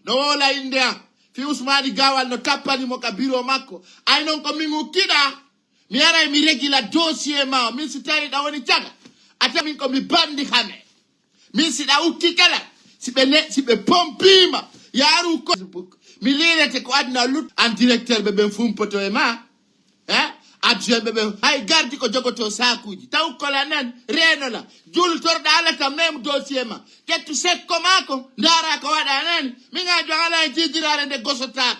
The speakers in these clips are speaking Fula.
no wola india fi Ousmane Gawal no tappani mo ka biro makko ay non ko min ukida mi ara mi regila dossier ma min si tawi da woni caga atamin ko mi bandi hame min si da ukki kala si be pompima yaru ko mi lirete ko adna lut an directeur be ben fumpoto e ma adjoint bebe hay gardi ko jogoto sakuji taw kolanan reno la jul torda ala kam nem dossier ma kettu sekko mako ndara ko wada nan mi nga jo ala jidirare de gosota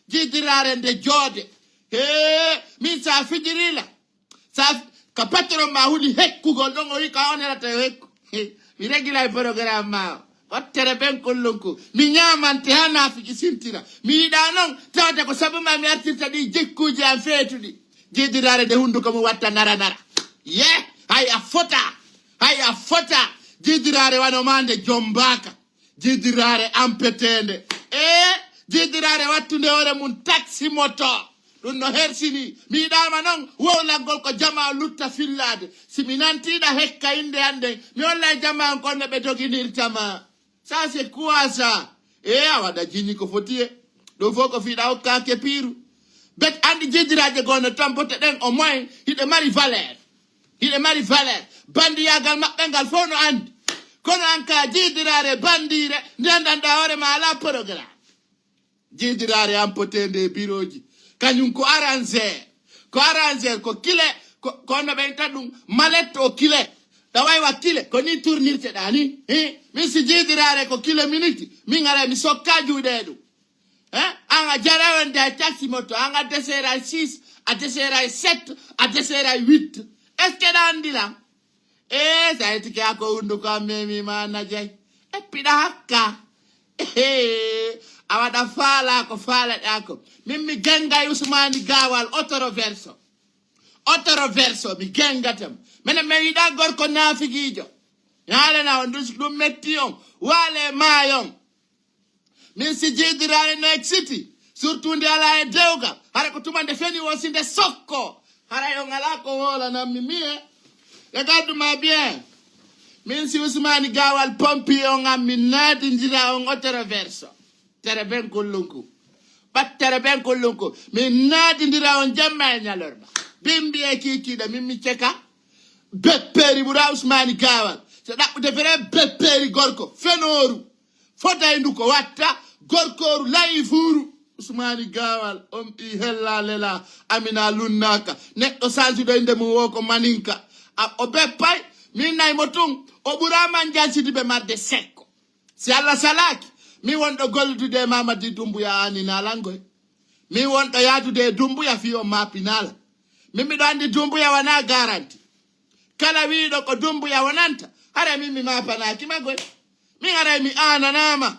jidirare de jode mi sa fijirila sa ka patron ma hudi hekku gol don o ka onela te hekku mi regila programme ma wattere ben kollonko mi nyamante hana fiji sintira mi da non tawde ko sabu ma mi artirta di jekkuji am fetudi jidirare de hunduko mo watta nara haya fota jidirare wano mande jombaka jidirare ampetende jidirare wattunde ore mun taxi moto dun no hersini mi dama non wolangol ko jama lutta fillade simi nantida hekka inde ande mi walla jama ko ne be doginirtama ça c'est quoi ça awada jini ko fotie do foko fida o ka ke piru bet andi jidiraje gono tampote den au moins hide mari valeur bandi yagal mabbe ngal fono andi kono anka jidirare bandire ndanda hore ma la programme jidirare ampotende biroji kanyum ko arranger ko kile ko no be tadum maletto kile dawai wa kile ko ni tournirte dani mi si jidirare ko kile minute mi ngara mi sokka juudedu anga jarawende taxi moto anga desera 6 a desera 7 a desera 8 est-ce que dandila ça etike ako undu ko memi mana jay e pida hakka awada fala ko fala dako mimmi genga Ousmane Gawal autoroverso mi gengatam mena me yida gorko nafigijo yale na ndus dum metti on wale mayon min si jidirare no city surtout ndi ala e dewga hara ko tumande feni wosinde sokko hara yo ngala ko wola na mimie regarde-moi bien min si Ousmane Gawal pompi on ammi nadi ndira on autoroverso tere ben kollunku min nadi ndira on jamma nyalorba bimbi e kikida mimmi ceka bepperi bura Ousmane Gawal se dabbude fere bepperi gorko fenoru fota induko watta gorkoru layi furu Ousmane Gawal i hella lela amina lunnaka neddo sanjudo inde mu woko maninka o beppay min nay motung o burama njansidi be marde sekko si alla salaki mi wondo gollude Mamadi Doumbouya ani nalangoy mi wondo yadude Doumbouya fi o mapinala mimi do andi Doumbouya wana garanti kala wiido ko Doumbouya wonanta hara mimi mapana kimagoy mi ngara mi ananama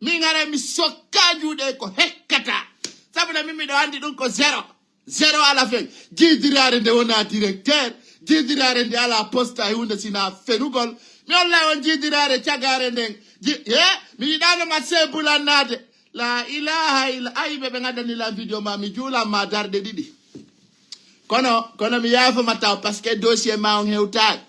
mi ngara mi sokkajude ko hekkata sabuda mimi do andi dun ko zero ala fin jidirare de wona directeur jidirare de ala posta hunde sina fenugol mi olla on jidirare ciagare den mi dano ma sebulanade la ilaha illa aybe be ngadani la video ma mi jula ma darde didi kono mi yafa mata parce que dossier ma on hewta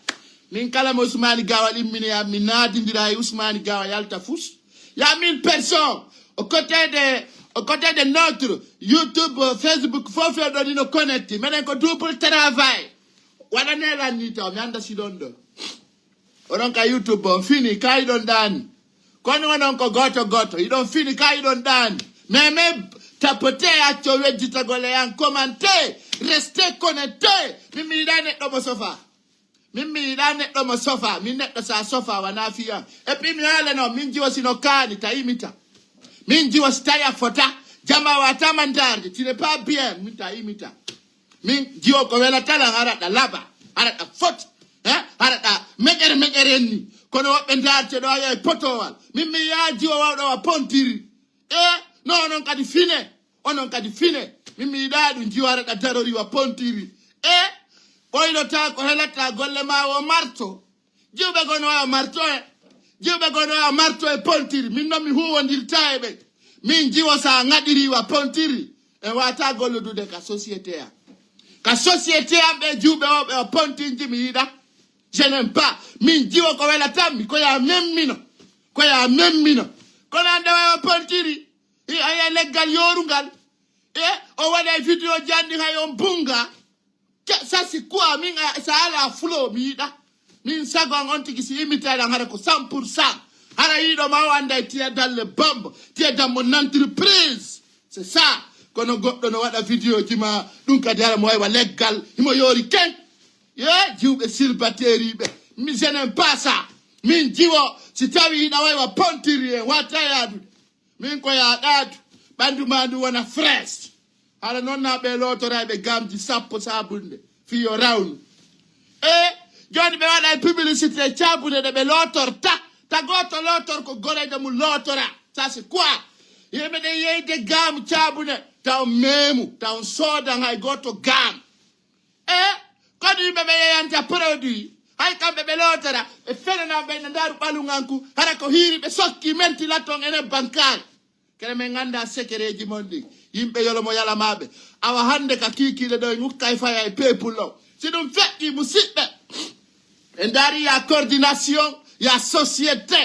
min kala Ousmane Gawal immini ya minadi ndira Ousmane Gawal yalta fous ya 1000 personnes au côté de notre YouTube, Facebook, faut faire de nous connecter. Maintenant que double travail. Wana nela nita, mi anda sidondo. Ononka YouTube, on fini, kai don dan. Kono ononko goto, you don't fini, kai don dan. Même tapoter à chowe ditagole en commenter, restez connecté. Mimi dane domo sofa. Mi netto sa sofa wanafia. Et puis mi ale no, minji wasino kani, taimita. Minji wastaya fota. Jama watama ndardi, tu n'es pas bien, mita imita. Min jiwo ko wela tala harada laba, harada fot, harada megere ni. Kono wabbe ndardi do ya potowal. Min mi ya jiwo wawda wa pontiri. No onon kadi fine. Min mi dadu jiwo harada darori wa pontiri. Oilo ta ko helata golle ma wo marto. Jiwbe gono wa marto e pontiri. Min no mi huwondirta ebe. Min jiwo sa ngadiri wa pontiri e wata golludude ka société ya be jube o pontinji mi ida je n'aime pas min jiwo ko wela tammi ko ya memmino ko nanda wa pontiri leggal yorungal o waɗa vidéo jandi hay on bunga ça c'est quoi min ça ala flow mi yiɗa min sagon on tigi si imitaɗan hara ko 100%. hara yiɗo ma wanda tiya dalle bombe tiya dans mon entreprise c'est ça kono goɗɗo no waɗa vidéo ji ma ɗum kadi hara mo waywa leggal himo yori ken jiwɓe silbateriɓe mi je n'aime pas ça min jiwo si tawi yiɗa waywa pontiri en watta yadude min ko yaɗatu ɓandu ma ndu wona fresh hara noon na ɓe lotoraɓe gamji sappo sabunde fiyo rawnu joni ɓe waɗa publicité cabude ɗe ɓe lotorta ta goto lotor ko gorejo mum lotora ça c'est quoi yimɓe ɗe yeyde gam cabude taw memu taw soodan hay goto gam kono yimɓe ɓe yeyanta produit hay kamɓe ɓe lotora ɓe fenana ɓe ne ndaru ɓalunganku hara ko hiiri ɓe sokki mentilaton enen bankare kene min ganda sekereji mon ɗi yimɓe yolomo yalamaɓe awa hande ka kikiɗe ɗo e ŋukka e faya e peuple o si ɗum feƴƴi musidɓe e dari ya coordination ya société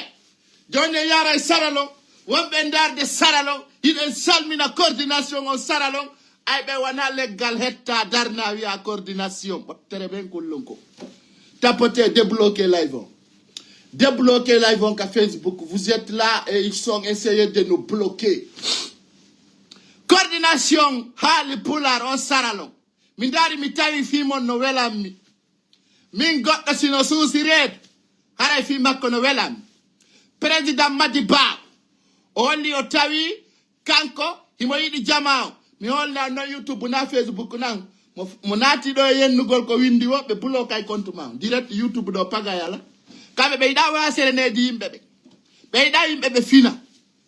joni e yara e saralon wonɓe darde saralon hiɗen salmina coordination on saralon ay ɓe wona leggal hetta darna wiya coordination ɓottere ɓen kullum ko tapote débloquer live on débloquer live on ka Facebook vous êtes là et ils sont essayés de nous bloquer coordination haali pular on saralon mi dari mi tawi fimon no welammi min goɗɗo sino suusi reedu haray fi makko no welammi président Madi Ba o holli o tawi kanko himo yiɗi jama o mi holna no YouTube na Facebook nan mo naati ɗo e yennugol ko windi wo ɓe bulo kay compte ma direct YouTube ɗo pagayala kamɓe ɓe yiɗa wasereneji yimɓe ɓe yiɗa yimɓe ɓe fina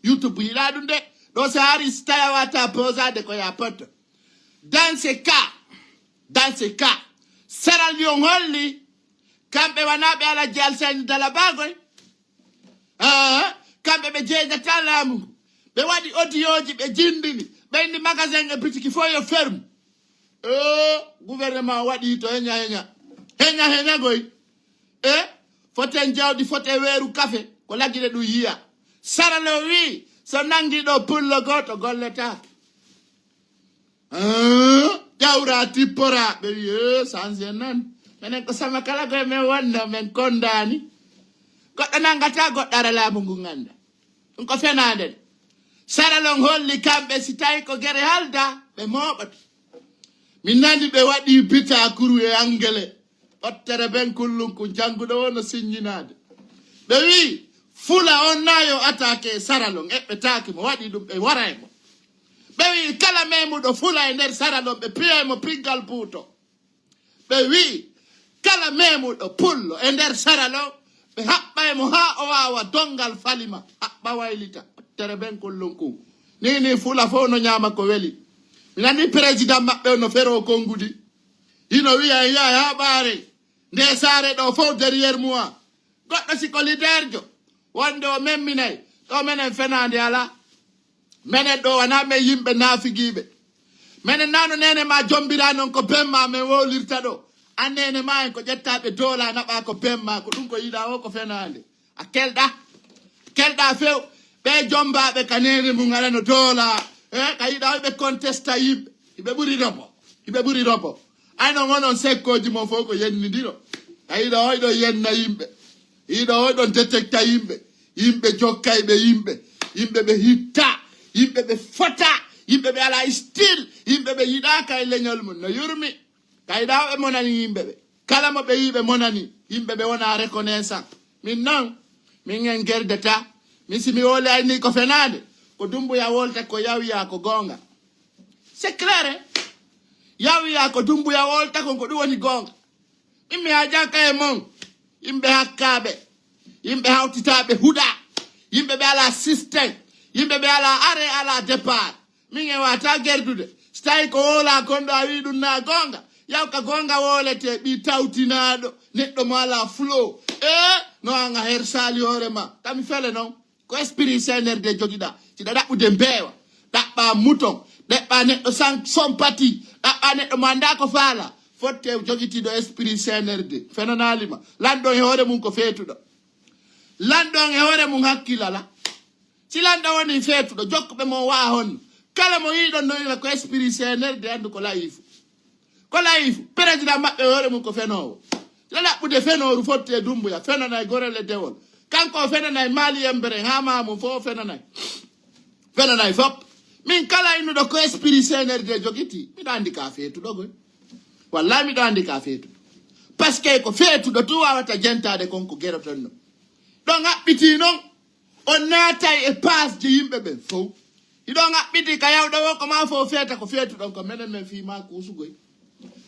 YouTube yiɗa ɗum de ɗo so hari so tawi wata posade ko ya poto dans ce cas saral yon holli kamɓe wanaɓe ala jalsani dala bagoy kamɓe ɓe jeejata laamu ngu ɓe waɗi audioji ɓe jindini ɓe indi magasin e bitiki fo yo ferme gouvernement waɗi to heña goy foten jawdi fote weeru kafe ko lagguiɗe ɗum yiya saralo wi so nangi ɗo pullo goto golletake ƴawra tippora ɓe wi sange nan minen ko sama kala koye min wonno min kondani goɗɗo nangata goɗɗara laamu ngu ganda ɗum ko fenade de saralon holli kamɓe si tawi ko guere halda ɓe moɓata min nandi ɓe waɗi bita kuru e anglais ɓottere ben kullunku jannguɗo wono signinade ɓe wi fula on nayo attaque saralon eɓɓetaki mo waɗi ɗum ɓe wara e mo ɓe wi kala memuɗo fula e nder saralon ɓe piya mo piggal puuto ɓe wi kala memuɗo pullo e nder saralon ɓe haɓɓa e mo ha o wawa dongal falima haɓɓa waylita tere ben kullunku ni fula fo no ñama ko weli mi nani président maɓɓe no fero kongudi hino wiya ya ha ɓaare nde saare ɗo fof derrière moi goɗɗo siko leaderjo wonde o memminayi ɗo menen fenade ala menen ɗo wona men yimɓe naafigiɓe menen nano nene ma jombira noon ko bemma men wolirta ɗo annene ma en ko ƴettaɓe doola naɓa ko bemma ko ɗum ko yiɗa o ko fenade a kelɗa few ɓe jombaɓe ka nene mum aɗano doola ka yiɗa ɓe contesta yimɓe iɓe ɓuuri robo ayno gonon sekkoji mon fof ko yennidiro a yiɗa oyɗo yenna yimɓe yiɗa oyɗon détecta yimɓe jokkayɓe yimɓe ɓe hitta yimɓe ɓe fota yimɓe ɓe ala style yimɓe ɓe yiɗaka e leñol mum no yurmi ka yiɗa ɓe monani yimɓeɓe kala mo ɓe yiɓe monani yimɓeɓe wona reconnaissant min noon min en gerdeta min simi woli ayni ko fenade ko dumbuya wolta ko yawiya ko gonga c'est clair yawiya ko dumbuya wolta kon ko ɗum woni gonga min mi hajaka e mon yimɓe hakkaɓe yimɓe hawtitaɓe huuɗa yimɓe ɓe ala systéme yimɓe ɓe ala are ala départ min e wata gerdude so tawi ko wola konɗo a wi ɗum na gonga yaw ka gonga wolete ɓi tawtinaɗo neɗɗo mo ala flow no anga her sali hoorema tami fele noon ko esprit cnrd joguiɗa siɗa ɗaɓɓude mbeewa ɗaɓɓa mouton ɗeɓɓa neɗɗo sompati ɗaɓɓa neɗɗo mo anda ko faala fotte joguitiɗo esprit cnrd fenanalima lanɗon e hoore mum ko feetuɗo lanɗon e hoore mum hakkilala si lanɗo woni feetuɗo jokkuɓe mon waa honno kala mo yiɗon noyla ko esprit CNRD andu ko layifu président maɓɓe hoore mum ko fenowo so ɗaɓɓude fenoru fotte dumbuya fenanay gorele dewol kanko fenanay maali yembere ha mamum fo fenanay fop min kala innuɗo ko esprit CNRD jogiti miɗo andi ka feetuɗo goy wallahi miɗo andi ka feetuɗo par ce que ko feetuɗo tu wawata jentade konko geroton no ɗon haɓɓiti noon on naatay e pasje yimɓe ɓen fof iɗon haɓɓiti ka yawɗo wo ko ma fo feeta ko feetuɗon ko menen men fima kuusugoy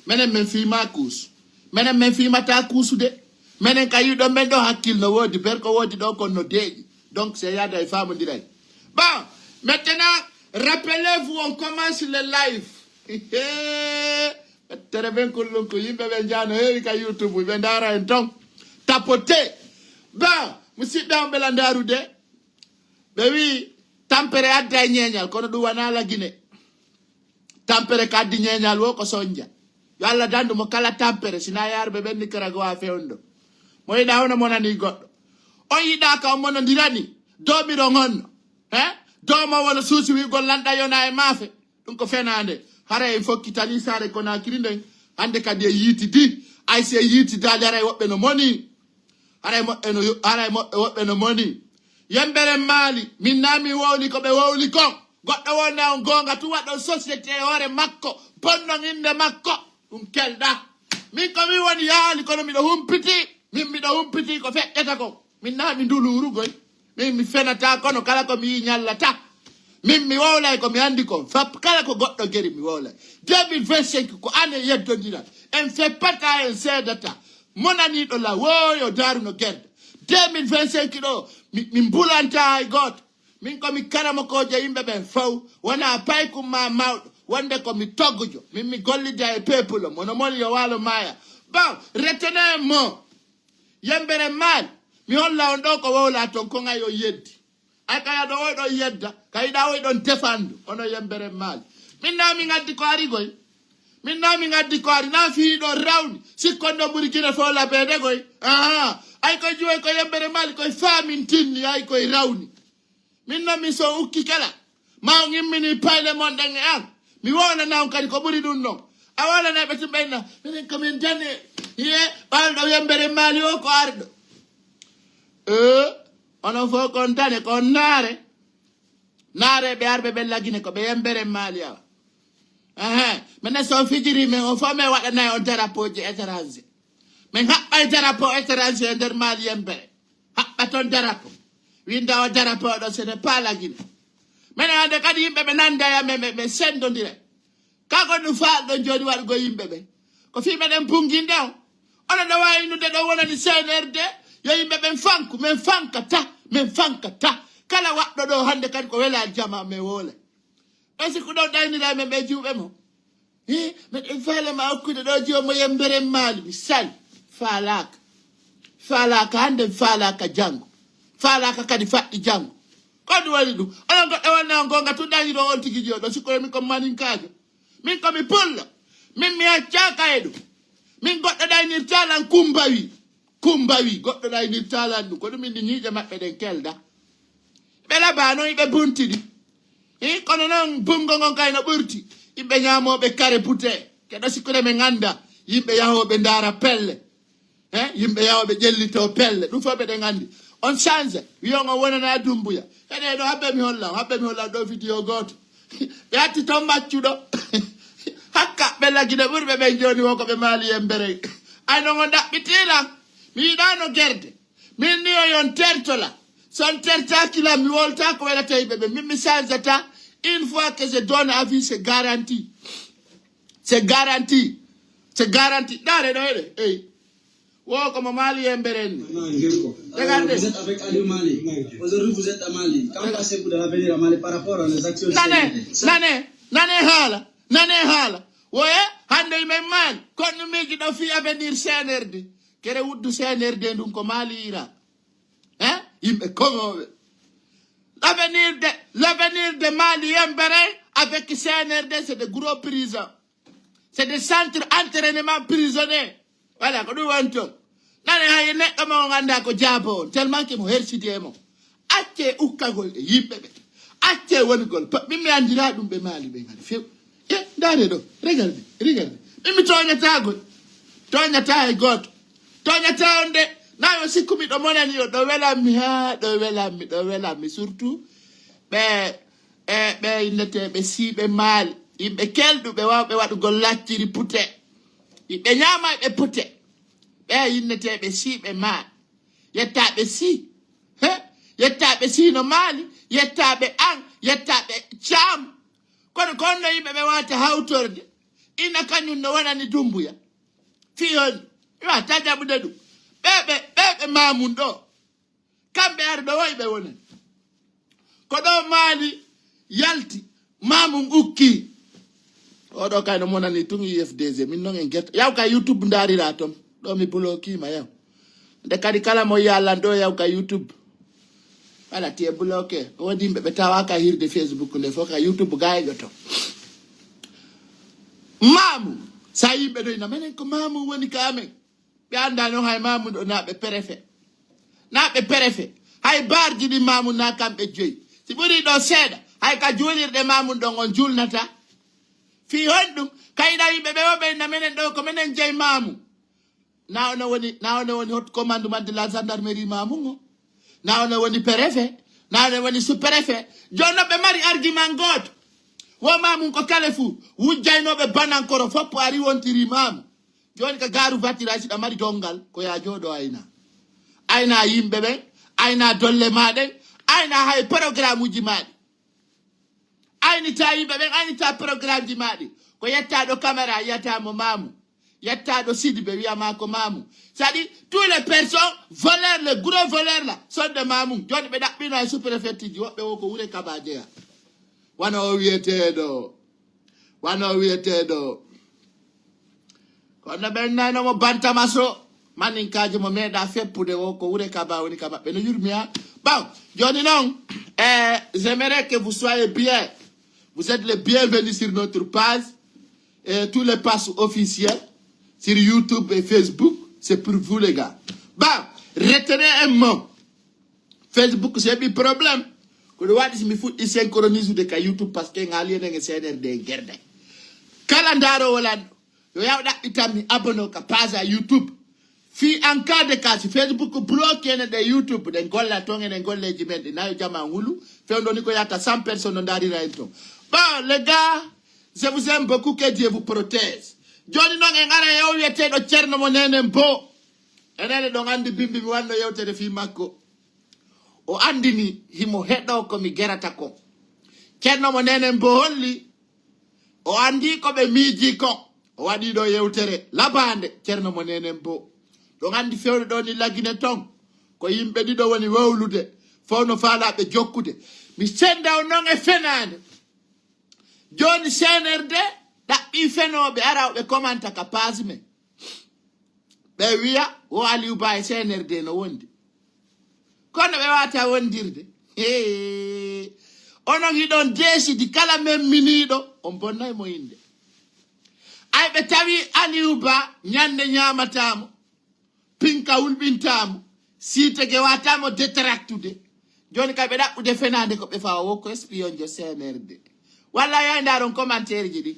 menen men fima kuusu menen men fimata kuusude menen ka yiɗon men ɗo hakkilno woodi ber ko woodi ɗo kon no deeƴi donc c'est yada e famodiray bon maintenant rappelez-vous on commence le live tere ɓen kullum ko yimɓe ɓe jano heewi ka youtube ɓe ndara en ton tapote bon musidɓe on ɓela ndarude ɓe wi tampere adda e ñeñal kono ɗum wona lagine tampere ko addi ñeñal wo ko soñdia yo Allah dandu mo kala tampere sina yarɓe ɓen Nicaragua fewndo mo yiɗa hono monani goɗɗo on yiɗa ka o monondirani domiron honno doma wona suusi wigol lanɗa yona e maafe ɗum ko fenade hara en fokkitani sare Conakry nden hande kadi e yiitidi ay si e yiitidade hara e woɓɓe no moni hara e woɓɓe no moni yembere maali min nami wowli ko ɓe wowli kon goɗɗo wonna on gonga tu waɗon société e hoore makko bonnon inde makko ɗum kelɗa min ko min woni yaali kono miɗo humpiti min miɗo humpiti ko feƴƴata ko min nami ndulurugoy min mi fenata kono kala ko mi yi ñallata min mi wowlay ko mi andi ko fap kala ko goɗɗo geri mi wowlay 2025 ko ane yeddodiral en feppata en seedata monaniɗo la woyo daruno gerde 2025 ɗo min bulanta hay goto min komi karamokojo yimɓe ɓen faw wona paykumma mawɗo wonde komi toggujo min mi gollida e peuple mono moni yo walo maya bon retenez mo yembere maali mi holla on ɗo ko wowla ton konga yo yeddi ay kaya ɗo woyɗon yedda kayiɗa woyɗon defandu ono yembere maali min na min addi ko ari goy min na min addi ko ari na fiiɗo rawni sikkonɗo ɓuri kine fo labede goy aha ay koye juwoy ko yembere maali koye famin tinni ay koye rawni min noon min so ukki kala ma on immini payle mon ɗen e an mi wonana on kadi ko ɓuri ɗum noon a wolanaɓe tumɓenna minen komin dane ye ɓalɗo yembere maali o ko arɗo onon fof kon dane kon naare ɓe arɓe ɓe lagine ko ɓe yembere maali awa minen so fijiri min on fof min waɗanayi on drapeau ji étranger min haɓɓay drapeau étranger e nder maali yembere haɓɓa toon drapeau winda o drapeau ɗo ce n'est pas lagine minen hande kadi yimɓe ɓe nanda ɓe sendodire kako ɗum faalɗon joni waɗugo yimɓe ɓe ko fi meɗen punginde o onon ɗo wawi nude ɗo wonani CNRD yo yimɓe ɓen fanku min fankata kala waɗɗo ɗo hande kadi ko wela jama min woole ɗon sikku ɗon ɗaynira men ɓe juuɓe mo meɗen faalama hokkude ɗo jomo yembere maali mi sali faalaka hande faalaka janggo faalaka kadi faɗɗi janggo ko ɗum waɗi ɗum onon goɗɗo wonna on gonga tu ɗañiro on tigi jo ɗo sikkoye min ko maninkajo min komi pullo min mi accaka e ɗum min goɗɗo ɗaynirtalan kumbawi goɗɗo ɗaynirtalan ɗum ko ɗum indi ñiiƴe maɓɓe ɗen kelda ɓe labano ɓe buntiɗi kono noon bungo ngon kayno ɓurti yimɓe ñamoɓe kare pute keɗo sikkude min anda yimɓe yahoɓe ndaara pelle yimɓe yahoɓe ƴellito pelle ɗum fof ɓeɗen andi on change wiyon on wonana dumbuya heɗe ɗo haɓɓe mi hollan ɗo vidéo goto ɓe hatti toon maccuɗo hakka ɓe lagine ɓurɓe ɓen joni won ko ɓe maali yembere ay non on ɗaɓɓitilan mi yiɗano gerde min ni o yon tertola son tertakila mi wolta ko welata yimɓe ɓe min mi changeta une fois que je donne avis c'est garanti ɗare ɗo heɗe eyi wo komo maali yembere ni regardez vous êtes avec Aliou Mali aujourd'hui vous êtes à Mali quand pensez-vous de l'avenir à Mali par rapport aux actions nane haala woye hande men maali kono miji ɗo fi avenir CNRD kere wuddu CNRD ndum ko maali ira yimɓe koŋoɓe l'avenir de Mali yembere avec CNRD c'est de gros prisons c'est des centres entraînement prisonniers voilà ko ɗum woni toon nane hay neɗɗo mo o ganda ko jaabo on tellement que mo hersidi e mo acce ukkagol e yimɓe ɓe acce woni gol mimi andira dum be mali be ngal few dare do regarde mimi toñata e goto toñata onde nayo sikkumi do monani yo do welami surtout be innete be sibe mal yimbe kelduɓe wawɓe waɗugol lacciri pute yimɓe ñama ɓe pute ɓe inneteɓe siɓe maal yettaɓe si no maali yettaɓe an yettaɓe caam kono konno yimɓe ɓe wawata hawtorde ina kañum no wonani dumbuya fiyon wa tajaɓude ɗum ɓeɓe mamum ɗo kamɓe ar ɗo woyɓe wonani ko ɗo maali yalti mamum ukki oɗo kay no monani tun UFDG min non en gerta yaw ka YouTube ndarira ton ɗo mi bloquima yaw nde kadi kala mo yallan ɗo yaw ka YouTube wala tie bloqué wodi yimɓe ɓe tawa ka hirde Facebook nde fof ka YouTube gayɗo to mamu sa yimɓe ɗo ina minen ko mamu woni ka amen ɓe anda noon hay mamu ɗo naɓe préfet hay barji ɗi mamu na kamɓe joyi si ɓuri ɗo seeɗa hay ka julirɗe mamu ɗon on julnata fi honɗum kayɗa yimɓe ɓe woɓe na minen ɗo ko minen jeyi mamu na ono woni hot commandement de la gendarmerie mamu o na ono woni préfet na ono woni sous préfet jonno ɓe mari argument goto wo mamum ko kala fuu wujjaynoɓe banankoro foppo ari wontiri mamu joni ka garu vatira siɗa mari dongal ko ya jooɗo ayna yimɓe ɓen ayna dolle maɗen ayna hay programme uji maɗi aynita yimɓe ɓen aynita programme ji maɗi ko yettaɗo caméra yiyatamo mamu yettaɗo Sidibé wiyama ko mamu c'est-à-dire tous les personnes voleurs les gros voleurs là sont de mamu joni ɓe ɗaɓɓino e sous préfecture ji woɓɓe wo ko wuure Kaba jeeya wano o wiyeteɗo kono ɓen naynomo bantamaso maninkaji mo meeɗa feppude wo ko wuure Kaba woni ka maɓɓe no yurmiya bon joni noon j'aimerais que vous soyez bien. Vous êtes les bienvenus sur notre page et tous les pages officiels sur YouTube et Facebook. C'est pour vous les gars. Bah, retenez un mot. Facebook, c'est un problème. Que le wadi mi fout synchronise de YouTube parce que ngali nge CNRD gerde. Kalandaro wala yo yawda itami abonné ka page à YouTube. Fi en cas de cas Facebook bloqué de YouTube de golla tongue de golle jimendi na jama hulu fe ndoni ko yata 100 personnes ndari raito. Bon les gars, je vous aime beaucoup, que Dieu vous protège. Joni non ngara yo yete do cerno mo nene mbo. Enene do andi bimbi mi wando yewtere fi makko. O andini himo hedo ko mi gerata ko. Cerno mo nene mbo holli. O andi ko be miji ko. O wadi do yewtere labande cerno mo nene mbo. Do andi fewde do ni lagine ton. Ko yimbe dido woni wawlude. Fawno faala be jokkude. Mi senda non e fenande. Joni CNRD ɗaɓɓi fenoɓe arawɓe commenta ka page men ɓe wiya o Aliou Ba e CNRD no wondi kono ɓe wata wondirde onon hiɗon desidi kala men miniɗo on bonnay mo inde ay ɓe tawi Aliou Ba ñande ñamatamo pinka wulɓintamo sitege watamo détractude joni kay ɓe ɗaɓɓude fenade ko ɓe fawa wokko espion jo CNRD walla yandaron commentaire ji ɗi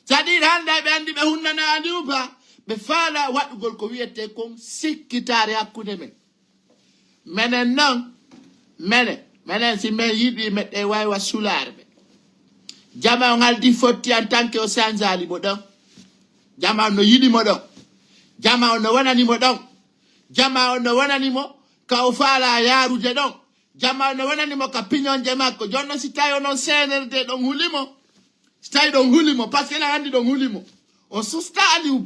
c'est-à-dire hande ɓe andi ɓe hunnana Aliou Ba ɓe faala waɗugol ko wiyete kon sikkitare hakkude men menen noon menen si men yiɗi meɗɗe waywa sularɓe jama on haldi fotti en tant que o sanjali mo ɗon jama on no yiɗimo ɗon jama on no wonanimo ɗon jama on no wonanimo ka o faala yarude ɗon jama no wonanimo ka piñonje makko jonno si tawi onon CNRD ɗon hulimo si tawi ɗon hulimo par ce que ena andi ɗon hulimo on susta Aliou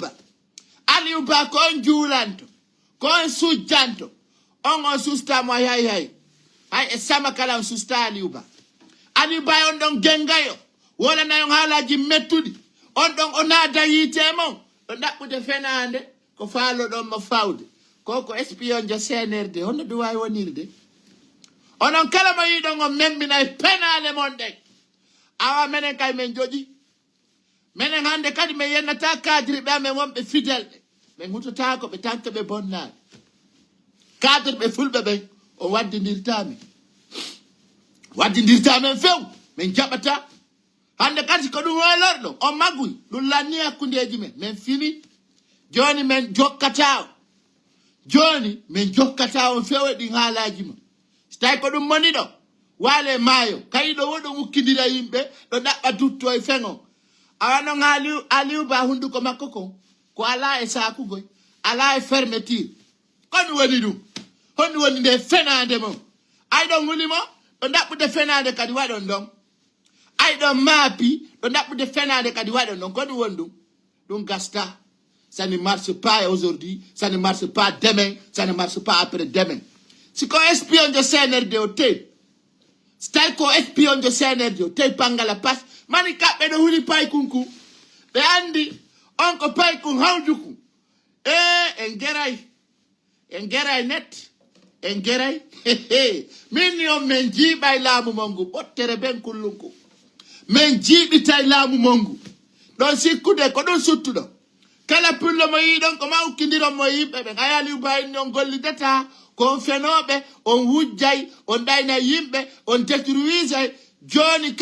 Ba ko on juulanto ko on sujjanto on sustamo hay e sama kala on susta Aliou Ba on ɗon gengayo wolana on haalaji mettuɗi on ɗon o naada yiite mon ɗo ɗaɓɓude fenande ko faalo ɗon mo fawde ko espion jo CNRD honno ɗum wawi wonirde onon kala mo yiɗon on membina e penale mon ɗen awa menen kay men joƴi menen hande kadi min yennata cadre ɓe amen wonɓe fidèle ɓe min hutotako ɓe tanke ɓe bonnade cadre ɓe fulɓe ɓen o waddidirtami waddindirta men few min jaɓata hande kadi ko ɗum wolorɗo on magguy ɗum lanni hakkundeji men fini joni men jokkata joni min jokkata on fewe ɗin haalaji ma so tawi ko ɗum moni ɗo waale maayo kayi ɗo woɗo ukkidira yimɓe ɗo ɗaɓɓa dutto e feŋo awanon aliou ba hunduko makko ko ala e sakugoy ala e fermeture kono woni ɗum honɗum woni nde fenade mom ay ɗon hulimo ɗo ɗaɓɓude fenade kadi waɗon ɗon ay ɗon maapi ɗo ɗaɓɓude fenade kadi waɗon ɗon ko ɗum woni ɗum gasta ça ne marche pas aujourd'hui ça ne marche pas demain ça ne marche pas après demain si ko espion de CNRD o tey so tawi ko espion de CNRD o tey pangala pas mani kaɓɓe ɗo huli paykunku ɓe andi on ko paykun hawduku en geray net en geray min ni on min jiiɓay laamu mongu ɓottere ben kullunku min jiiɓitay laamu mongu ɗon sikkude ko ɗum suttuɗo kala pullo mo yiɗon ko ma ukkidiron mo yimɓe ɓe ayali ubayni on gollidata ko on fenoɓe on wujjay on ɗayna yimɓe on détruisay joni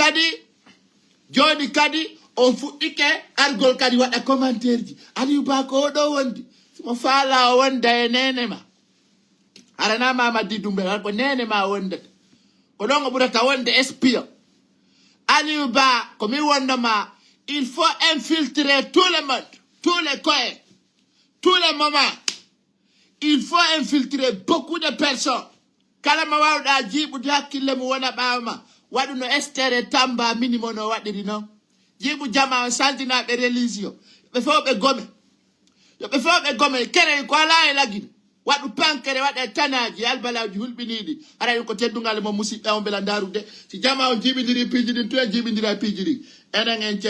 kadi on fuɗɗike argol kadi waɗa commentaire ji aliou ba ko oɗo wondi mo faala o wonda e nene ma arana mamadi dumbe ko nene ma wondata ko ɗon o ɓurata wonde espion aliou ba ko mi wondoma il faut infiltrer tout le monde tous les coins tous les moments il faut infiltrer beaucoup de personnes kala ma wawɗa jiiɓude hakkille mo wona ɓawma waɗu no estere tamba minimum no waɗiri noon jiiɓu jama o saldinaɓe religion ɓe fof ɓe gome yoɓe fof ɓe gome kere ko ala e lagine waɗu pankere waɗa tanaji albalaji hulɓiniɗi aɗa ko teddugal mo musidɓe on beela darude si jama o jiɓidiri piiji ɗin to en jiɓidira piiji ɗi enen en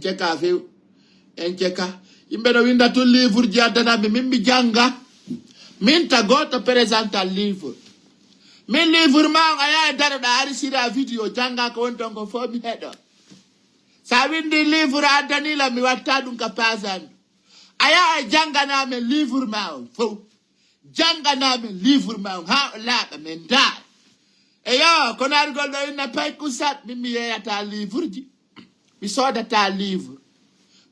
ceka few en ceka yimɓe no winda tun livre ji addanaɓe min mi janga min tagoto présenta livre min livre ma on a yaha daroɗa ari sira vidéo janga ko woni ton ko fof mi heeɗo sa windi livre addanila mi watta ɗum ka pasani a yaha janganamen livre ma on fof janganamen livre ma on ha o laaɓa min daar eyo kono argol ɗo inna payku sat min mi yeyata livre ji mi sodata livre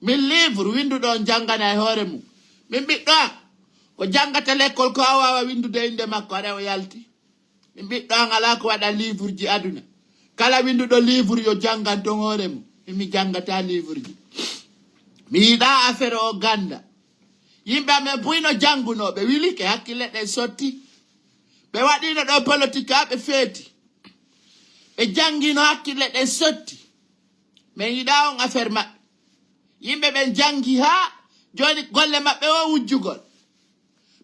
min livre winduɗo jangana e hoore mum min ɓiɗɗo ko jangata l'école ko a wawa windude inde makko aɗa o yalti min ɓiɗɗo an ala ko waɗa livre ji aduna kala winduɗo livre yo jangan ton hoore mum mi jangata livre ji mi yiɗa affaire o ganda yimɓe amen buyno jangunoɓe wilike hakkille ɗe sotti ɓe waɗino ɗo politique ha ɓe feeti ɓe jangino hakkille ɗe sotti min yiɗa on affaire maɓɓe yimɓe ɓen jangi ha joni golle maɓɓe o wujjugol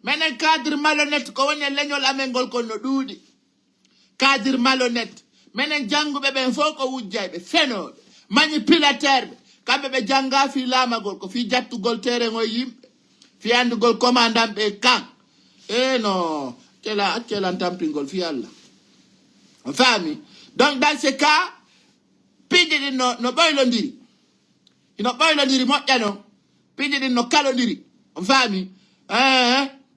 minen cadre malhonnête ko woni e leñol amen ngol konno ɗuuɗi cadre malhonnête minen janguɓe ɓen fof ko wujjayɓe fenoɓe manipulateur ɓe kamɓe ɓe janga fi laamagol ko fi jattugol terrain o yimɓe fi andugol commandant ɓe kan no accelan tampingol fi Allah on faami donc dans ce cas piiji ɗin no ɓoylodiri ino ɓoylodiri moƴƴa noon piiji ɗin no kalodiri on faami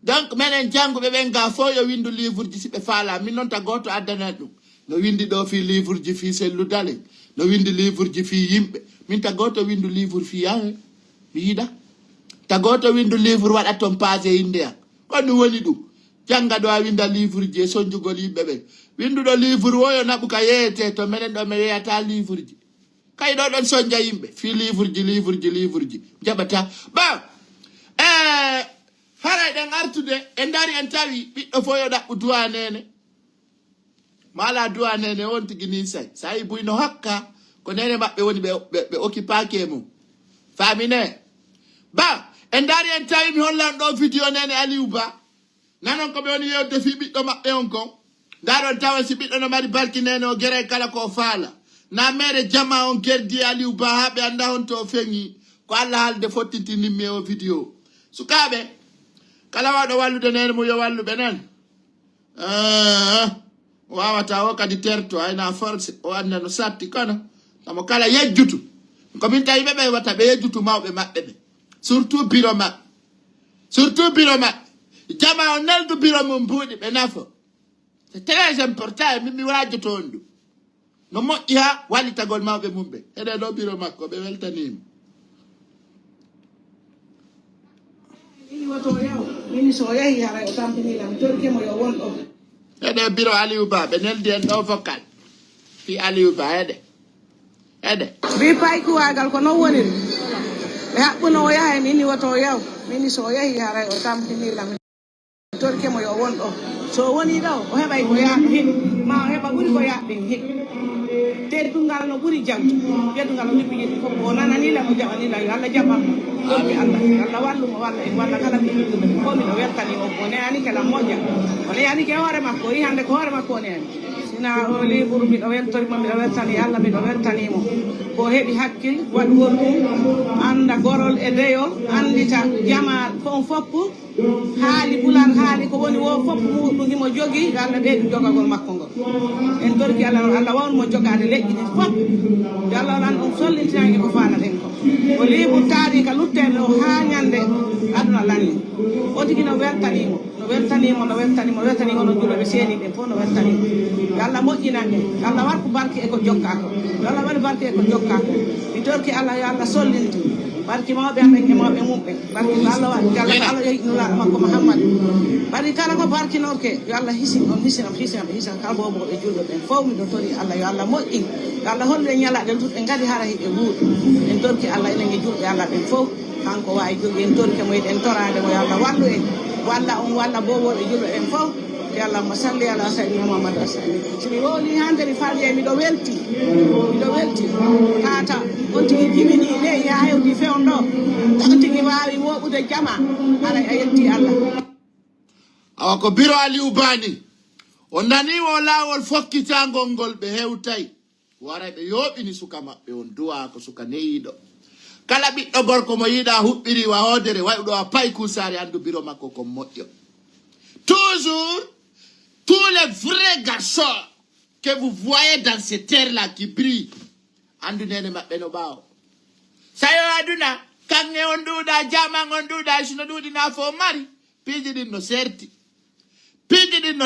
donc minen janguɓe ɓen ga fof yo windu livre ji si ɓe faala min noon ta goto addana ɗum no windi ɗo fi livre ji fi selludale no windi livre ji fi yimɓe min ta goto windu livre fi yahe mi yiɗa ta goto windu livre waɗa toon page inde am ko ɗum woni ɗum janga ɗo a winda livre ji e soñjugol yimɓe ɓen winduɗo livre o yo naɓu ka yeyete to minen ɗo mi yeyata livre ji kay ɗo ɗon soñja yimɓe fi livre ji jaɓata bon haray ɗen artude en dari en tawi ɓiɗɗo fof yo ɗaɓɓu duwa nene mala duwa nene on tigi ni say sa yi buyno hakka ko nene maɓɓe woni ɓe occupake mum famine ba en dari en tawi mi hollan ɗo vidéo nene aliou ba nanon koɓe woni yewde fi ɓiɗɗo maɓɓe on kon ndaɗon tawa si ɓiɗɗo no mari barki nene o guere kala ko faala na mere jama on gerdi aliou ba ha ɓe anda on to feŋi ko allah haalde fottintinimmi o vidéo sukaɓe kala waɗo wallude nene mum yo walluɓe nan wawata o kadi terto ayna force o anda no satti kono tamo kala yejjutu komin tawi ɓeɓe wata ɓe yejjutu mawɓe maɓɓe ɓe surtout bureau maɓɓe jama o neldu bureau mum mbuuɗi ɓe nafo c'est très important mi wajo tondu no mo ya wali tagol mawbe mumbe ede do biro makko be weltanima ini wato yaw ini so yahi hara o tampini lam torke mo yo won do ede biro Aliou Ba be neldi en do vocal fi Aliou Ba ede bi pay ku wagal ko no woni be habbuno o yaha ini wato yaw ini so yahi hara o tampini lam torke mo yo won do so woni daw o hebay ko ya ma heba buri ko ya be tedungal no buri jamtu tedungal no bi ko bona ni la mo jabani la yalla jabam Allah wallu mo walla en walla kala bi ko mi no weltani o bone ani kala moja bone ani ke hore makko yi hande ko hore makko ne sina o li buru mi do weltori mo mi do weltani Allah mi do weltani mo ko hebi hakkil wadgol anda gorol e deyol andita jama fon foppu haali bulan haali ko woni wo foppu mudum himo jogi Allah be du jogagol makko ngol en torki Allah won mo jogade leƴƴi ɗi fof Allah nan ɗum sollintinange ko faanaten ko o liibu taari ka lutterde o haa ñande aduna lanni o tigi no weltanimo no juuloɓe seeni ɓe fof no weltanimo Allah moƴƴinange Allah watko barke eko jokka ko Allah waɗi barke eko jokka ko mi torki Allah yo Allah sollinti barki mawɓe amen e mawɓe mumɓe barki Allah waɗi Allah yehiɗinulaɗo makko Muhammad bari kala ko barkinorke yo Allah hisin on hisina kala bobo e julɓe ɓen fof miɗo tori Allah yo Allah moƴƴin yo Allah holle ñalaɗe ɓe gadi hara hiɓe wuuɗi en torki Allah enen e julɓe Allah ɓen fof kanko wawi jogi en torki mo yiɗen torade mo yo Allah wallu en walla on walla bowoɓe julɓe ɓen fof Allahumma salli ala sayyidina Muhammad simi woni hande mi falje miɗo welti tata on tigi jibini ne yayodi fewndo on tigi wawi woɓude jama ara a yetti Allah awa ko biro Aliou Ba ni o nani o lawol fokkitangol ngol ɓe hewtay wara ɓe yoɓini suka maɓɓe on duwa ko suka neyiɗo kala ɓiɗɗo gorko mo yiɗa huɓɓiri wa hodere wayɗo a pay kusari andu biro makko ko moƴƴo toujours tous les vrais garçons que vous voyez dans cette terre-là qui brillent, andunene maɓɓe no ɓaawo sayo aduna kange on duuɗa jaman on duuɗa sino duuɗina fo mari piiji ɗin no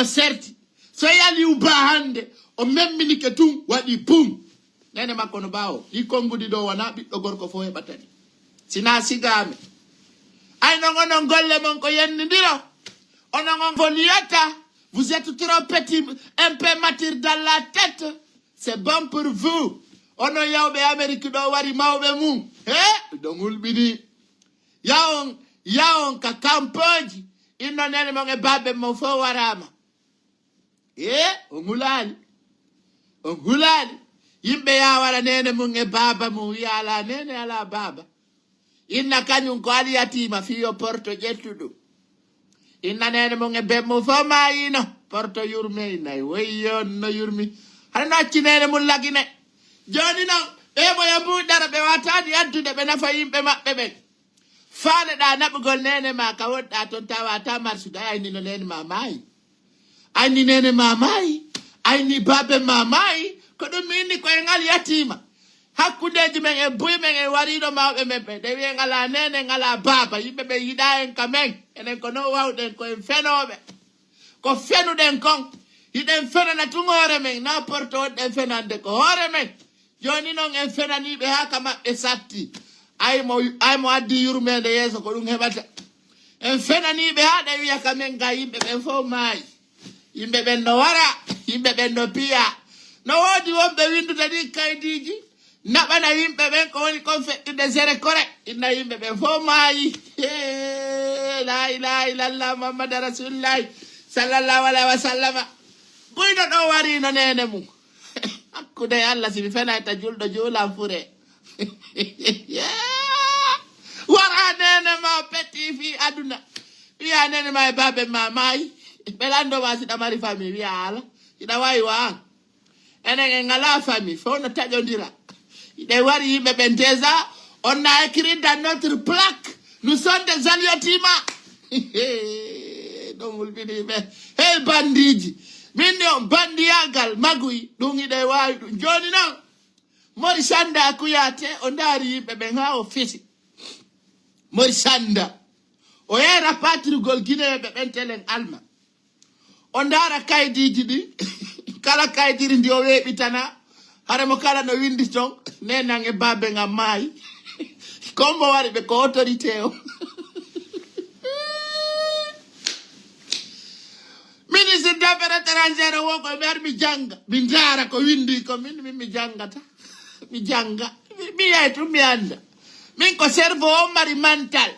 serti so Aliou Ba hande o memminike tun waɗi pum nene makko no ɓaawo ɗi konngudi ɗo wona ɓiɗɗo gorko fo heɓatani sina sigame ay non onon golle mon ko yennidiro onon on voliyata. Vous êtes trop petit, un peu mature dans la tête. C'est bon pour vous. Ono yawbe Amérique do wari mawbe mum. Do ngulbidi. Yaon ka kampoji. Inno nene mo babe mo fo warama. Ongulali. Yimbe ya wara nene mo baba mu yala nene ala baba. Inna kanyun ko ali yatima fiyo porto jettudu. Inna nene mo be mo fama ino porto yurme nay wayo no yurmi hana cinene mo lagine joni no e mo yabu dara be watadi addude be nafa yimbe mabbe be faale da nabugol nene ma ka wodda ton tawata marsu da ay ni no nene mamai ay ni nene mamai ay ni babe mamai ko dum minni ko ngal yatima hakkudeji men e buy men e warido mawbe mebbe de wi ngala nene ngala baba yimbe be yida en kamen enen ko no wawden ko en fenobe ko fenuden kon yiden fenana tun hore men na porto de fenande ko hore men joni non en fenani be haka mabbe satti ay mo addi yurmede yeso ko dum hebata en fenani be hada wiya kamen ga yimbe ben fo mai yimbe ben no wara yimbe ben no piya no wodi wonbe winduta di kaydiji naɓana yimɓe ɓen ko woni kon feƴƴude sere kore inna yimɓe ɓen fof maayi la ilaha illallah muhammad rasulillahi sallallahu alayhi wa sallama ɓuyɗo ɗo warino nene mum hakkude Allah simi fenayta julɗo juulan fure wara nene ma petti fi aduna wiya nene ma e babe ma maayi ɓelandoma siɗa mari famille wiya ala siɗa wawi wa an enen en ngala famille fof no taƴodira des wari yimɓe ɓen déjà on a écrit dans notre plaque nous sommes des aliotima ɗum wulɓiniɓe hey bandiji min ni on bandiyagal maguy ɗum iɗe wawi ɗum joni noon mori sanda kuyate o daari yimɓe ɓen ha o fisi mori sanda o yera patrugol guineɓe ɓen telen alma ondara kaydiji ɗi kala kaydiri ndi o weeɓitana hare mo kala no windi ton nenange babe ngam maayi kombo wari ɓe ko autorité o ministre des affaires étrangères wo ko ɓer mi janga mi dara ko windi ko min mi jangata mi janga mi yeytu mi anda min ko cerveau o mari mental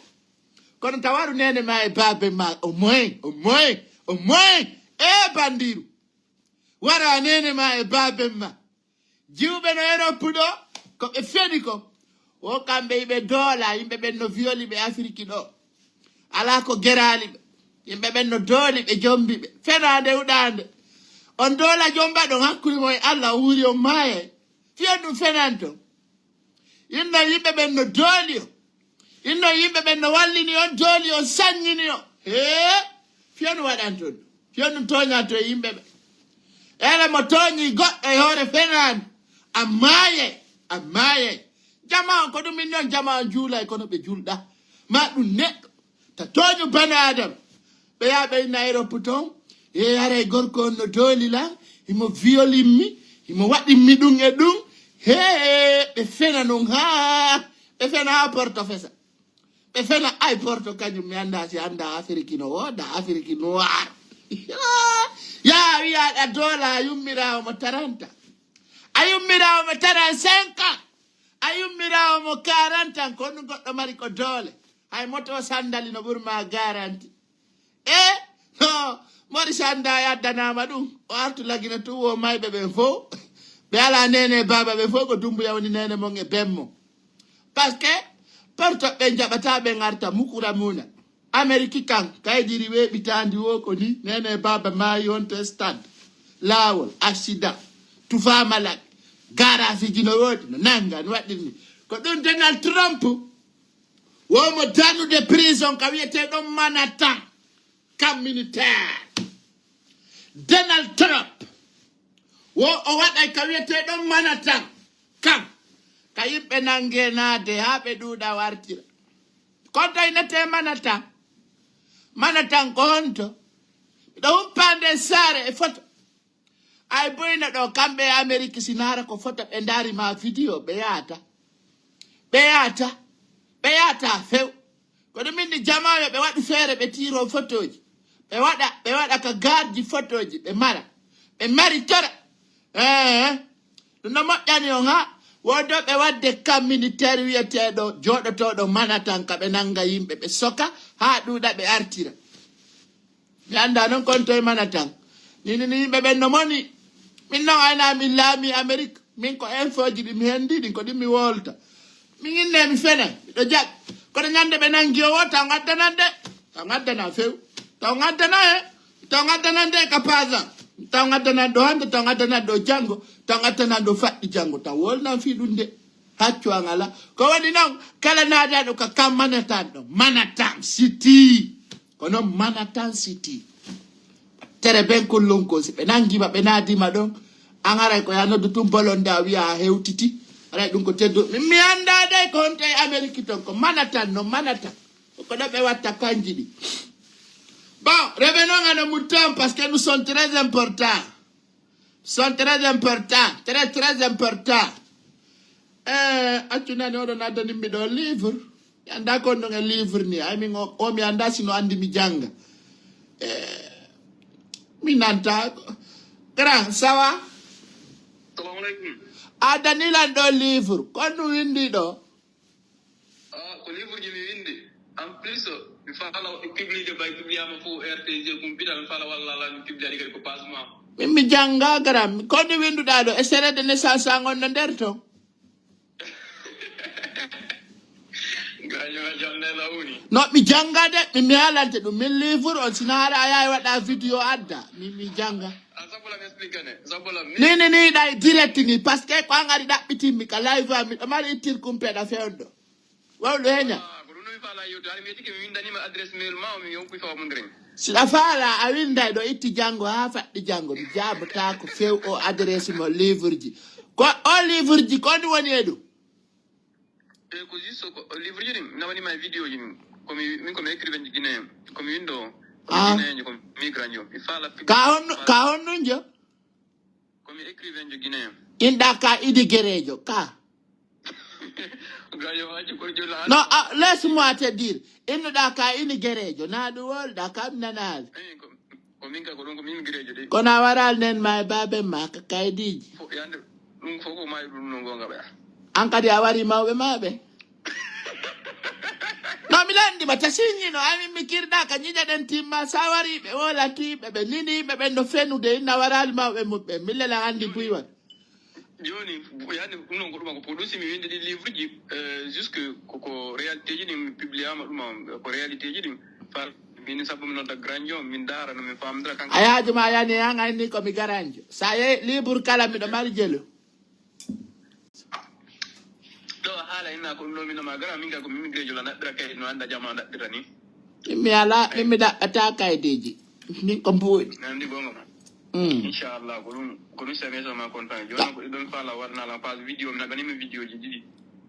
kono tawaru nene ma e babe ma au moins e bandiru wara nene ma e babe ma jiwɓe no Europe ɗo ko ɓe feni ko o kamɓe yiɓe doola yimɓe ɓen no violi ɓe Afrique ɗo ala ko gerali ɓe yimɓe ɓen no dooli ɓe jombi ɓe fenade uɗande on doola jomba ɗon hakkude mo e Allah wuuri on maaye fiyon ɗum fenan to inno yimɓe ɓen no dooli o inno yimɓe ɓen no wallini on dooli on saññini o fiyon waɗan toon fiyon ɗum toñato e yimɓe ɓe ene mo tooñi goɗɗo e hoore fenade a maaye jama on ko ɗum min noon jama on juulay kono ɓe julɗa ma ɗum neɗɗo ta tooñu bani adama ɓe yaha ɓe inna Europe toon e aray gorko on no dooli lan imo violimmi imo waɗinmi ɗum e ɗum ɓe fena non ɓe fena ha porto fesa ɓe fena ay porto kañum mi anda si anda Afrique no woda Afrique noir ya wiyaɗa doola a yummirawo mo 30 a yummirawo mo 35 ans a yummirawo mo 40 ans ko ɗum goɗɗo mari ko doole hay moto sandali no ɓurma garanti no mori sanda yaddanama ɗum o artu lagina tu wo mayɓe ɓen fo ɓe ala nene baba ɓe fo ko dumbu yawni nene mon e bemmo par ce que porto ɓe jaɓata ɓe garta mukura muna Amérique kan kaydiri weeɓitandi wo ko ni nene baba maayi on to stade laawol accident tufama laɓe garage ji no woodi no nanga no waɗirni ko ɗum Donald Trump womo danude prison ka wiyete ɗon Manhattan camp militaire Donald Trump wo o waɗay ka wiyete ɗon Manhattan kam ka yimɓe nangenade ha ɓe ɗuuɗa wartira konto inete Manhattan ko honto ɗo humpande saare e photo ay boyna ɗo kamɓe e Amérique sinara ko photo ɓe darima vidéo ɓe yahata few ko ɗum inni jamaɓe ɓe waɗi feere ɓe tiro photoji ɓe waɗa ka garji photoji ɓe mari tora ɗum no moƴƴani on ha wodoɓe wadde kam militaire wiyeteɗo joɗotoɗo Manhattan ka ɓe nanga yimɓe ɓe soka ha ɗuuɗa ɓe artira mi anda noon konto e Manhattan nini yimɓe ɓen no moni min noon ayna min laami Amérique min ko infoji ɗi mi hendiɗi ko ɗi mi wolta min inne mi fenay miɗo jaɓi kono ñande ɓe nangi o wo taw gaddana few taw gaddanan de ka pasa taw gaddanan ɗo hande taw gaddanan ɗo janggo taw gaddanan ɗo faɗɗi janggo taw wolnan fi ɗum de haccu an ala ko waɗi noon kala naadaɗo ka kam Manhattan ɗo Manhattan City ko noon Manhattan City tere ben kullunko si ɓe nangima ɓe naadima ɗon an aray ko ya noddu tum bolonde a wiya a hewtiti aray ɗum ko teddu mi anda day ko honto e Amérique ton ko Manhattan ko ɗo ɓe watta kanji ɗi bon revenons à nos moutons parce que nous sommes très importants très importants accunani oɗon addanimmi ɗo livre mi anda kon ɗon e livre ni ay min o mi anda sino andi mi janga mi nanta grand sawa Assalamu alaikum. a danilan ɗo livre kon ɗum windi ɗo ko livre ji mi windi en plus mi fala publide bay publiama fo RTG kum bidal fala walla la mi publiade kadi ko passement mi janga gram kon ɗum winduɗa ɗo extrait de naissance a gonno nder ton no mi janga de mi halante ɗum min livre on sina haɗa a yawi waɗa vidéo adda mi janga ni ɗay direct ni par ce que ko an ari ɗaɓɓitinmi ka live am miɗo mari ittir kumpeɗa fewɗo wawɗo heña siɗa faala a winday ɗo itti janggo ha faɗɗi janggo mi jabata ko few o adresse mo livre ji ko o livre ji ko ndi woni e ɗum ko juste ko livre ji ɗi nawani ma vidéo ji min komi écrivain ji guinéen komi windo Ah. Guinéen ko migrant mi fala Ka honno njo. ko mi écrivain jo Guinéen. Inda ka idi gerejo ka. Gayo waji ko jola. No, laisse-moi te dire. Inda ka ini gerejo na du wol da kam nanal. Ko min ka ko don ko min gerejo de. Kona waral nen may babe ma ka kaydiji. Yande dum foko may dum no gonga ba. Ankadi a wari mawɓe maɓe no mi landi ba tasiñino amin mi kirɗa ka ñiƴaɗen timma sa wariɓe wolatiɓe ɓe niniɓe ɓen no fenude inna warali mawɓe muɓɓe mi lela andi buywat joni yande ɗum noon ko ɗuma ko produit mi winde ɗi livre ji jusque koko réalité ji ɗi mi publiama ɗuma ko réalité ji ɗi fa min sabu mi nodda grandion min daara no min famdira kanko a yajuma yani han anni komi garanjo sa yehi libre kala miɗo mari jelu do haala ina ko no minoma gara min ga ko min grejo la naddira kay no anda jama naddira ni mi ala mi daɓɓata kaydeji min ko mbuuɗi nandi gonga inchallah ko ɗum seme sama content joni ko ɗon fala warnala page vidéo mi naganimi vidéo ji ɗiɗi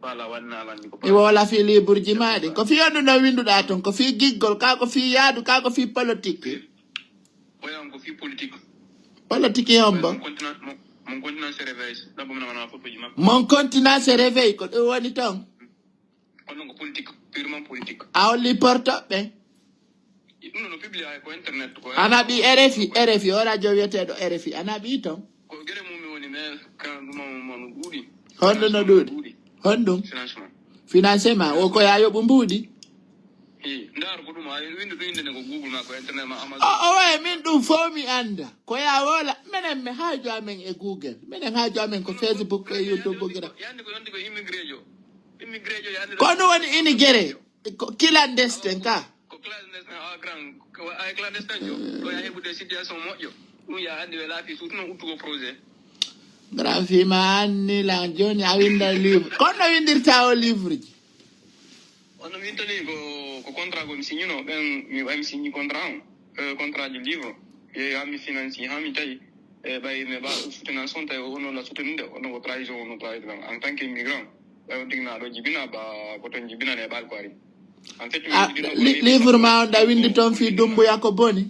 fala warnala ni ko mi wola fi libre ji maɗi ko fi yonduno winduɗa toon ko fi giggol ka ko fi yaadu ka ko fi politique oyan ko fi politique hombo mon continent se réveille nabo mina wana fofuji makko mon continent se réveille ko ɗum woni toon onon ko politique purement politique a holli portoɓɓe ɗum no publie ay ko internet ko ana ɓi RFI o radio wiyeteɗo RFI ana ɓi toon ko gueɗe mum mi woni mais kan ɗumamo ɗuuɗi honɗo no ɗuuɗi honɗum financement o koya yoɓu mbuuɗi ndar ko ɗum a winde ɗum inde ne ko google ma ko internet ma amazon o way min ɗum fo mi anda koya wola minen mi haaju amen e google minen haaju amen ko Facebook e YouTube gira yande ko yonde ko immigrejo yande ko ɗum woni immigré clandestin ka ko clandestin a grand ay clandestin jo ko ya heɓude situation moƴƴo ɗum ya andi we laafi surtout noon uttugo projet grand fima anni lan joni a winda livre kono no windirta o livre ji ono wintani ko contrat ko mi signino ɓen mi ɓay mi signi contrat o contrat ji livre yeeyi ha mi financie ha mi tawi ɓay mi ɓa soutenance on tawi ono la soutenude ono ko trahison ono trahison en tant que immigrant ɓay on tigna ɗo jibina ba ko toon jibinane ɓaal ko ari en fait livre ma on ɗa windi toon fi dumbuya ko boni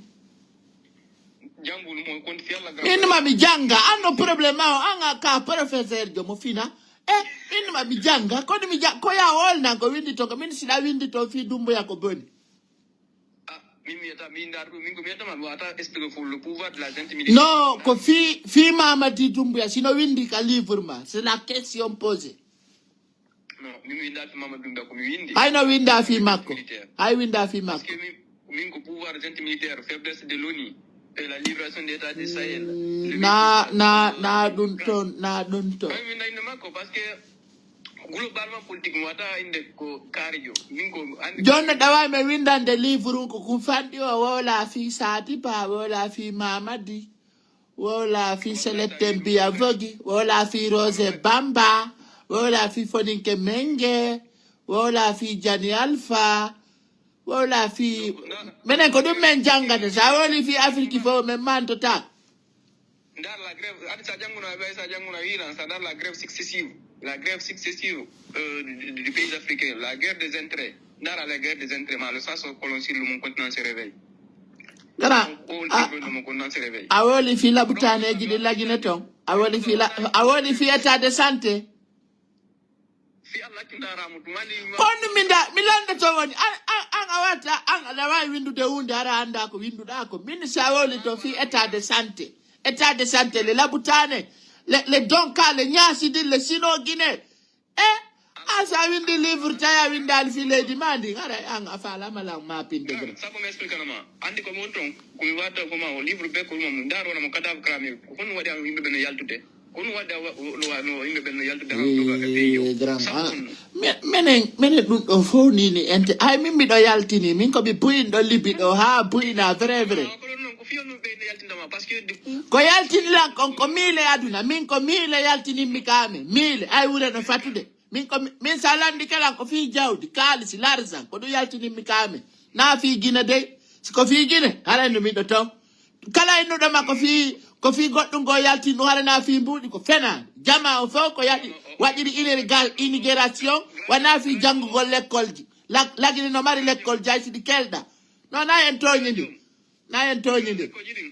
jangol mo konti fi Allah innuma mi janga anno probléme ma o anga ka professeur jo mo fina innuma mi janga kono mi ko ya wolna ko windi to ko min sida windi to fi dumbuya ko boni min miyata min dar min ko miyata ma wata expliquer pour le pouvoir de la gente militaire non ko fi Mamadi Doumbouya sino windi ka livre ma c'est la question posée non min winda fi Mamadi Doumbouya ko mi windi ay no winda fi makko ay winda fi makko parce que min ko pouvoir gente militaire faiblesse de l'ONU et la libération d'état de Sahel na ɗum toon min nayno makko parce que globalement politique mo wata inde ko kaarijo min ko andi jonno ɗawami windande livre ko kum fanɗi o wola fi Sadi Ba wola fi Mamadi wola fi Seletten Biya Vogi wola fi Rose Bamba wola fi Foninke Menge wola fi Jani Alpha wola fi minen ko ɗum men jangata sa woli fi Afrique fo men mantota dans la grève adi sa janguna wiran ça dans la grève successive du pays africain la guerre des intérêts dans la guerre des intérêts le sens colon sur le mon continent se réveille gara mon continent se réveille a woli fi labutaneji ɗi lagine toon a woli fi état de santé fi Allah kindaramu tumani kono mi landa to woni an a wata an aɗa wawi windude hunde ara anda ko winduɗa ko min sa woli to fi état de santé le labutane le donka le ñaasidi le sino guine sa windi livre taya windali fi leydi ma ndi ara an a falamalan mapinde gra sabo mi explique nama andi ko mon ton ko mi wadda ko ma o livre be ko mum darona mo kadaf kramil ko hono wadi am yimbe ben yaltude kono wadda no yimbe ben yaltude menen ɗum ɗo fof nini ente ay min miɗo yaltini min komi buyinɗo libiɗo ha buyina vrai ko yaltinilan kon ko miile aduna min ko miile yaltininmi kame miile ay wure no fatude min sa landi kalan ko fi jawdi kalisi l'argent ko ɗum yaltininmi kame na fi guine dey siko fi guine harayno miɗo toon kala innuɗoma ko fi goɗɗum go yaltin ɗum harana fi mbuɗi ko fenade jama o fof ko waɗiri immigration wana fi janngugol l'école ji lagini no mari l'école jaysiɗi kelɗa non na en toñidi na en toñidi ko jidin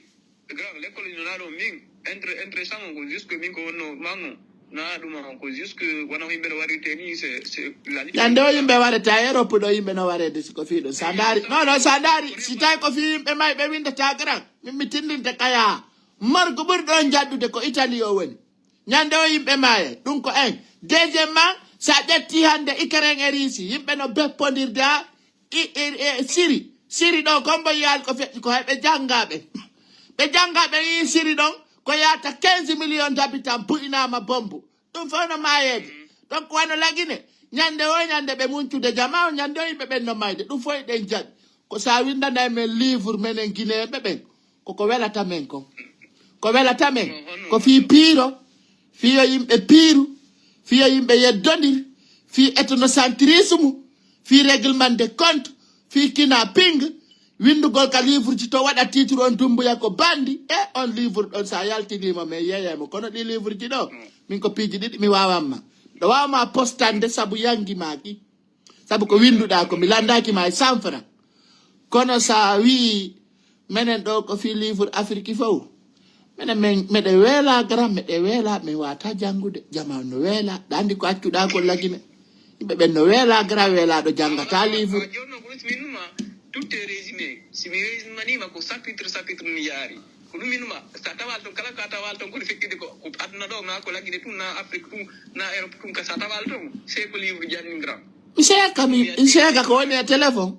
grand l'école ni na do min entre sango ko jusque min ko wonno mango na duma ko jusque wana himbe no warite ni c'est la yande o yimɓe warata Europe ɗo yimɓe no warede siko fiiɗo sa daari non sa daari si tawi ko fi yimɓe may ɓe windata grand min mi tindinte kaya margo ɓurɗo jaddude ko Italie o woni ñande o yimɓe maye ɗum ko en deuxièmement sa ƴetti hande Ukraine e Russie yimɓe no beppodirda Syrie ɗo kombo yiyal ko feƴƴi ko heɓe janggaɓe yi Syrie ɗon ko yata 15 millions d'habitants puɗinama bombu ɗum fof no mayede donc wano lagine ñande o ñande ɓe muncude jama o ñande o yimɓe ɓen no mayde ɗum fof ɗen jaɓi ko sa windana men livre menen guinéɓe ɓen koko welata men ko welata men ko fi piiro fiyo yimɓe piiru fiyo yimɓe yeddodir fi ethnocentrisme fi règlement de compte fi kidnapping windugol ka livre ji to waɗa titre on dumbuya ko bandi on livre ɗon sa yaltinima mais yeyemo kono ɗi livre ji ɗo min ko piiji ɗiɗi mi wawamma ɗo wawma postande saabu yangimaki saabu ko winduɗa ko mi landaki ma e 100 francs kono sa wi menen ɗo ko fi livre Afrique fof menen meɗe weela grand meɗe weela min wata jangude jama no weela ɗandi ko accuɗa ko lagine yimɓe ɓen no weela grand weelaɗo jangata livre tout est résumé si mi résumé ko chapitre ni yaari ko ɗum minuma sa tawal ton kala ka tawal ton kono fekkide ko aduna ɗo na ko lagine tum na Afrique tum na Europe tum ka sa tawal ton c'est ko livre janningram mi seeka ko woni e téléphone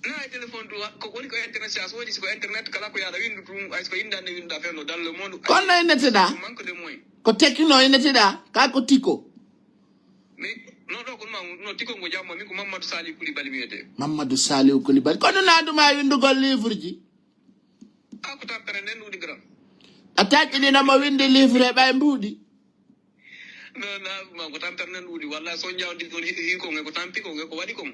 na téléphone du ko woni ko internet sa woni ko internet kala ko yaada windu tum ay ko indande winda fendo dans le monde kono inneteɗa manque de moyens ko tekino inneteɗa ka ko tiko mais non ko no tiko ngo jammo min ko Mamadou Saliou Coulibaly wiyete Mamadou Saliou Coulibaly kono naaduma windugol livre ji ko tampere nden wudi grand a taƴƴininamo windi livre e ɓay mbuuɗi non ko tampere nden wudi walla so jawdi ɗon hiko nge ko tampi ko nge ko waɗi kon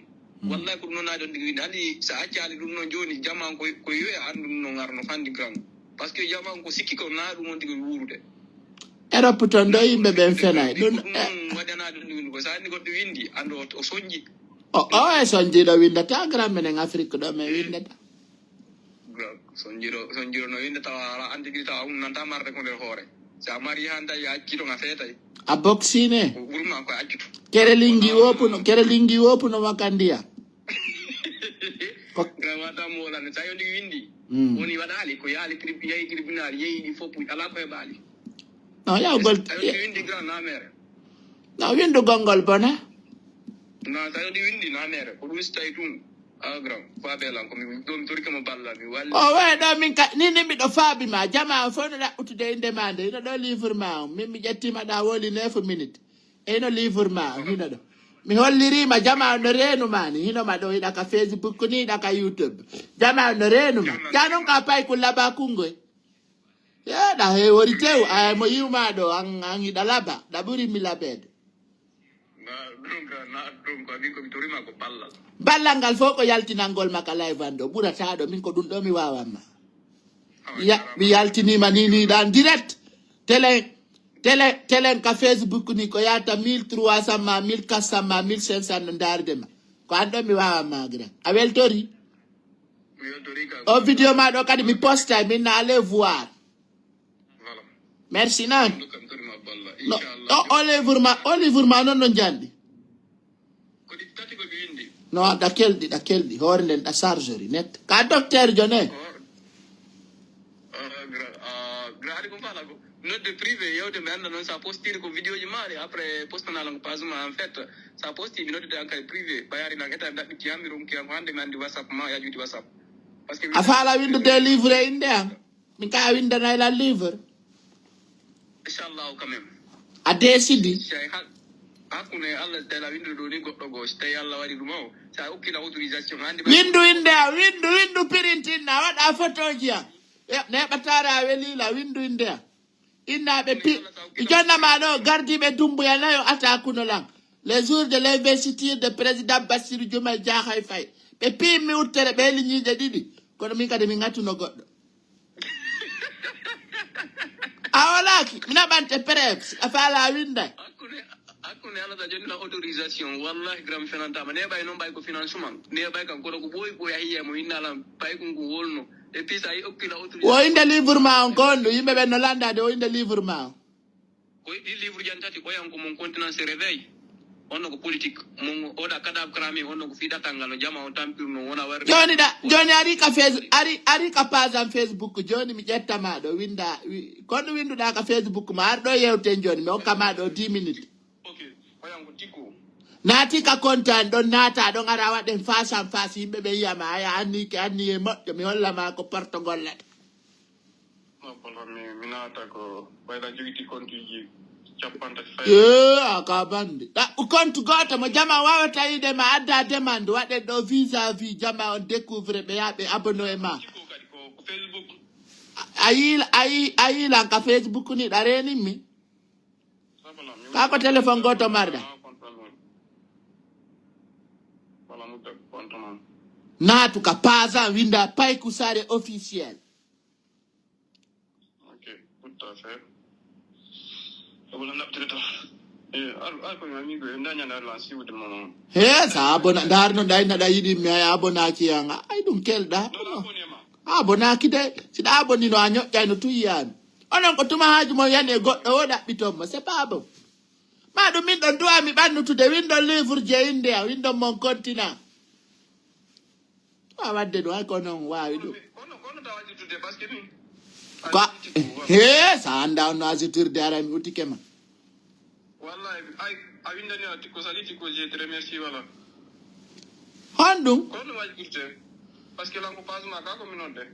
wallahi ko ɗum noon naade on ɗigi windi andi sa accali ɗum noon joni jaman ko yoya andu ɗum no ngarno fandi grand par ce que jaman ko sikki ko na ɗum on ɗigi wurude Europe ton ɗo yimɓe ɓen fenay ɗum waɗanade ɗum windi ko sa andi goɗɗo windi ando o soñji o e soñjiɗo windata grand menen Afrique ɗo men windata sonjiro no winde tawa ala andigiri tawa nanta marde ko nder hoore sa mari han tawi accito nga feetay a boxine ɓurma koye accito kere lingi wopuno makka ndiya wata molane sa yondigi windi woni waɗali ko yaali yahi tribunal yeyi ɗi fof ala ko heɓali non yawgol windi grand namere no windu gongol bone non sa yondi windi namere ko ɗum so tawi tum grand fabelan komi ɗo mi torikamo balla mi walli o weɗo min ka nini miɗo faabi ma jama fof no ɗaɓɓutude inde ma nde hino ɗo livre ma o min mi ƴettima ɗa woli 9 minutes e hino livre ma o hino ɗo mi hollirima jama no renuma ni hinoma ɗo hiɗa ka Facebook ni hiɗa ka YouTube jama no renuma janon ka pay ko laba kungoy yeɗa he wori tew mo yiwma ɗo an hiɗa laba ɗa ɓuri mi labede ballal ngal fof ko yaltinalngol makka live an ɗo ɓurata ɗo min ko ɗum ɗo mi wawanma mi yaltinima ni ɗan direct télé ka Facebook ni ko yata 1300 ma 1400 ma 1500 no dardema ko an ɗo mi wawanma gra a weltori o vidéo ma ɗo kadi mi posta minna allez voir merci nan o livre ma noon no janɗi no ɗa kelɗi hoore nden ɗa chargeri net ka docteur jone graadi ko fala ko nodde privé yewde mi anda noon sa postiri ko vidéo ji maɗe après postanala ko page ma en fait sa posti mi noddete en kay privé ɓayari nan état mi ɗaɓɓitti yam mi ronki ko hande mi andi whatsapp ma yajuti whatsapp par ce que a faala windude livre e inde am min ka a windanayla livre inchallahu quand même a décidi hakkude Allah tela windude ɗo ni goɗɗo goo so tawi Allah waɗi ɗum o sa hokkila autorisation hande windu inde am windu pirintinna waɗa photo ji am neɓatare a welila windu inde am innaɓe jonnama ɗo gardiɓe dumbuya nayo ata kunolan les jours de l'investiture de président Bassirou Diomaye Diakhar Faye ɓe pimmi wuttere ɓe liñiɗe ɗiɗi kono min kadi min gattuno goɗɗo a wolaki mi naɓante preuve a faala winday hakkude Allah ta jonnina autorisation wallahi gram fenantama ne ɓay noon ɓay ko financement ne ɓay kam kono ko ɓooyi ɓooya hiyemo innala ɓay ko ngu wolno et puis ça y aucune autorisation wo inde livre ma on kondo yimbe be no landa de wo inde livre ma ko di livre jantati ko yanko mon continent se réveille onno ko politique mon oda kada krami onno ko fida tangalo jama on tampir no wona war joni ari ka ari ka page am Facebook joni mi jetta ma do winda kono winduda ka Facebook ma ar do yewte joni mi hokka ma do 10 minutes okay ko yanko tiko nati ka content don nata don ara waden face en face yimbe be yama aya anni ke anni e moddo mi holla ma ko porto gollat mi nata ko bayda jogiti kontuji capanta aka bandi compte goto mo jama wawata ide ma adda demande wade do vis-à-vis jama on découvre be yabe abonno e ma ko Facebook ayi la ka Facebook ni dareni mi ka ko telephone goto marda natu ka paza winda pay kusare officiel okay tout à fait wala naptirito ko mi go ndanya na lansi wude mon sa abona darno dai na da yidi mi abona ki yanga ay dum kelda abona ki de si da aboni no anyo jay no tuyan onon ko tuma haaju mo yane goddo woda bitom c'est pas bon ma do min don duwa mi bannu to de window livre je inde window mon continent wadde do ay ko non waawi do kono tawaji tudde parce que mi quoi sa anda on azitirde ara mi utike ma wallahi ay awindani ati ko saliti ko je te remercie wala hondum kono waji tudde parce que lanko passe ma ka ko minonde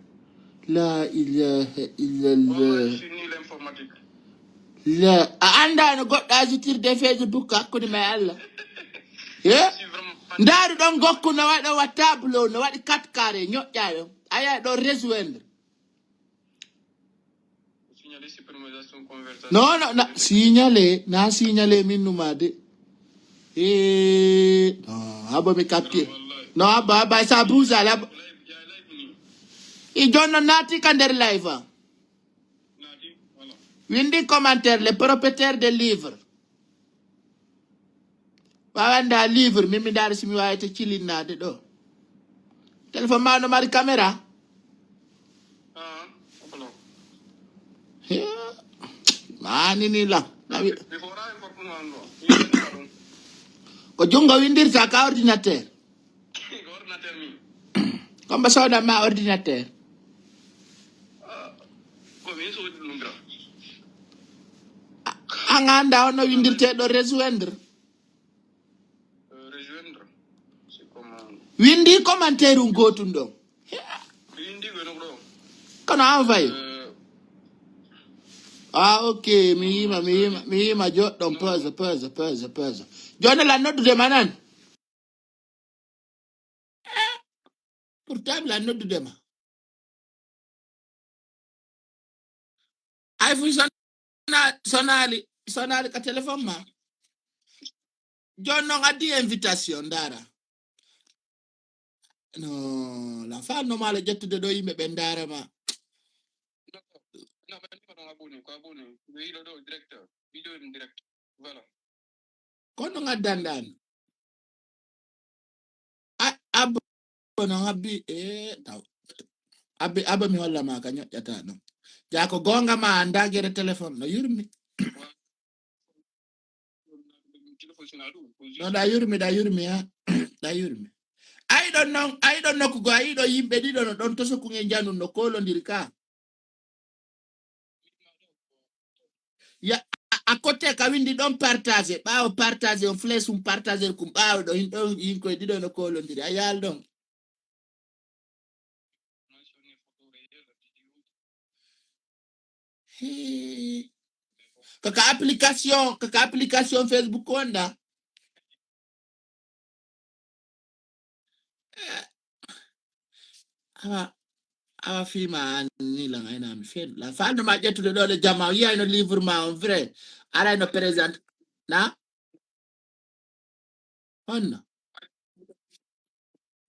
la ilaha illallah je ni l'informatique la anda no goddo azitirde Facebook hakkude me Allah ndaru don gokku no wada wa tableau no wadi 4 carré ñoƴƴayo aya do rejoindre signaler supermonisation conversation non signaler minuma de abo mi capter no aba sa bouza la jonno nati ka der live nati voilà windi commentaire les propriétaires des livres wawanda livre mimi dar simi wayte cilinade do téléphone ma no mari caméra opolo mani ni la before I for kumando ko jungo windirta ka ordinateur ordinateur mi comme sawda ma ordinateur ko mi so lungra anganda ono windirte do rejoindre c'est comment windi commentaire ngotun do indi go no bro kono envoyé ok mi yima joddon pause joni la noddude manan pourtant la noddude ma ay fu sonali ka téléphone ma jonno ngadi invitation dara no la fa no mala jettude do yimbe be ndara ma non mais pas ko abonné oui le directeur vidéo direct voilà kono ngaddandan abono habbi taw abba mi holla ma ka ñoƴƴata no jako gonga ma anda gere téléphone no yurmi no da yurmi ha da yurmi I don't know ko go ay do yimbe dido no don to so ku ngen janu no kolondir ka ya a côté ka windi don partager baaw partager on flèche partager kum baaw do hin ko dido no kolondir ayal don kaka application Facebook onda awa fima ni la ngaina mi fel la fa no ma jettude do le jama yi no livre ma en vrai ara no présente na on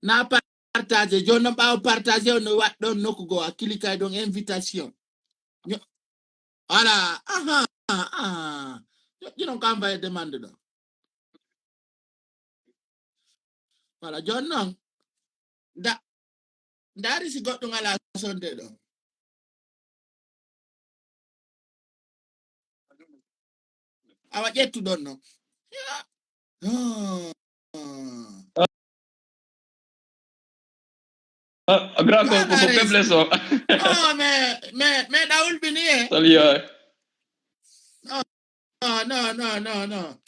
na partager jonno ba partager no wat don noko go cliquer don invitation voilà you don't come by demande do voilà jonno da Ndari si goɗɗo ngala sonde ɗo. Awa ƴettuɗon no. Grand ko faiblesse o. Oh, mais Daoul Bini eh. Salut. No.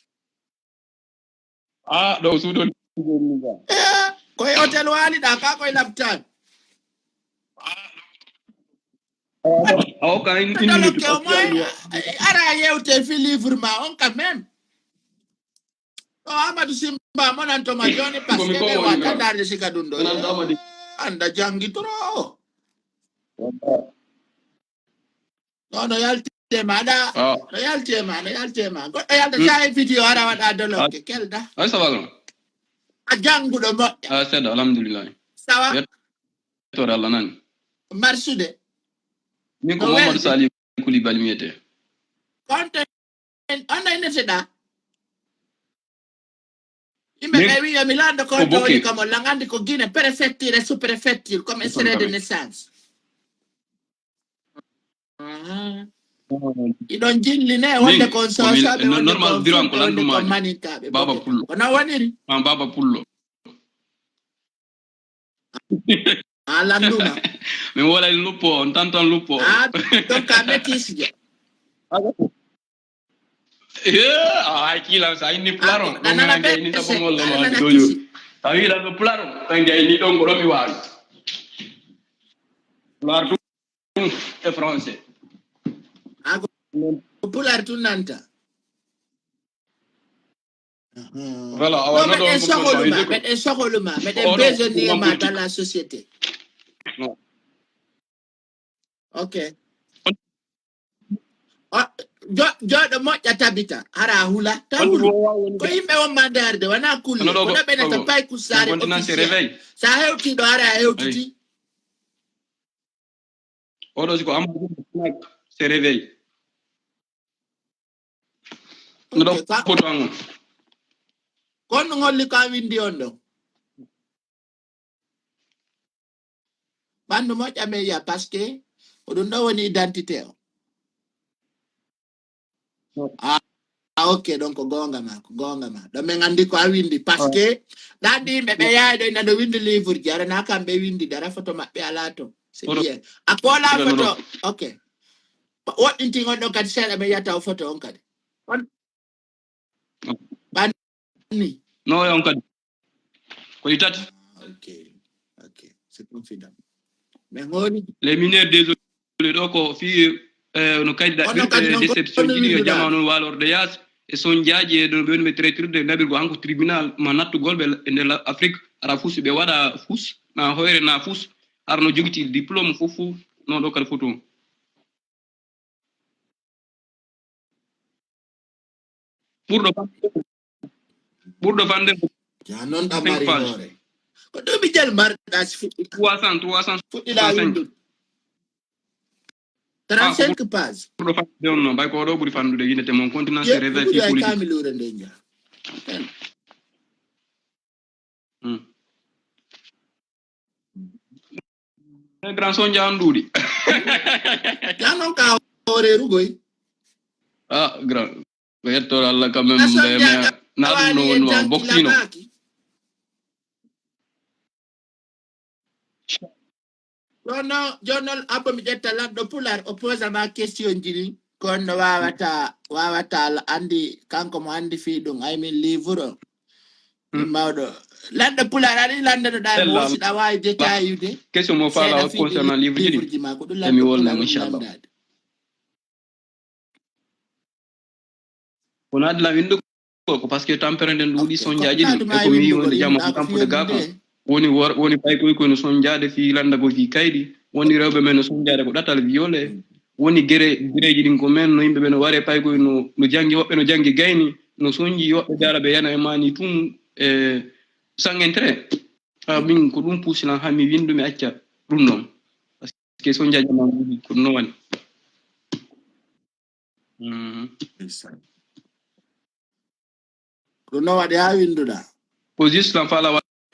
Ah, do sudo. Koy hotel wali da ka koy laptan. Ka in Minute. Ara yewte fi livre ma on quand même. Amadou Simba monan to ma joni parce que be wa tandar de sikadundo. Anda jangi tro. No yaltema da. No yaltema. Go yalta sai video ara wada doloke kelda. Ay sawa. A jangudo mo. Sada alhamdulillah. Sawa. To Allah nan. Marsude. Min ko Muhammad Salih Koulibaly miyete. Content on ine seda. Imbe bewi ya Milando ko to kamo langandi ko Guinée prefecture sous prefecture comme extrait de naissance. Idon jinli ne wonde kon so sabe normal biro am ko landuma baba pullo kono waniri baba pullo landuma mi wala il lupo on tanton lupo donc a metis je ay kila sa inni plaro nana be ni tabo ngol ma doyo tawi la no plaro tangay ni don ngoro mi wawi plaro e français Popular tu nanta. Voilà, on a donc mais des besoins dans la société. Non. OK. Jo do mo tabita ara hula tawulu ko yimbe won mandarde wana kulli ko be na pay ku sare sa hewti do ara hewti odo ko am se réveille no potango kon ngolli ka windi ondo bandu mo jame ya parce que odo woni identité o OK donc gonga ma do me ngandi ko windi parce que dadi be yaade na do windi livre jara na kambe windi dara photo mabbe alato c'est bien akola photo OK what thing on do kat sele be yata photo on kadi Bani. No, on kadi. Ko itati. OK. C'est confident. Mais ngoni les mineurs désolé doko fi no kadi da déception jini jamanu walorde yas e son jaaje do be no traiteur de nabir go hanko tribunal ma nattu golbe en Afrique ara fus be wada fus na hoyre na fus arno jogiti diplôme fofu non do kal photo pour do fande ya non da mari hore ko do mi jël mar da ci 300 futti la windu 35 pages pour do fande non bay ko do buri fandu de yinete mon continent se révèle ci politique kamilure ndenja grand son jandudi ya non ka hore rugoy grand verto alla quand même na no boxino journal abo mi jetta lando pular oppose ma question jini kon wawata andi kanko mo andi fi dum ay min livre mawdo lando pular ari lando do dai mo si da way détail yude question mo fala concernant livre jini mi wolna inshallah on a de la window ko parce que tempéré den dudi sonjaaji ni ko mi wonde jamo campo de gafa woni pay ko no sonjaade fi landa go fi kaydi woni rewbe men no sonjaade ko datal violé woni gereji din ko men no yimbe ben ware pay ko no jangi wobbe no jangi gayni no sonji wobbe dara be yana e mani tum sans intérêt min ko dum pousilan ha mi windu mi acca dum non parce que sonjaaji man ko no wani no wadi ha winduda ko juste lan fala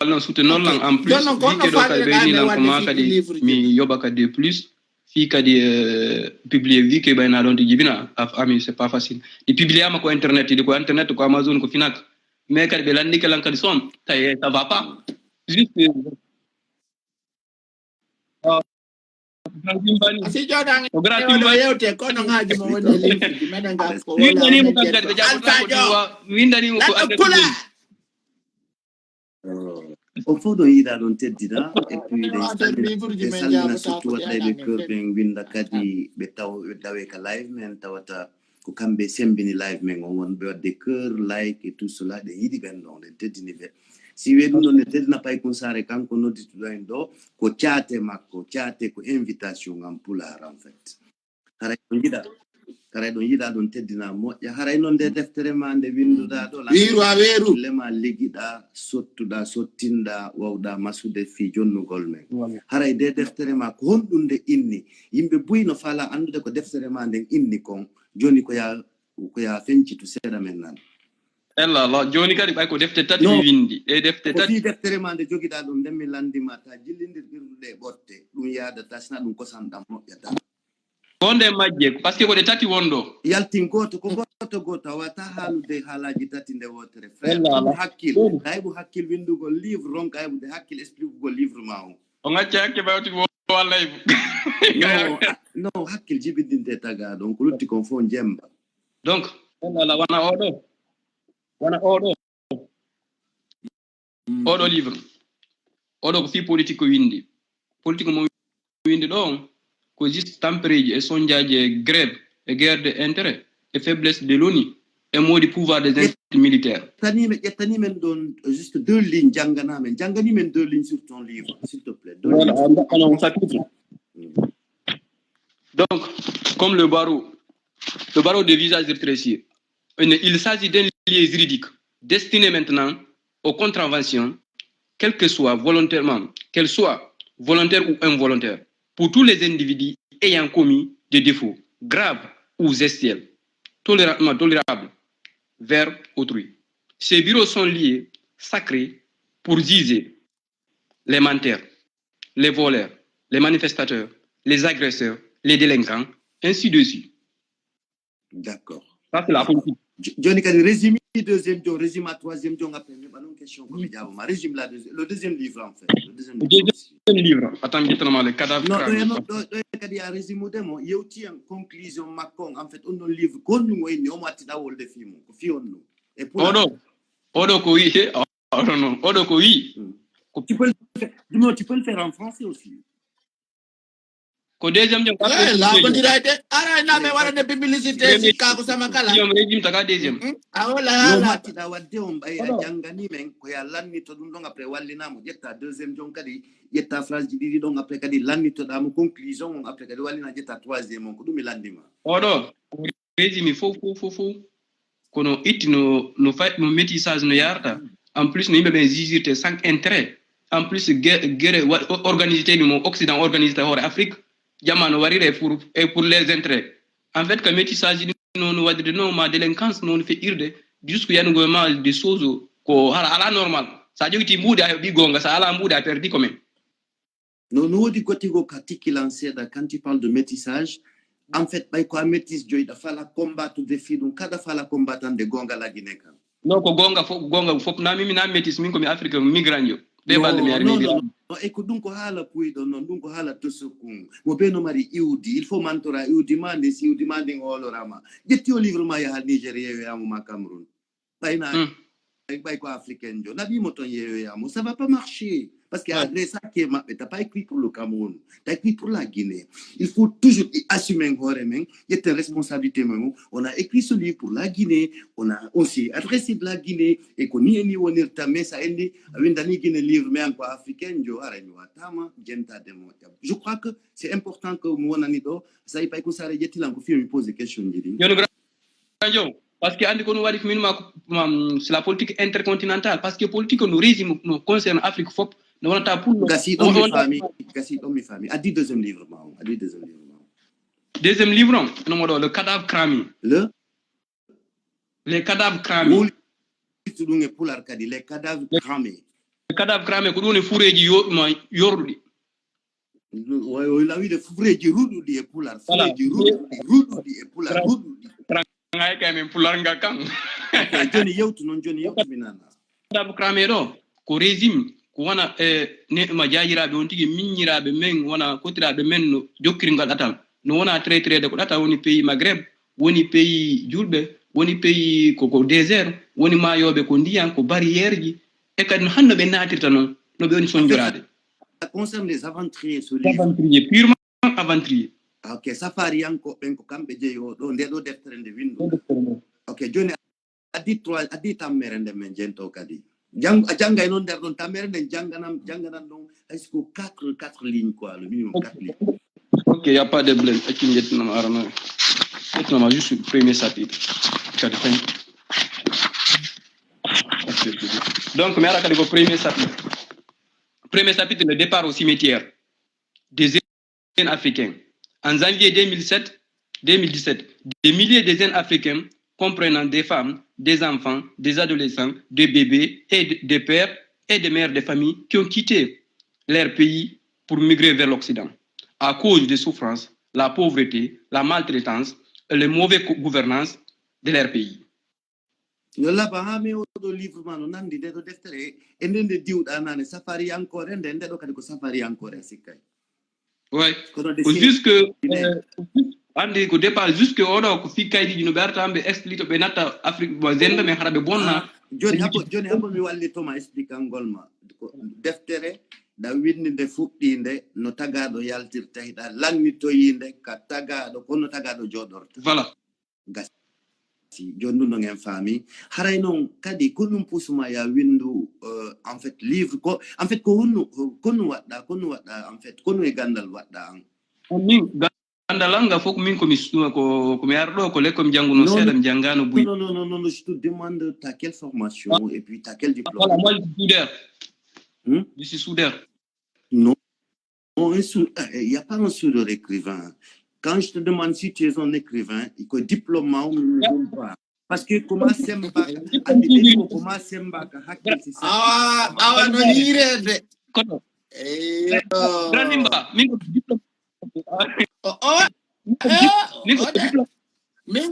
non soutenir lang en plus vi ke do ka be ni lan ko kadi mi yoba kadi plus fi kadi publier vi ke bayna don di jibina ami c'est pas facile di publier ama ko internet di ko internet ko Amazon ko finak mais kadi be landi ke lan kadi som tay ça va pas juste si jodan o yewte ko no ngaji mo woni livre meden ga ko wala ni mo kadi be jabo windani mo ko kula au fond do yida don teddina et puis les salina surtout wata be cœur ben winda kadi be taw dawe ka live men tawata ko kambe sembini live men on be de cœur like et tout cela de yidi ben don de teddini be si we non ne teddina pay consare kanko noddi to do ko tiate makko tiate ko invitation am pula en fait haray do yida don teddina mo ya haray non de deftere ma de winduda do la wiru a weru lema ligida sottuda sottinda wawda masude fi jonnugol men haray de deftere ma ko hondunde inni yimbe buyno fala andude ko deftere ma den inni kon joni ko ya fenci to seda men nan ella la joni kadi bay ko defte tati windi e defte tati fi deftere ma de jogida dum demmi landima ta jillindir birdude botte dum yaada tasna dum ko sandam mo yata gonde majje parce que ko de tati wondo yaltin goto wata halude halaji tati nde wotere frère hakkil hakkil windugo livre ron kaybude hakkil expliquego livre ma o ngacce hakke bawti wallay non hakkil jibindinte taga donc lutti kon fo jemba donc la wana odo livre odo ko fi politique windi politique mo windi do ko juste tampereji e sonjaaje grève et guerre d'intérêt et faiblesse de l'ONU et modi pouvoir des institutions militaires yettani men don juste deux lignes jangani men deux lignes sur ton livre s'il te plaît donc comme le barreau de visage rétréci il s'agit d'un lieu juridique destiné maintenant aux contraventions qu'elles soient volontaires ou involontaires pour tous les individus ayant commis des défauts graves ou gestuels tolérables vers autrui. Ces bureaux sont liés, sacrés, pour juger les menteurs, les voleurs, les manifestateurs, les agresseurs, les délinquants, ainsi de suite. D'accord. Ça, c'est la politique. Johnny Kadi, résumé deuxième jour, résumé à troisième jour, après, mais pas une question comme résumé le deuxième livre, en fait. Le deuxième livre. Attends, le cadavre. Non, Kadi a résumé de moi. Il y a aussi une conclusion, Macron, en fait, on a un livre, qu'on nous a dit, on m'a dit, on a dit, et pour tu peux le faire en français aussi. Ko deuxième jom la ko dirayte ara na me wara de publicité ci ka ko sama kala yom régime taka deuxième awala la tida wadde on bay jangani men ko ya lanni to dum don après wallina mo jetta deuxième jom kadi jetta phrase di don après kadi lanni to da mo conclusion après kadi wallina jetta troisième ko dum landima odo régime fo kono itino no fay no métissage no yarta en plus no yimbe ben jijirte sans intérêt en plus guerre organisité ni mo occident organisité hore afrique jamano warire pour les intérêts en fait que métissage non wadde non ma délinquance non fait irde jusqu'à yanugo ma des choses ko ala normal sa jogiti mbuudi a bi gonga sa ala mbuudi a perdi quand même non no wodi gotigo katiki lancé da quand tu parles de métissage en fait bay ko métis joy da fala combattre défi donc kada fala combattant de gonga la Guinée kan non ko gonga fop na mimi na métis min ko mi afrique migrant yo de balde mi armi no e ko dunko hala puido non dunko hala tosukun mo be no mari iudi il faut mentora iudi mande si iudi mande ngolorama jetti o livre ma ya Nigeria ya mo Cameroun bayna bay ko africain jo nabi mo ton yeyo ya mo ça va pas marcher parce que adresse qui t'as pas écrit pour le Cameroun t'as écrit pour la Guinée il faut toujours assumer il y a une responsabilité on a écrit ce livre pour la Guinée on s'est adressé de la Guinée et qu'on y est ni on est tamé ça indi avindani Guinée livre mais encore africain jo arañu atama genta demo je crois que c'est important que mo nani do ça y pas ko sare jetti lan ko fi mi pose des questions jidi yo parce que andi ko no wadi ko c'est la politique intercontinentale parce que politique no régime no concerne Afrique fop no wonata pour Gassi do mi famille a dit deuxième livre deuxième livre no modo le cadavre cramé les cadavres cramés tudunge pular kadi les cadavres cramés cadavre cramé ko ɗum fureji yorɗuɗi la wiide fureji ruɗuɗi e pular fureji ruɗuɗi e pular ruɗuɗi ngay kay men pular nga kan joni yewtu mi nana cadavre cramé ɗo ko régime ko wona neɗɗuma jajiraɓe on tigui miññiraɓe men wona kotiraɓe men no jokkirgal ɗatal no wona traitrede ko ɗatal woni pays maghreb woni pays julɓe woni pays koko désert woni mayoɓe ko ndiyan ko barrière ji e kadi no hanno ɓe natirta noon no ɓe woni soñjorade. Ça concerne les aventuriers aventurier purement aventurier. Ok, safari yanko ɓen ko kamɓe jeeyi oɗo nde ɗo deftere nde windu. Ok, joni addi tammere nde men jento kadi a jangay noon nder ɗon tammere nden janganan ɗon haysko 4 lignes quoi le minimum 4 lignes. Ok, y a pas de blème accim jettinoma arana jettinoma juste le premier chapitre kadi tan donc mi ara kadi ko premier chapitre le départ au cimetière des jeunes africains en janvier 2017 des milliers de jeunes africains comprenant des femmes, des enfants, des adolescents, des bébés et des pères et des mères de famille qui ont quitté leur pays pour migrer vers l'Occident à cause des souffrances, la pauvreté, la maltraitance et la mauvaise gouvernance de leur pays. Yolla ba ha mi oɗo livre ma no nandi nde ɗo deftere e nde nde diwɗa nane safari yankore nde ɗo kadi ko safari yankore sikkay. Ouais, jusque andi ko départ jusque oɗo ko fi kayɗiji no ɓe arta ɓe explique ɓe natta Afrique bo zembe men haɗa ɓe bonna joni habo mi wallitoma expliquangol ma ko deftere da windi nde fuɗɗinde no tagaɗo yaltirta hiɗa lannitoyinde ka tagaɗo kono tagaɗo joɗorta voilà gasi joni ɗum ɗon en faami haray noon kadi ko ɗum pusuma ya windu en fait livre ko en fait ko konno waɗɗa en fait konno e gandal waɗɗa an min gandal anga fof min komi ara ɗo ko lekko mi jannguno seeɗa mi janngano buy non je te demande t'as quelle formation et puis t'as quel diplôme. Voilà, moi je suis soudeur. Non, il n'y a pas un soudeur écrivain. Quand je te demande si tu es un écrivain, il faut diplôme ou pas. Parce que comment semba, comment semba, c'est ça. Ah, non, il est. Granimba, min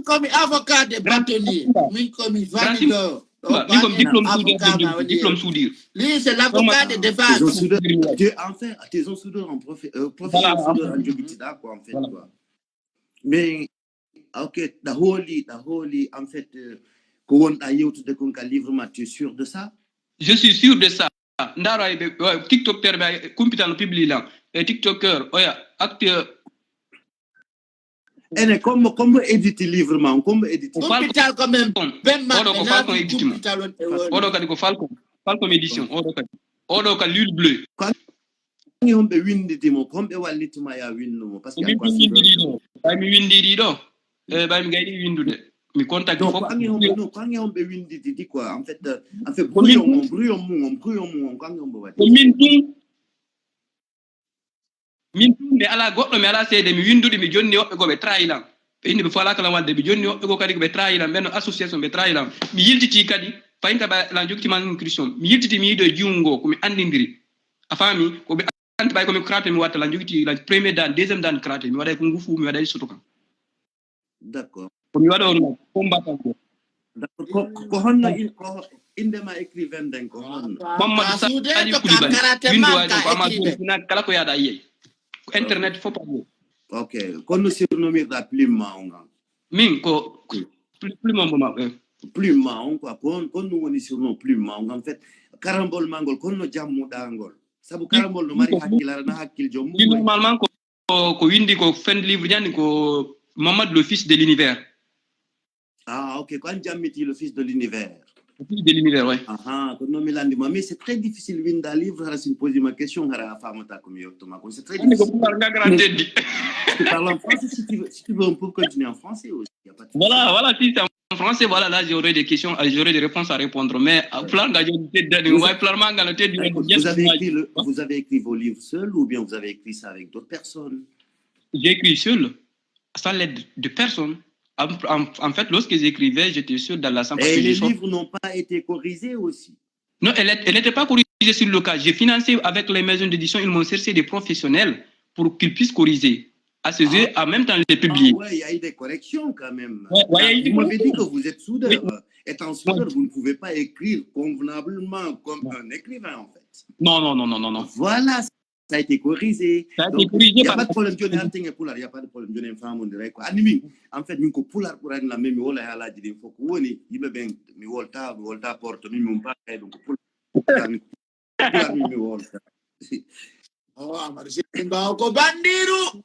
komi avocat de bâtonnier, min komi valideur. Diplôme soudure. Lui, c'est l'avocat de défense. Enfin, tu es un soudeur en professeur soudeur en Djibouti, quoi, en fait. Quoi. Mais, ok, la holy, en fait, quand on a eu tout de livre, tu es sûr de ça? Je suis sûr de ça. Ndara TikToker computer publie là et TikToker acteur et comme éditer livre man comme éditer computer quand même ben odo ko falcon édition odo kadi ko falcon édition odo ka l'huile bleue ngi hombe winditi mo kombe wallitima ya winnumo parce que mi windidi do bay mi gaydi windude mi contact fo kangi hombe winditi di quoi en fait brouillon mon kangi hombe wadi min mi ala goddo mi ala seede mi windude mi jonni wobbe go be trahilam be indi be fala kala wadde be jonni wobbe go kadi ko be trahilam ben association be trahilam mi yiltiti kadi fayinta ba la jokti man nutrition mi yiltiti mi yido jungo ko mi andindiri afami ko be anti bay ko mi kraté mi watta la jokti la premier dan deuxième dan kraté mi waday ko ngufu mi waday soto kan d'accord ko mi wado on combattant ko d'accord ko honno indema écrivain den ko honno Mamadou Sali Koulibaly windu wadi ko amadou na kala ko yada yey internet faut pas. Ok, quand nous surnommons plume maonga. Min ko plume maonga. Plume maonga quand nous on surnomme plume maonga en fait karambol mangol quand nous jammu dangol. Sabu karambol no mari hakkilare na hakkil jom. Normalement ko windi ko fin livre jani ko Mamadou le fils de l'univers. Ah ok, quand jammiti le fils de l'univers. Le fils de l'univers, ouais. Ah, mais c'est très difficile de livre si me poser ma question c'est très difficile. Tu parles en français si tu veux on peut continuer en français aussi. Voilà, si c'est en français, voilà, là j'aurais des questions, j'aurais des réponses à répondre. Mais vous avez écrit vos livres seul ou bien vous avez écrit ça avec d'autres personnes? J'ai écrit seul, sans l'aide de personne. En fait, lorsque j'écrivais, j'étais sûr dans la salle. Et les livres n'ont pas été corrigés aussi? Non, elle n'était pas corrigée. sur le cas. J'ai financé avec les maisons d'édition, ils m'ont cherché des professionnels pour qu'ils puissent corriger. À ce jeu, en même temps, les publier. Oui, il y a eu des corrections quand même. Ouais, vous m'avez dit que vous êtes soudeur. Oui. Étant soudeur, vous ne pouvez pas écrire convenablement comme un écrivain, en fait. Non. Voilà, ça a été corrigé. Il n'y a pas de problème. Il n'y a pas de problème. En fait, nous polar pour la même wala ya la jidi faut que woni yibe ben mi volta porto mi mon pas donc polar mi volta. Oh, amarisi mbao ko bandiru.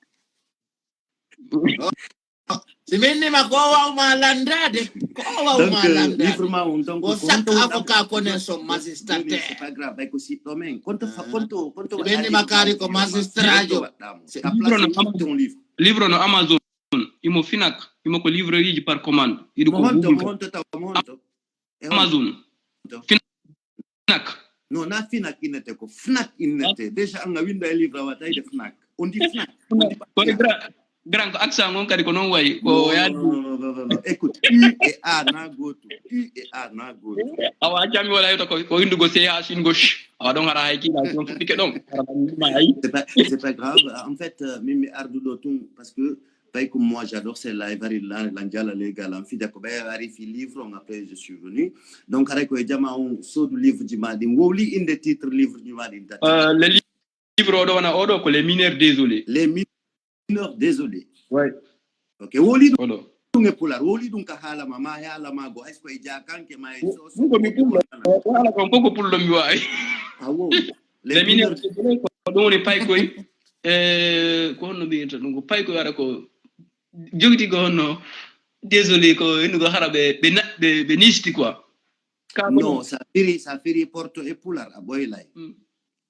Simeni makowa umalandade. Kowa umalandade. Livrement on donc avocat connaissant magistrat. C'est pas grave, ecco si domen. Quanto Simeni makari ko magistrajo. Livre no Amazon. Imo Finac, imo ko livrerie par commande. Amazon. Finac. Non, na Finac inete ko Fnac inete. Déjà nga winda livre wata ide Fnac. On dit Fnac. Grand accent ngon kadi ko non way ko écoute, U et A na goto. Awa jami wala yoto ko hindugo CH gauche. Awa don hara hay kila ko fike don. C'est pas grave. En fait, mimi ardu do tum parce que comme moi j'adore c'est la l'andiala légal en fait d'accord arrive livre après je suis venu donc avec jama on saut du livre du madi woli in des titres livre du madi le livre odo ko les mineurs désolés ouais OK woli dunge pular woli dun ka hala mama ya la mago est-ce que jakanke mai so ko mi pulo wala ko pulo mi way awo les mineurs désolés ko don ni pay koy ko no bi to ko pay ko ara ko jogti ko no désolé ko inu ko harabe be nisti quoi non ça firi porto e pular aboy lay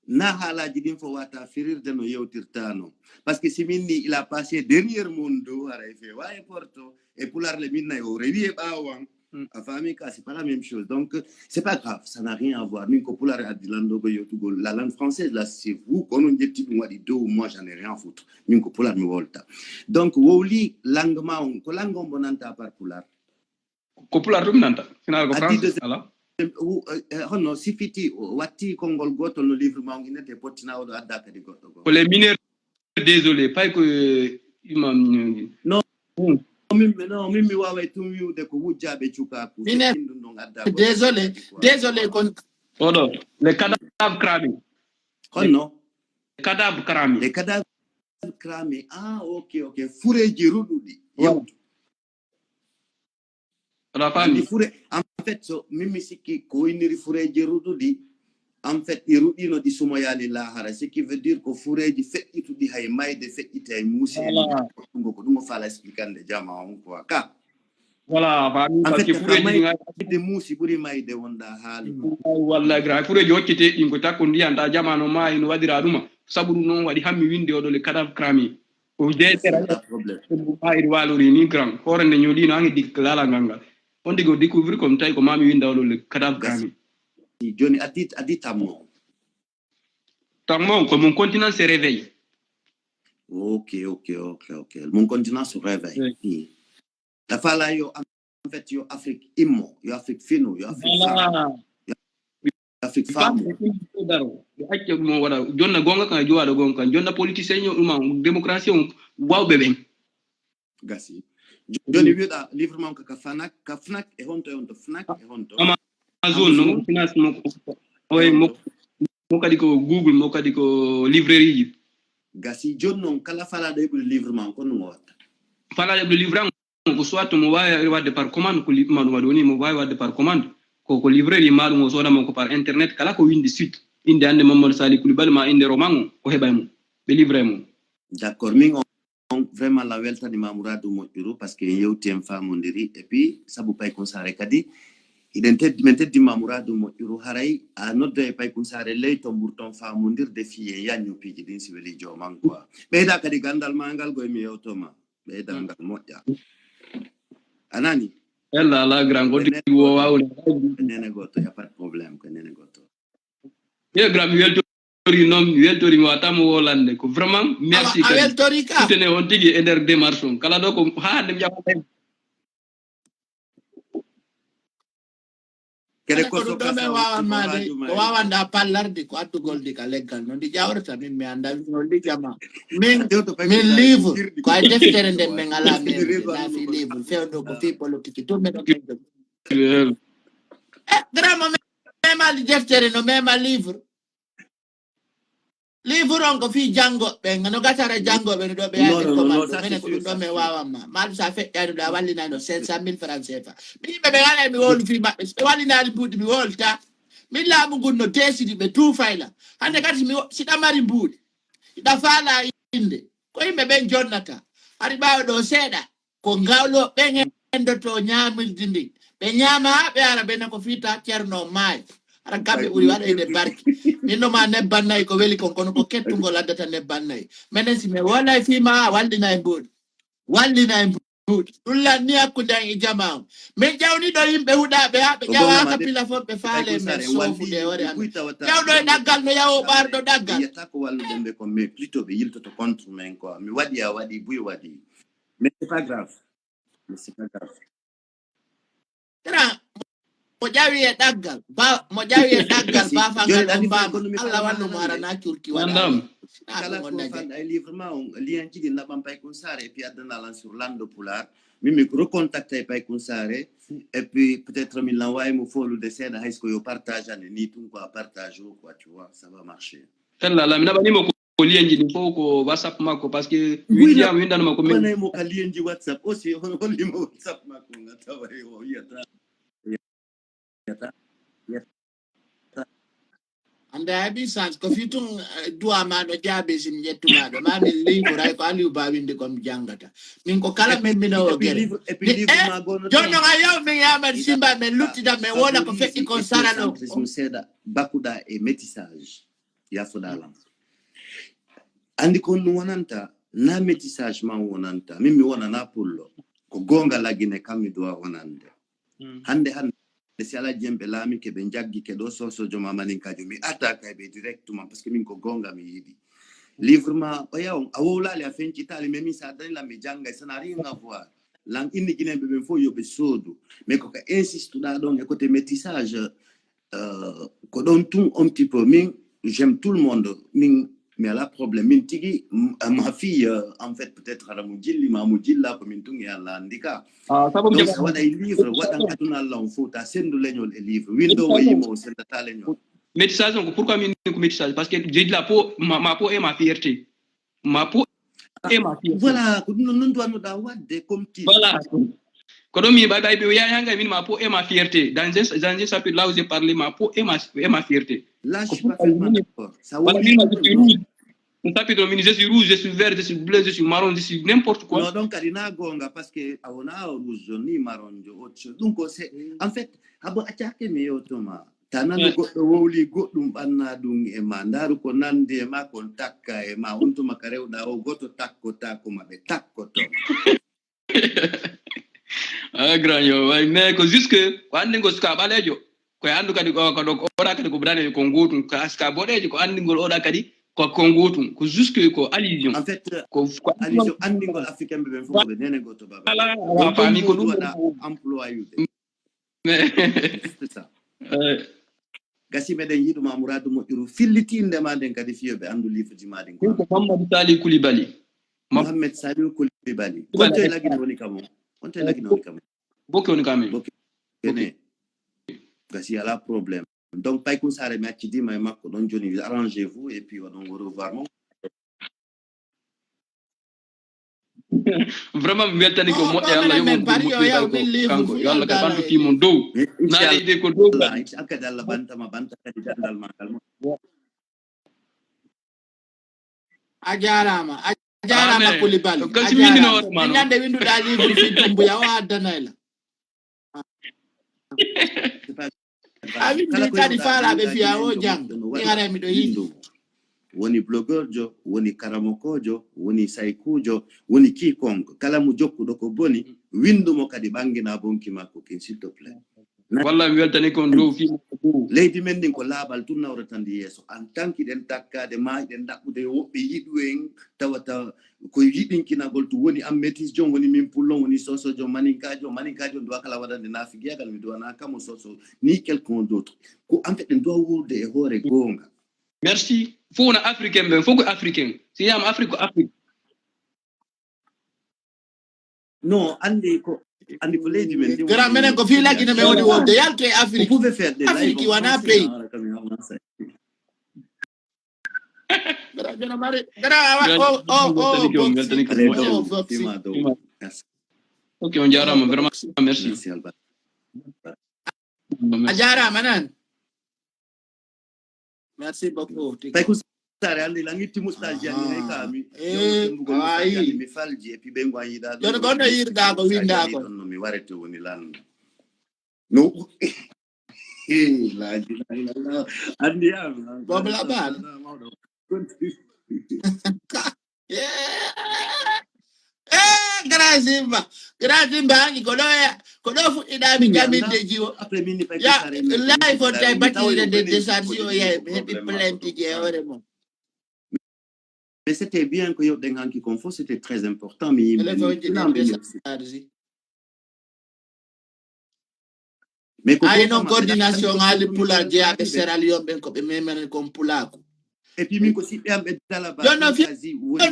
na hala jidin fo wata firir de no yewtirtano parce que simini il a passé dernier mundo ara fait waye porto et pular le minna yo rewi e bawang a famille c'est pas la même chose donc c'est pas grave ça n'a rien à voir ni ko pular adilando go yotugo la langue française là c'est vous qu'on on dit ngadi do moi j'en ai rien à foutre ni ko pular mi volta donc woli langue ma on ko langue on bonanta par pular ko pular dum nanta final ko français ala hono sifiti watti kongol goto no livre ma on inete potina o adda kadi goto ko les mineurs désolé pas que imam non mimi wawa tum wiude ko wujjabe cukaku non adda désolé kon odo les cadavres cramés hono les cadavres cramés ok fureji rududi yewtu en fait so mimi sikki ko iniri fureji rududi en fait i rudino di sumoyali lahara ce qui veut dire ko fureji fe'itudi hay mayde fe'ite ay musi ko dum fala explicande jama on ko ka voilà en fait fureji de musi buri mayde wonda halu wallahi gra fureji hokkite din ko takko ndiyanta jama no mai no wadira duma saburu non wadi hammi winde odo le cadavre cramé o de problème ay walori ni grand horande nyodi no angi dik lala nganga on digo découvrir comme tay ko mami winda odo le cadavre cramé Johnny a dit tamon que mon continent se réveille. Ok. Mon continent se réveille. Oui. La fala yo en fait yo Afrique immo, yo Afrique fino, yo Afrique femme. Yo acce mo wada jonna gonga kan jowa do gonga jonna politicien yo ma démocratie on waw beben. Gasi. Johnny wiada livre man ka Fnac e honto Fnac e honto. Amazon no finance mo kadi ko Google mo kadi ko librairie gasi jonnon kala fala de livrement ko no watta fala de livrement ko soit mo way wadde par commande ko livrement wadoni mo way wadde par commande ko librairie ma mo soda mo ko par internet kala ko windi suite inde ande Mamadou Sali Koulibaly ma inde roman ko hebay mo be livrer mo d'accord min on vraiment la welta di Mamoudou Mochiro parce que yewtem famondiri et puis sabu pay consare kadi identité di Mamoudou Mochiro haray a nodde pay consare lay to burton famondir defié yanyu piji din siweli joman quoi be da kadi gandal mangal go mi yewtoma be da ngal moja anani ella la grand godi wo wawle nene goto ya pas de problème ko nene goto ye grand weltori mi watamo wolande ko vraiment merci a weltori ka tene on tigi eder démarche kala do ko ha dem jamo kede ko ko do me wawa made ko wawa nda pallardi ko attu goldi ka leggal non di jawrata min mi anda no di jama min livre ko ay deftere ndem men ala men na fi livre fewdo ko fi politique to me do grama mema di deftere no mema livre on ko fi jango be ngano gatara jango be do be yaade commando menen ko do me wawa ma mal sa fe yaadu da wallina no 500,000 francs CFA mi be ngala mi wolu fi mabbe wallina budi mi wolta mi laamu gunno desidi be tu fayla hande kati mi sida mari budi ida fala inde ko yimbe ben jonnata ari bawo do seda ko ngawlo be ngendo to nyamildindi be nyama be ara be ko fita cerno mai ara kambe uri wala ide barki minno ma ne bannay ko weli kon kono ko kettungo laddata ne bannay menen si me wala fi ma wallina e budi ulla ni akunda e jama me jawni do yimbe hudabe habe jawa ka pila fo be faale men sofude wore am jawdo e daggal no yawo bardo daggal yata ko wallu dembe ko mais plutôt be yilto to contre men ko mi wadi buy wadi mais c'est pas grave mo jawi e daggal ba fangal on ba Allah wallu mara na turki wala kala ko fan ay livrement lien ci dina bam pay Kunsare et puis adana lan sur Lando Pular mi recontacter pay Kunsare et puis peut-être mi l'envoyer mo folo de seda hay ko yo partage ni tout quoi partage quoi tu vois ça va marcher kala la mina bani mo ko lien ji fo ko WhatsApp mako parce que William winda no ko men mo ka lien ji WhatsApp aussi on mo WhatsApp mako ngata wa yo yata anda abi sans ko fitung dua ma do jabe sim jettu ma do ma min livre ay ko aliou ba windi ko jangata min ko kala men mi no gere et puis livre ma gono jonno nga yaw min yama simba men luttida men wona ko fekki ko sarano seda bakuda e métissage ya fodala andi ko no wonanta na métissage ma wonanta min mi wona na pullo ko gonga lagine kammi do wonande hande si ala jembe lami ke be jaggi ke do so joma manin kaju mi attaque be directement parce que min ko gonga mi yidi livrement o yaw awola le afenci tali mais mi sa dan la mi janga ça n'a rien à voir lang inni ginen be fo yo be sodu mais ko insiste da don e côté métissage ko don tout un petit peu min j'aime tout le monde min mais la problème min tigi ma fille en fait peut-être ala mujilli ma mujilla ko min tungi alla ndika donc ça wada livre wada aduna la on faut ta sendu leñol e livre window wayimo senda ta leñol métissage donc pourquoi min ko métissage parce que j'ai de la peau ma peau et ma fierté voilà ko non do no da wadde comme ti voilà ko do mi bay ya yanga min ma peau et ma fierté dans un chapitre là où j'ai parlé ma peau et ma fierté là je suis pas d'accord ça voilà un chapitre je suis rouge, je suis vert, je suis bleu, je suis marron, je suis n'importe quoi. Non, donc Karina Gonga, parce que Aona rouge, ni marron, autre chose. Donc c'est en fait, abo attaque me otoma. Tanano go woli go dum banna dum e mandaru ko nande e ma kon takka e ma unto makare da o goto takko ma be takko to. Ah grand yo, mais ko jusque ko ande go ska balejo. Ko andu kadi ko do ora kadi ko brane ko ngutum ka ska bodejo ko andi gol oda kadi ko kongotum ko jusque ko allusion en fait ko allusion andingol africain be fo be nene goto baba ala fami ko dum emploi c'est ça gasi meden yidu ma muradu mo iru filliti inde ma den kadi fiyo be andu lifu di ma den ko Mohamed Sali Koulibaly konto lagi woni kamo bokki woni kamo bokki gasi ala problème. Donc, pas Kunsare, mais tu dis, mais Marco, donc Johnny, arrangez-vous et puis on va revoir. Vraiment, weltani ko mo yalla yo yalla ka bantu fi mon dow na ide ko dow aka dalla banta kadi dal makal ajarama Koulibaly kasi mi no man nyande windu dal livre fi tumbu ya wa danayla kala ko tadi fala be fiya o jang ngare mi do yindo woni blogueur jo woni karamokojo woni saykujo woni kikong kala mu jokkudo ko boni windu mo kadi bangina bonki makko kin s'il te plaît Walla mi weltani kon dow fi leydi men ndin ko laaɓal tun nawratandi yeeso en tant qu'eɗen takkade ma eɗen ɗaɓɓude woɓɓe yiɗu en tawata ko yiɗinkinagol to woni am métis jon woni min pullon woni sosojo maninkajo duwa kala waɗande naafigiyagal mi duwana kamo soso ni quelqu'un d'autre ko en fait ɗen dowa wurde e hoore goonga. Merci fo wona africain ɓen fof ko africain si yama afrique ko afrique non andi ko leydi men grand menen ko fi lagine me woni wonde yalto e afrique vous pouvez faire des afrique wana pays ok on jarama vraiment merci a jarama nan merci beaucoup tay ko sare andi langitti mustaji ani hay kami mi falji e pi be ngo yida don gono yirda ko winda ko non mi warete woni lan no la andi am bobla bal Grazimba angi ko do fu ida mi jaminde jiwo ya life on tay batire de desarcio ye hebi plenty je ore mo. Mais c'était bien que yo dengan ki confo, c'était très important mais ay non coordination ali pula je abe Sierra Leone ben ko be memen ko pulako et puis min ko si be ambe dala ba non non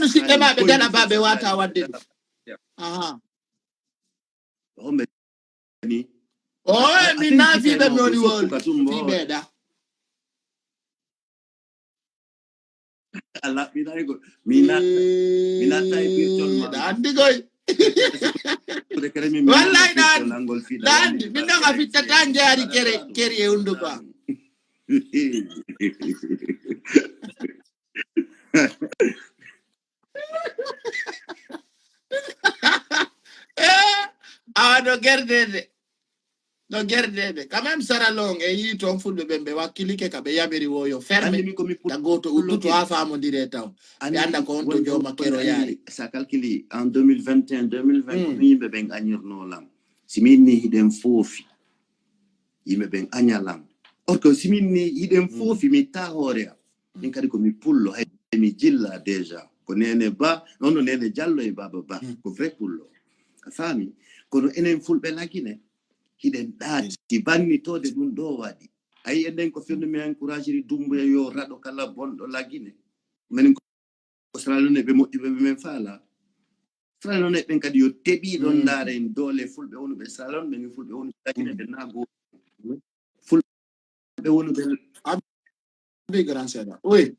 si be ma be dala ba be wata wadde aha ni mi na fi be noni wol fi be da alla mina tay virtual ma da ndigoy wallahi dan min no ga fitta tan jari kere e undu ba no gerdede quand même Sierra Leone e yi ton fulbe bembe wakilike ka be yamiri woyo ferme da goto ulluto afa mo dire taw be anda ko on to joma kero yaari sa calculi en 2021 2020 yimbe ben agnirno lam simini hiden fofi yimbe ben agnalam orko simini hiden fofi mi ta horea min kadi ko mi pullo hay mi jilla déjà ko nene ba non nene jallo e baba ba ko vrai pullo fami kono enen fulbe lagine hiden daati bannitode dum do wadi ay enden ko firno mi encourager dumbo yo rado kala bondo lagine men ko Australie be moddi be men fala Australie ben kadi yo tebi don dare en dole fulbe wonu be salon be fulbe wonu lagine be nago fulbe wonu be abi grand seda oui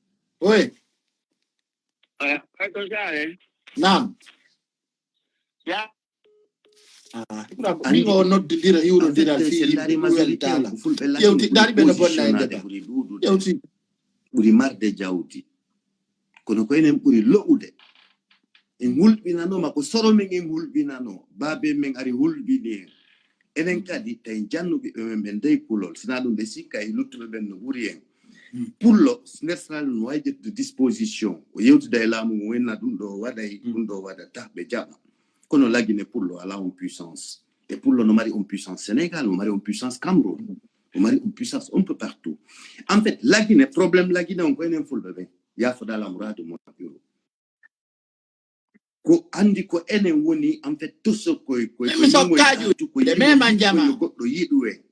ay ko jare nam ya mingo nodde dira euro dira fi weltala yewti dari be no bonna ende yewti buri marde jawdi kono ko enen buri lo'ude en hulbinano ma ko soro men en hulbinano babe men ari hulbini enen kadi tay jannubi be men ben dey pulol sina dum be sikka e luttube ben no buri en pullo nesral no wayde de disposition o yewti day lamu wenna dum do waday dum do wada tabe jaba kono lagine pullo ala en puissance et pullo no mari en puissance Sénégal no mari en puissance Cameroun no mari en puissance un peu partout en fait lagine problème lagine on ko enen fulbe ben ya fa dala muradu mo tapiro ko andi ko enen woni en fait tout ce ko de même anjama goddo yiduwe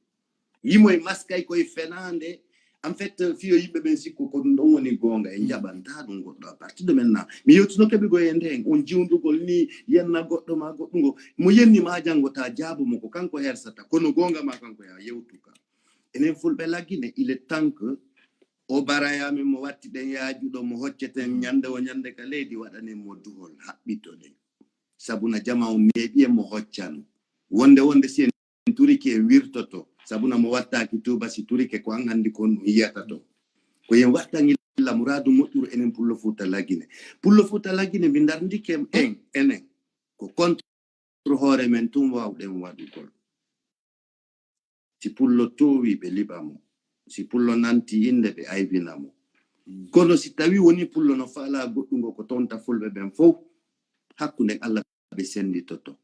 yimoy maskay koy fenande en fait fiyo yimbe ben sikko ko dum don woni gonga e jabanta dum goddo à partir de maintenant mi yewtuno kebe go yende on jiwndugol ni yenna goddo ma goddungo mo yenni ma jangota jabu mo ko kanko hersata kono gonga ma kanko ya yewtuka enen fulbe lagine il est temps que o barayami mo watti den yaajudo mo hocceten nyande ka leydi wadane mo duhol habbito den sabuna jama on nebi mo hoccan wonde sen turike wirtoto sabuna mo wattaki tuba si turike ko an handi kon yiyata to ko yen wattangi la muradu moddur enen pullo futa lagine mi darndike enen ko contre hoore men tum wawden wadugol si pullo towi be libamo si pullo nanti inde be aybinamo kono si tawi woni pullo no faala goddungo ko tonta fulbe ben fof hakkunde Allah be sendi toto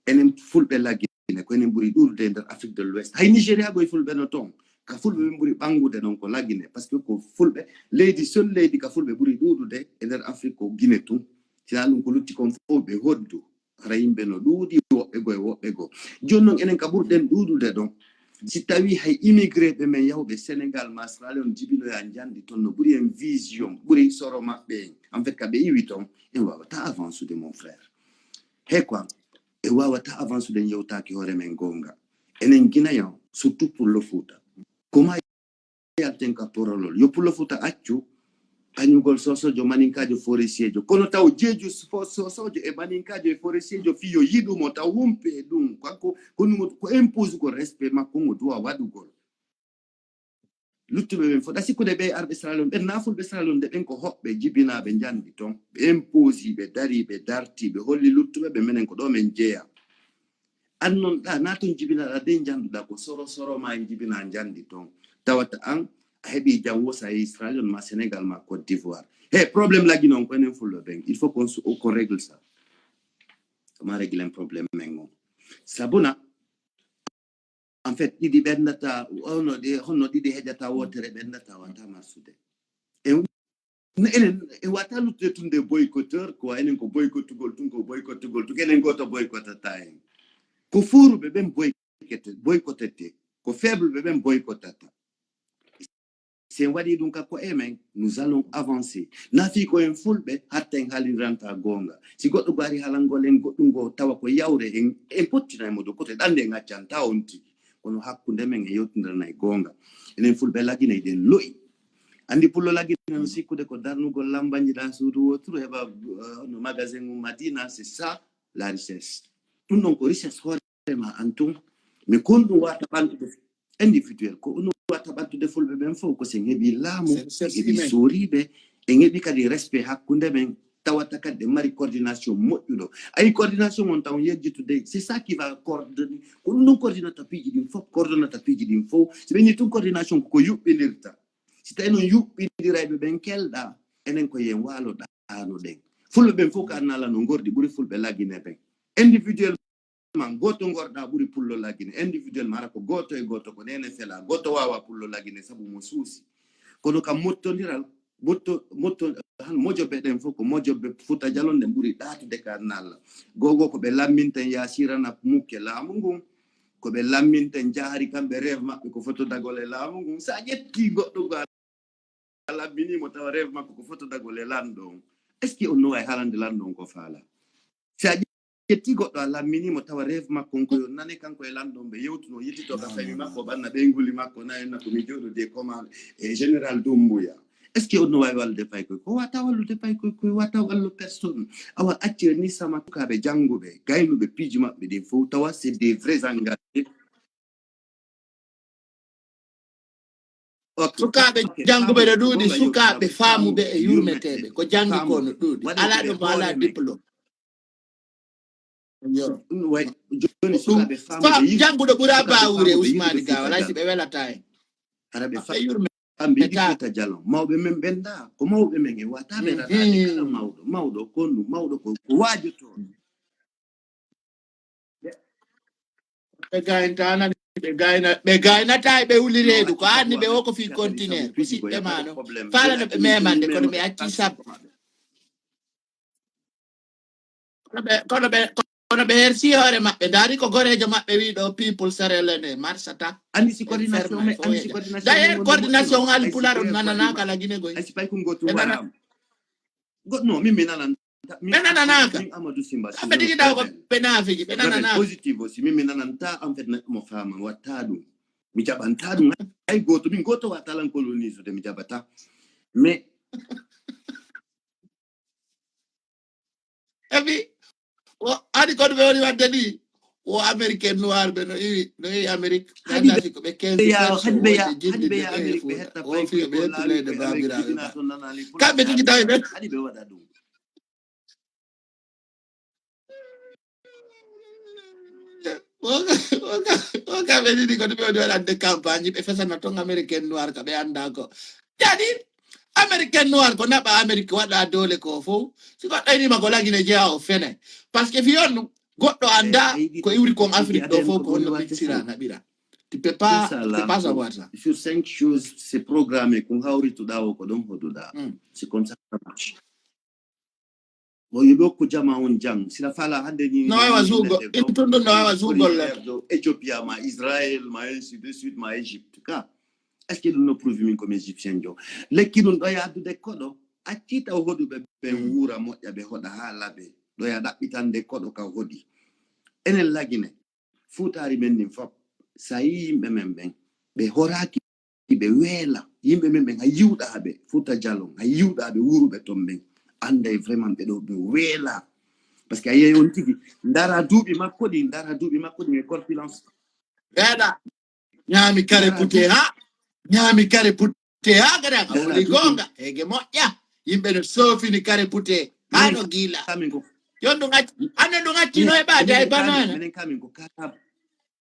enen fulbe lagine ko enen ɓuri ɗurde nder Afrique de l'Ouest hay Nigéria goye fulɓe no toon ka fulɓe ɓe ɓuri ɓangude noon ko lagine par ce que ko fulɓe leydi seul leydi ka fulɓe ɓuri ɗuɗude e nder Afrique ko Guinée tun sina ɗum ko lutti kon fof ɓe hoddu hara yimɓe no ɗuuɗi woɓɓe goo joni noon enen ka ɓurɗen ɗuɗude ɗon si tawi hay immigré ɓe men yawɓe Sénégal ma Australie on jibinoya jandi toon no ɓuri en vision ɓuri soro maɓɓe en fait ka ɓe iwi toon en wawata avance ude mon frère hey quoi e wawata avance ude yewtaki hoore men gonga enen guinayan surtout pour le Fouta comment yalten ka porolol yo pour le Fouta accu kañugol sosojo maninkajo forestier kono taw jeeju sosojo e maninkajo e forestier fiyo yiɗumo taw humpe ɗum kanko ko impose ko respect makko ngo duwa waɗugol luttuɓe ɓen foɗa sikkude ɓe arɓe Sierra-Leone ɓen nafulɓe Sierra-Leone nde ɓen ko hoɓɓe jibinaɓe jandi toon ɓe impose ɓe dari ɓe darti ɓe holli luttuɓe ɓe menen ko ɗo men jeeya annon ɗa na toon jibinaɗa de janduɗa ko soro ma en jibina jandi toon tawata an a heɓi jam wosa e Sierra-Leone ma Sénégal ma Côte d'Ivoire problème lagi noon ko enen fulɓe ɓen il faut qu'on règle ça comment régler un problème men on sabuna en fait ɗiɗi ɓendata honno ɗiɗi heƴata wotere ɓendata wata marsude enen e wata luttude tunde boycotteur ko enen ko boycottugol tun ko enen goto boycottata en ko fuuruɓe ɓen boycottete ko faible ɓen boycottata si en waɗi ɗum kako emen nous allons avancer nafi ko en fulɓe hatta en haaliranta gonga si goɗɗo go ari halangol en goɗɗum go tawa ko yawre en pottina e modo kote ɗande en accanta onti kono hakkunde men e yewtidirana e gonga enen fulɓe lagina eɗen loyi andi pullo lagina no sikkude ko darnugol lambajiɗa suudu woturu heɓa no magasin mum Madina c'est ça la richesse ɗum ɗon ko richesse hoorema antum mais kon ɗum wata ɓantude individuel ko ɗum wata ɓantude fulɓe ɓen fof ko sen heeɓi laamu en heeɓi sooriɓe en heeɓi kadi respect hakkunde men tawata kadi ɓe mari coordination moƴƴuɗo ayi coordination on taw yejjitude c'est ça qui va coordonner ko ɗum ɗon coordinata piiji ɗin fof coordonnata piiji ɗin fof so ɓe ñi tun coordination koko yuɓɓinirta si tawi noon yuɓɓindirayɓe ɓen kelɗa enen ko yen waalo ɗano ɗen fulɓe ɓen fof ko annala no gordi ɓuri fulɓe lagine ɓen individuel man goto gorɗa ɓuri pullo lagine individuellement ara ko goto e goto ko nene fela goto wawa pullo lagine sabu mo suusi kono kam mottodiral mojoɓe ɗen fof ko mojoɓe Fouta Djallon ɗen ɓuri ɗatude ka nalla gogo ko ɓe lamminten yasirana mukke laamu ngun ko ɓe lamminten jahari kamɓe rêve maɓɓe ko fotodagol e laamu ngun sa ƴetti goɗɗo go a laminimo tawa rêve makko ko fotodagol e lanɗo on est ce que on no wawi haalande lanɗo on ko faala sa ƴetti goɗɗo a lamminimo tawa rêve makko ko yo nane kanko e lanɗo ɓe yewtuno yettito ka fami makko ɓanna ɓeyguli makko nayenna komi joɗode comment e général Doumbouya est ce que on no wawi wallude pay koy ko wata wallude pay koy wata wallu personne awa accire ni sama tukaɓe jangguɓe gaynuɓe piiji maɓɓe ɗin fof tawa c'est des vrais engagés sukaɓe jangguɓe ɗo ɗuuɗi sukaɓe faamuɓe e yurmeteɓe ko jangi ko no ɗuuɗi ala ɗo ko ala diplôme janguɗo ɓuura bawure Ousmane Gawal alay si ɓe welata en araɓe kamɓe yiɗi Fouta Djallon mawɓe men ɓenda ko mawɓe men e wataɓe raɗade kala mawɗo konɗum mawɗo ko waajoto ɓe gaynata ɓe wuli reedu ko anni ɓe o ko fi continue ko siɓɓe ma no falano ɓe memande kono ɓe acci sabbo kono ɓe hersi hoore maɓɓe daari ko gorejo maɓɓe wiɗo people sarelene marsata andi si coordination d'ailleurs coordination ngal pular on nananaka lagine goy asi pay ko goto waɗama goɗno min mi nananta ɓe nananaka min Amadou Simba ɓe ɗigi ɗaw ko ɓe naafiji ɓe nananaka positive aussi min mi nananta en fait mo fama watta ɗum mi jaɓanta ɗum hay goto min goto watalan colonise de mi jaɓata mais ebi adi kono ɓe woni wadde ni o américain noir ɓe no iwi amérique andati ko ɓe 15 haɗi ɓe ya amérique ɓe hetta o fi ɓe hettuleyde babiraɓe kamɓe tigi tawi ɓe haɗi ɓe waɗa ɗum o kamɓe ɗiɗi kono ɓe woni waɗande campagne ɓe fesana ton américain noir ka ɓe anda ko jadi américain noir ko naɓa amérique waɗa dole ko fof si goɗɗo inima ko lagine jeeya o fene par ce que fiyon ɗum Goddo anda ko iwri ko Afrique do fo ko no mixira na bira. Tu peux pas savoir ça. Sur 5 choses, c'est programmé qu'on a eu tout d'abord ko don hoduda. C'est comme ça que ça marche. Bon, il y a jama on jang. Si la fala hande ni no wa zugo. Itondo no wa zugo la. Éthiopie, ma Israël, ma ainsi de suite, ma Égypte. Est-ce que nous prouve comme égyptien jo? Les qui nous doya du de kodo. Atita hodu be wura mo ya be hoda halabe. Doya da bitan de kodo ka hodi. Enel lagine. Futari men fop. Sayi memben. Be horaki be wela. Yimbe memben ha yuda be. Futa jalong ha yuda be wuru be tomben. Ande vraiment be do be wela. Parce que aye on tigi ndara dubi makodi e corpulence. Gada. Nyami kare pute ha. Nyami kare pute ha gara ka gonga. Ege moja. Yimbe no sofi ni kare pute. Ano gila. Yondo ngati ano ngati no ebada banana. Menen kamingo kata.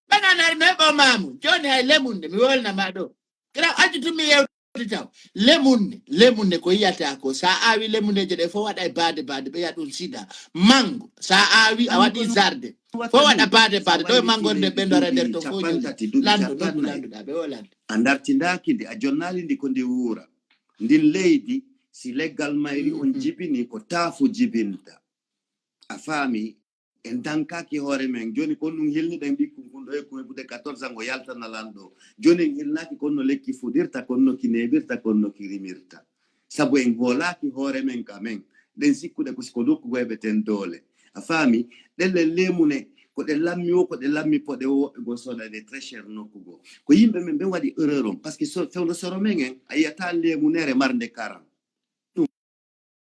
Banana nebo mamu. Joni hay lemon mi wol na mado. Kira ati tumi yew taw. Lemon ko yata ko sa awi lemon je de fo wada bade be ya dun sida. Mango sa awi awadi zarde. Fo wada bade do mango de bendora der to fo lando da be holande. Andartindaki di a giornali di konde wura. Ndin leydi si legalmente on jibini ko tafu jibinta. A fami en tankaki hore men joni konnu hilni den bikku kundo e ko bude 14 ango yalta na lando joni hilnaki konno lekki fudirta konno kinebirta konno kirimirta sabu en holaki hore men kamen den sikkude ko sikodo ko beten dole a fami delle lemune ko de lammi pode wo go soda de très cher nokkugo ko yimbe men be wadi erreur parce que so fewno soro men ayata lemunere marde 40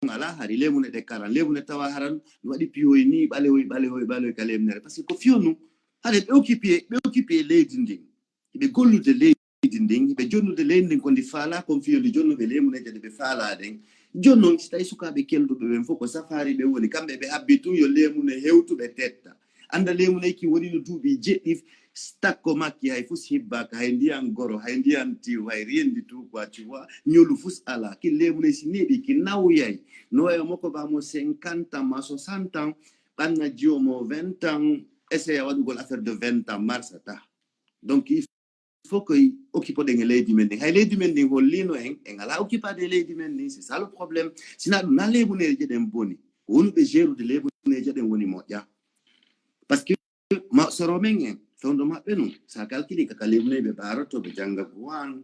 ala hari lemune de karan lemune tawa haran wadi piyoy ni balewoy kalemnere parce que ko fionu hade be occuper leydi ndin be gollude leydi ndin be jonnude leydi ndin ko ndi faala ko fiyode jonnude lemune de be faala den jonnon si tay sukabe keldube ben foko safari be woni kambe be habbitu yo lemune hewtube tetta anda lemune ki woni no duubi jeddi stakko makki hay fus hibbaka hay ndiyan goro hay ndiyan tiw hay riendi tu quoi tu vois nyolu fus ala ki lemune si nebi ki nawyay no e moko ba mo 50 ans ma 60 ans banna diomo 20 ans essayer wadu gol affaire de 20 ans marsata donc il faut que occupe de leydi men hay leydi men din hollino en ala occupe de leydi men din c'est ça le problème sina na lemune je dem boni wonu be geru de lemune je dem woni moja parce que ma soromen fondo mabbe no sa calculi ka lemune be baroto be janga buwan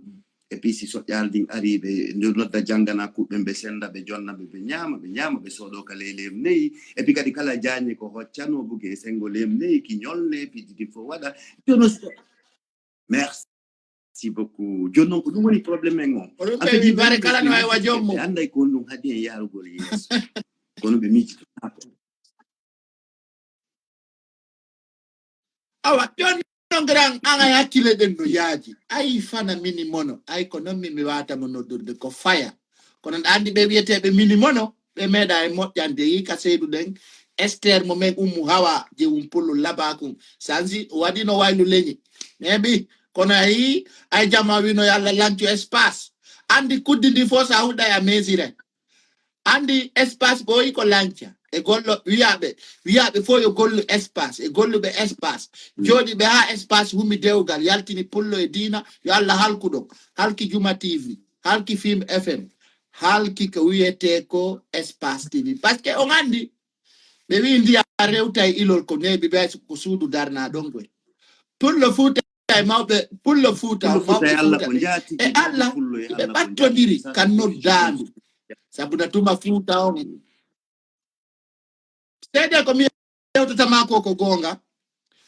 et puis si so yaldin aribe nodda jangana kubbe be senda be jonna be nyama be sodo ka lemune et puis kadi kala jani ko hoccano buge sengo lemune ki nyolne puis di fo wada merci beaucoup jonnon ko dum woni problème en on afedi bare kala no ay wajommo anday ko dum hadi yarugol yes kono be miji awa ton grand anga yakile den no yaaji ay fana mini mono ay ko non mi wata mono durde ko faya kono andi be wietebe mini mono be meda e modjande yi ka seydu den Esther mo men hawa je polo labakum sanzi wadi no waylu leñi nebi kono ay jama wi no yalla lancio espace andi kuddidi fo sa huda ya mesire andi espace boy ko lancia e gollo wiyabe fo yo gollo espace e gollo be espace jodi be ha espace humi dewgal yaltini pullo e dina yo alla halkudo halki Juma TV halki Film FM halki ko wiyete ko espace TV parce que on andi be wi ndi rewta ilol ko nebi be ko suudu darna don do pullo futa mawbe pullo futa alla ko jati e alla be battodiri kanno dandu sabuna tuma futa on sede ko mi yewtata mako ko gonga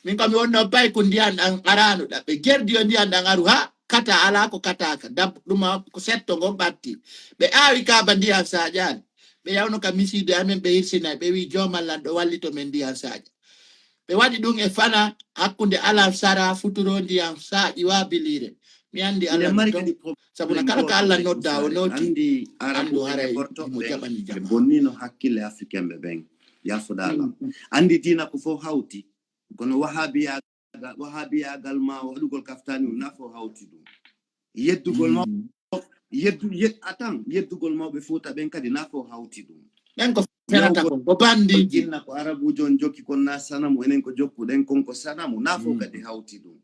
min ko mi wonno bay ko ndiyan an arano da be gerdi on ndiyan dan aru ha kata ala ko kataka dab duma ko setto go batti be awi ka bandiya sajani be yawno ka miside amen be hirsina be wi jomal do wallito men ndiyan saja be wadi dum e fana hakkunde ala sara futuro ndiyan saji wa bilire mi andi ala sabuna kala ka alla nodda o noti andi haray mo jabani jam bonnino hakkille africain be ben ya fodala andi dina ko fo hawti kono wahabiya galma wadugol kaftani na fo hawti dum yeddugol ma yeddugol ma be fota ben kadi na fo hawti dum ben ko senata ko bandi jinna ko arabu jon jokki kon na sanamu enen ko jokku den kon ko sanamu na fo kadi hawti dum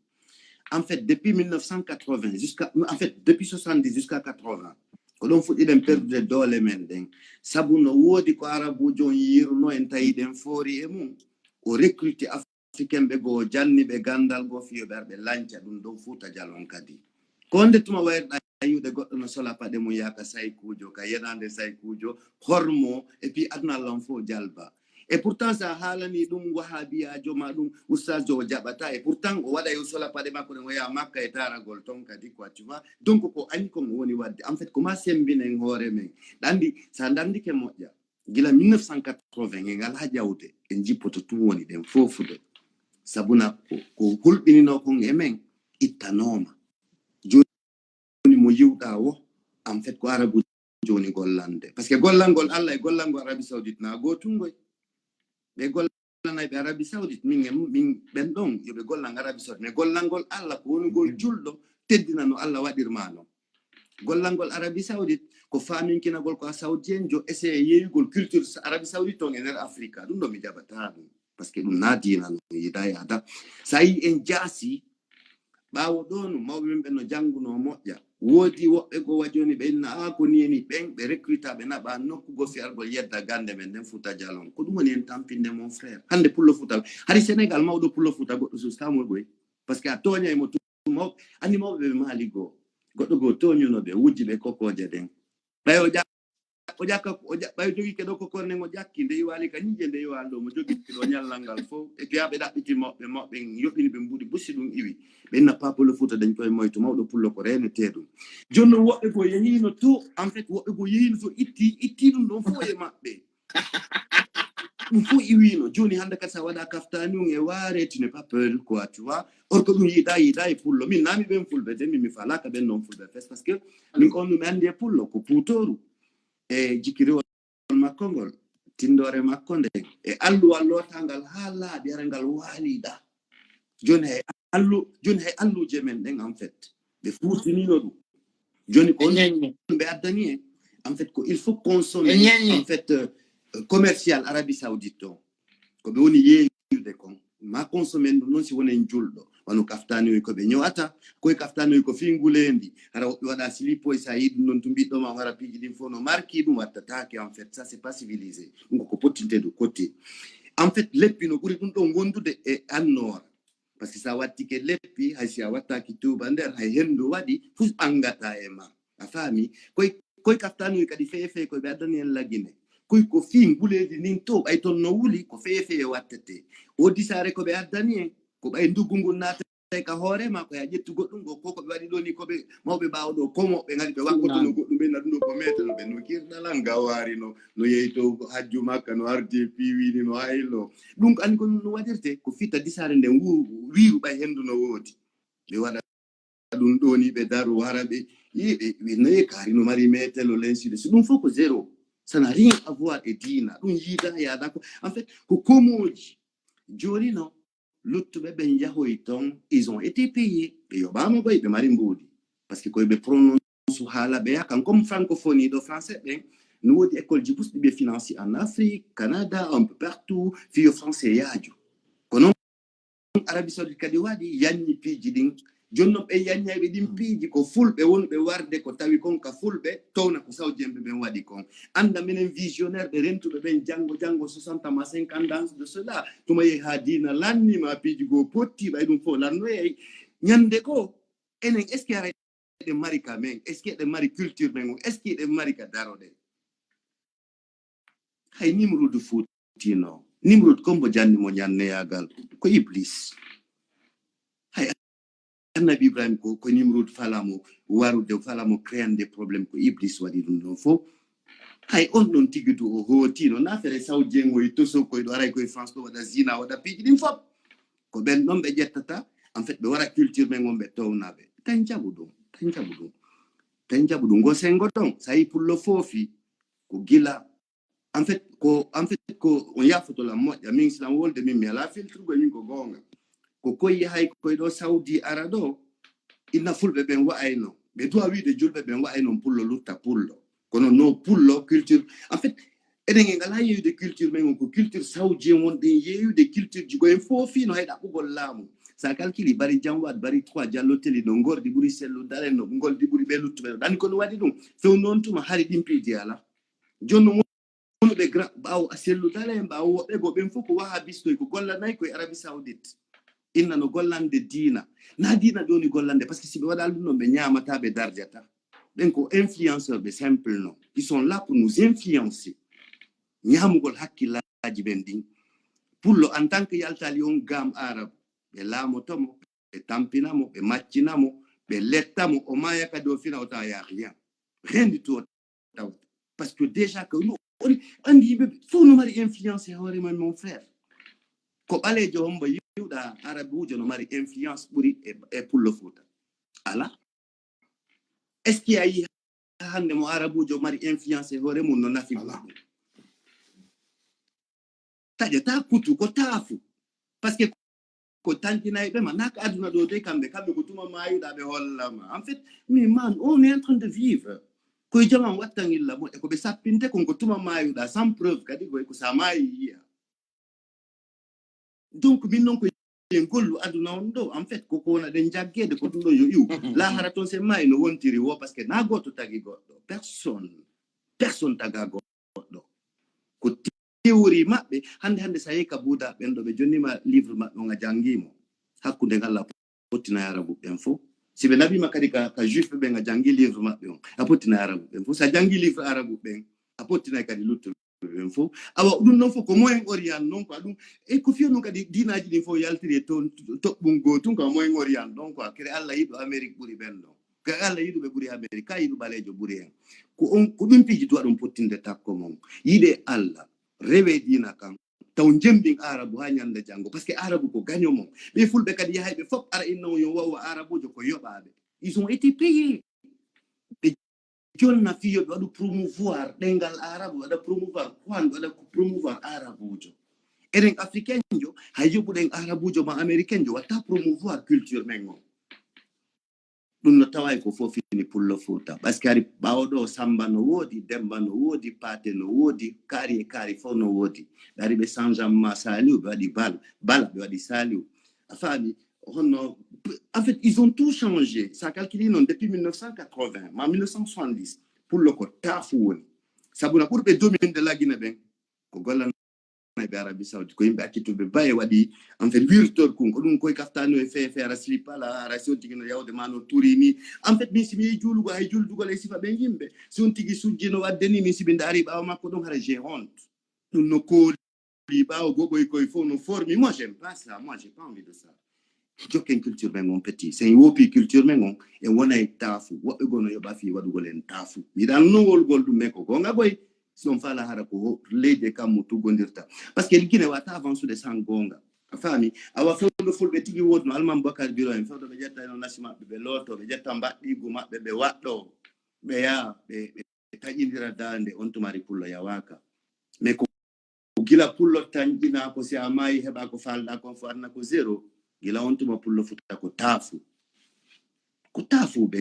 en fait depuis 1980 jusqu'à en fait depuis 70 jusqu'à 80 ko don fudi den perdre dole men den sabu no wodi ko arabu jon yirno en tayi den fori e mum o recruter africain be go janni be gandal go fiyo berbe lancha dum do futa jalon kadi ko nde tuma wayda ayude goddo no sola pade mo yaka say kujo ka yenande say kujo hormo et puis adna l'enfant jalba et pourtant ça halani dum wahabiya joma dum oustaz jo jabata et pourtant o wada yo sola pade makko no ya makka e taragol ton kadi quoi tu vois donc ko ani ko woni wadde en fait comment sembine hore men dandi sa dandi ke moja gila 1980 ngal hajawde en jippoto tu woni den fofude sabuna ko hulbinino ko ngemen ittanoma mo yiwda wo en fait ko arabu joni gollande parce que gollangol Allah e gollango Arabie Saoudite na gotungoy be gollanay be Arabie Saoudite min ben don yobe gollang Arabie Saoudite mais gollangol Allah ko woni gol juldo teddina no Allah wadirmano gollangol Arabie Saoudite ko famin kinagol ko saoudien jo essaye yeyugol culture Arabie Saoudite to en Africa dum do mi jabata dum parce que dum nadina no yidaya da sai en jasi bawo donu mawbe ben no janguno moƴƴa wodi wobbe go wajoni be na ko nieni ben be recruta be na ba nokku go fi argol yedda gande men den futa jalon ko dum woni en tampinde mon frère hande pullo futa hari Sénégal mawdo pullo futa goddo so stamol goy parce que a tonya e mo tumo ani mawbe be mali go goddo go tonyu no be wujji be kokoje den bayo bayo jogi ke do ko korne ngo jakki nde wali ka nyije nde waldo mo jogi do nyallangal fo e biabe dabbiti mo be yobini be mbudi bussi dum iwi be na papolo futa dañ koy moytu mawdo pullo ko rene tedum jonno wobbe go yehino to en fait wobbe go yehino so itti dum don fo e mabbe fu iwino joni hande ka sa wada kaftanu e ware tu ne pas peur quoi tu vois or ko dum yida e pullo min nami ben fulbe de mi fala ka ben non fulbe parce que min on no mande pullo ko putoru e jikiri makongol tindore makonde e allu tangal hala biarangal walida joni hay allu jemen den en fait de futinino du joni ko be adani en fait ko il faut consommer en fait commercial Arabie Saoudite ko be woni yeeyude kon ma consommer non si wonen juldo wanu kaftani ko be nyowata ko kaftani ko fingulendi ara wada silipo e said non tumbi do ma wara piji din fono marki dum watta ke en fait ça c'est pas civilisé ko potinte de côté en fait lepino buri dum do gondude e annor parce que ça watti ke leppi hasiya watta ki tuba nder hay hendo wadi fus angata e ma a fami koy kaftani kadi fefe ko be adani en lagine ko fingulendi nin to ay ton no wuli ko fefe wattete o disare ko be adani ko bay ndugungu nata ka hore ma ko ya jettu goddum go ko be wadi doni ko be mawbe baawdo ko mo be ngali be wakkoto no goddum be nadu ko metelo be no kirda langa wari no yeyto hajju makka no arde piwini no haylo dum an ko no wadirte ko fita disare den wiru bay hendu no wodi be wada dum doni be daru warabe yibe wi ne kari no mari metelo lensi de dum foko zéro ça n'a rien à voir et dina dum yida ya dako en fait ko komoji jori no luttube ben yahoyton ils ont été payés et yobama boy be mari mbodi parce que ko be prononce hala be yakan comme francophonie do français ben nous wodi école de bourse be financier en Afrique Canada un peu partout fi français yaaju kono Arabie Saoudite kadi wadi yanni piji din jonno be yanyaabe dim piji ko fulbe wonbe warde ko tawi kon ka fulbe towna ko sawjembe ben wadi kon anda menen visionnaire de rentube ben jango 60 ma 50 ans de cela tuma ye hadina lanni ma piji go potti bay dum fo lanno e nyande ko enen est ce que de marika men est ce que de mari culture men est ce que de marika darode hay nimru du futino nimru kombo janni mo nyanne yagal ko iblis hay Nabi Ibrahim ko Nimrod falamo warude falamo créant des problèmes ko iblis wadi dum non fo hay on non tigudu o hotino na fere saudien wo to so ko do aray ko France do wada zina wada piji dim fop ko ben non be jettata en fait be wara culture men ngombe townabe tan jabudu go sengo don sai pullo fofi ko gila en fait ko on yafoto la mo ya min islam wolde min mi ala filtre go min ko gonga ko koy hay koy do Saudi arado ina fulbe ben wa ayno be do wi de julbe ben wa ayno pullo lutta pullo kono no pullo culture en fait eden ngala yeyu de culture men ko culture saoudien wonde yeyu de culture jigo en fofi no hayda ko lamu sa calculi bari jamwad bari 3 jalloteli no ngordi buri sellu dale no ngoldi buri be luttuɓe dan ko no wadi dum few non tuma hari dimpidi ala jonno mo be gra baw sellu dale baw wobe go ben fuko wahabisto ko golla nay ko Arabie Saoudite inna no gollande dina na dina doni gollande parce que si be wadal dum no be nyamata be darjata ben ko influenceur be simple non ils sont là pour nous influencer nyamugol hakkillaji ben din pour lo en tant que yaltali on gam arabe be lamotomo be tampinamo be maccinamo be lettamo o maya ka do fina ota ya rien du tout parce que déjà que andi be fo no mari influence hore man mon frère ko balejo hombo yuda arabujo no mari influence buri e pour le foot ala est-ce qu'il y a eu hande mo arabujo mari influence hore mun no nafi taje ta kutu ko tafu parce que ko tantina be manak aduna do de kambe ko tuma mayu da be hollama en fait mais man on est en train de vivre ko jama watangilla mo e ko be sappinte ko tuma mayu da sans preuve kadi ko sa mayi donc min non ko gollu aduna on do en fait ko na den jaggede ko do yo yu la haraton se may no wontiri wo parce que na goto tagi goddo personne taga goddo ko théorie mabbe hande sayi ka buda ben do be jonnima livre mabbe nga jangimo hakkunde ngalla potina arabu ben fo si be nabi makadi ka juif be nga jangi livre mabbe on apotina arabu ben fo sa jangi livre arabu ben apotina kadi lutto ben fo awa dum non fo ko moyen orient non ko dum e ko fiyo non kadi dinaji din fo yaltiri to bungo tun ko moyen orient donc ko kire alla yido amerique buri ben do ka alla yido be buri amerique ka yido balejo buri en ko on ko dum piji to dum potinde takko mom yide alla rewe dina kan taw jembing arabu ha nyande jango parce que arabu ko gagno mom be fulbe kadi yahaybe fop ara inno yo wa arabu jo ko yobabe ils ont été payés jonna fiyo do promouvoir dengal arabu do promouvoir kwan do promouvoir arabu jo eren africain jo hayo buden arabu jo ma américain jo wata promouvoir culture mengo dum no taway ko fofi ni pour le fota parce que ari bawdo samba no wodi demba no wodi pate no wodi kari fo no wodi dari be sanjama saliu be wadi bal be wadi saliu afami hono en fait ils ont tout changé ça calculé non depuis 1980 en 1970 pour le ko tafu woni sabuna pour be domine de la Guinée ben ko golan be Arabie Saoudite ko yimbe akito be baye wadi en fait virtuel ko dum koy kaftano e fe ara slipa la ratio tigino yawde mano turini en fait mi simi julugo ay juldugo le sifa ben yimbe son tigi sujjino waddeni mi sibi ndari bawa makko don hara j'ai honte dum no ko li bawo gogo ko il faut no former moi j'aime pas ça moi j'ai pas envie de ça jokken culture ben mon petit c'est une wopi culture men on e wona e tafu wo e gono yo ba fi wadugo len tafu mi dan no gol dum meko ko ngaboy son fala hara ko leje kam mutu gondirta parce que ligine wata avance de sangonga afami awa fondo fulbe tigi wodno alman bakar biro en fondo be jetta no nasima be loto be jetta mbaddi gu mabbe be waddo be ya be tajindira dande on to mari pullo ya waka me ko gila pullo tanjina ko si amai heba ko falda ko farna ko zero gila on to ma pullo futa ko tafu be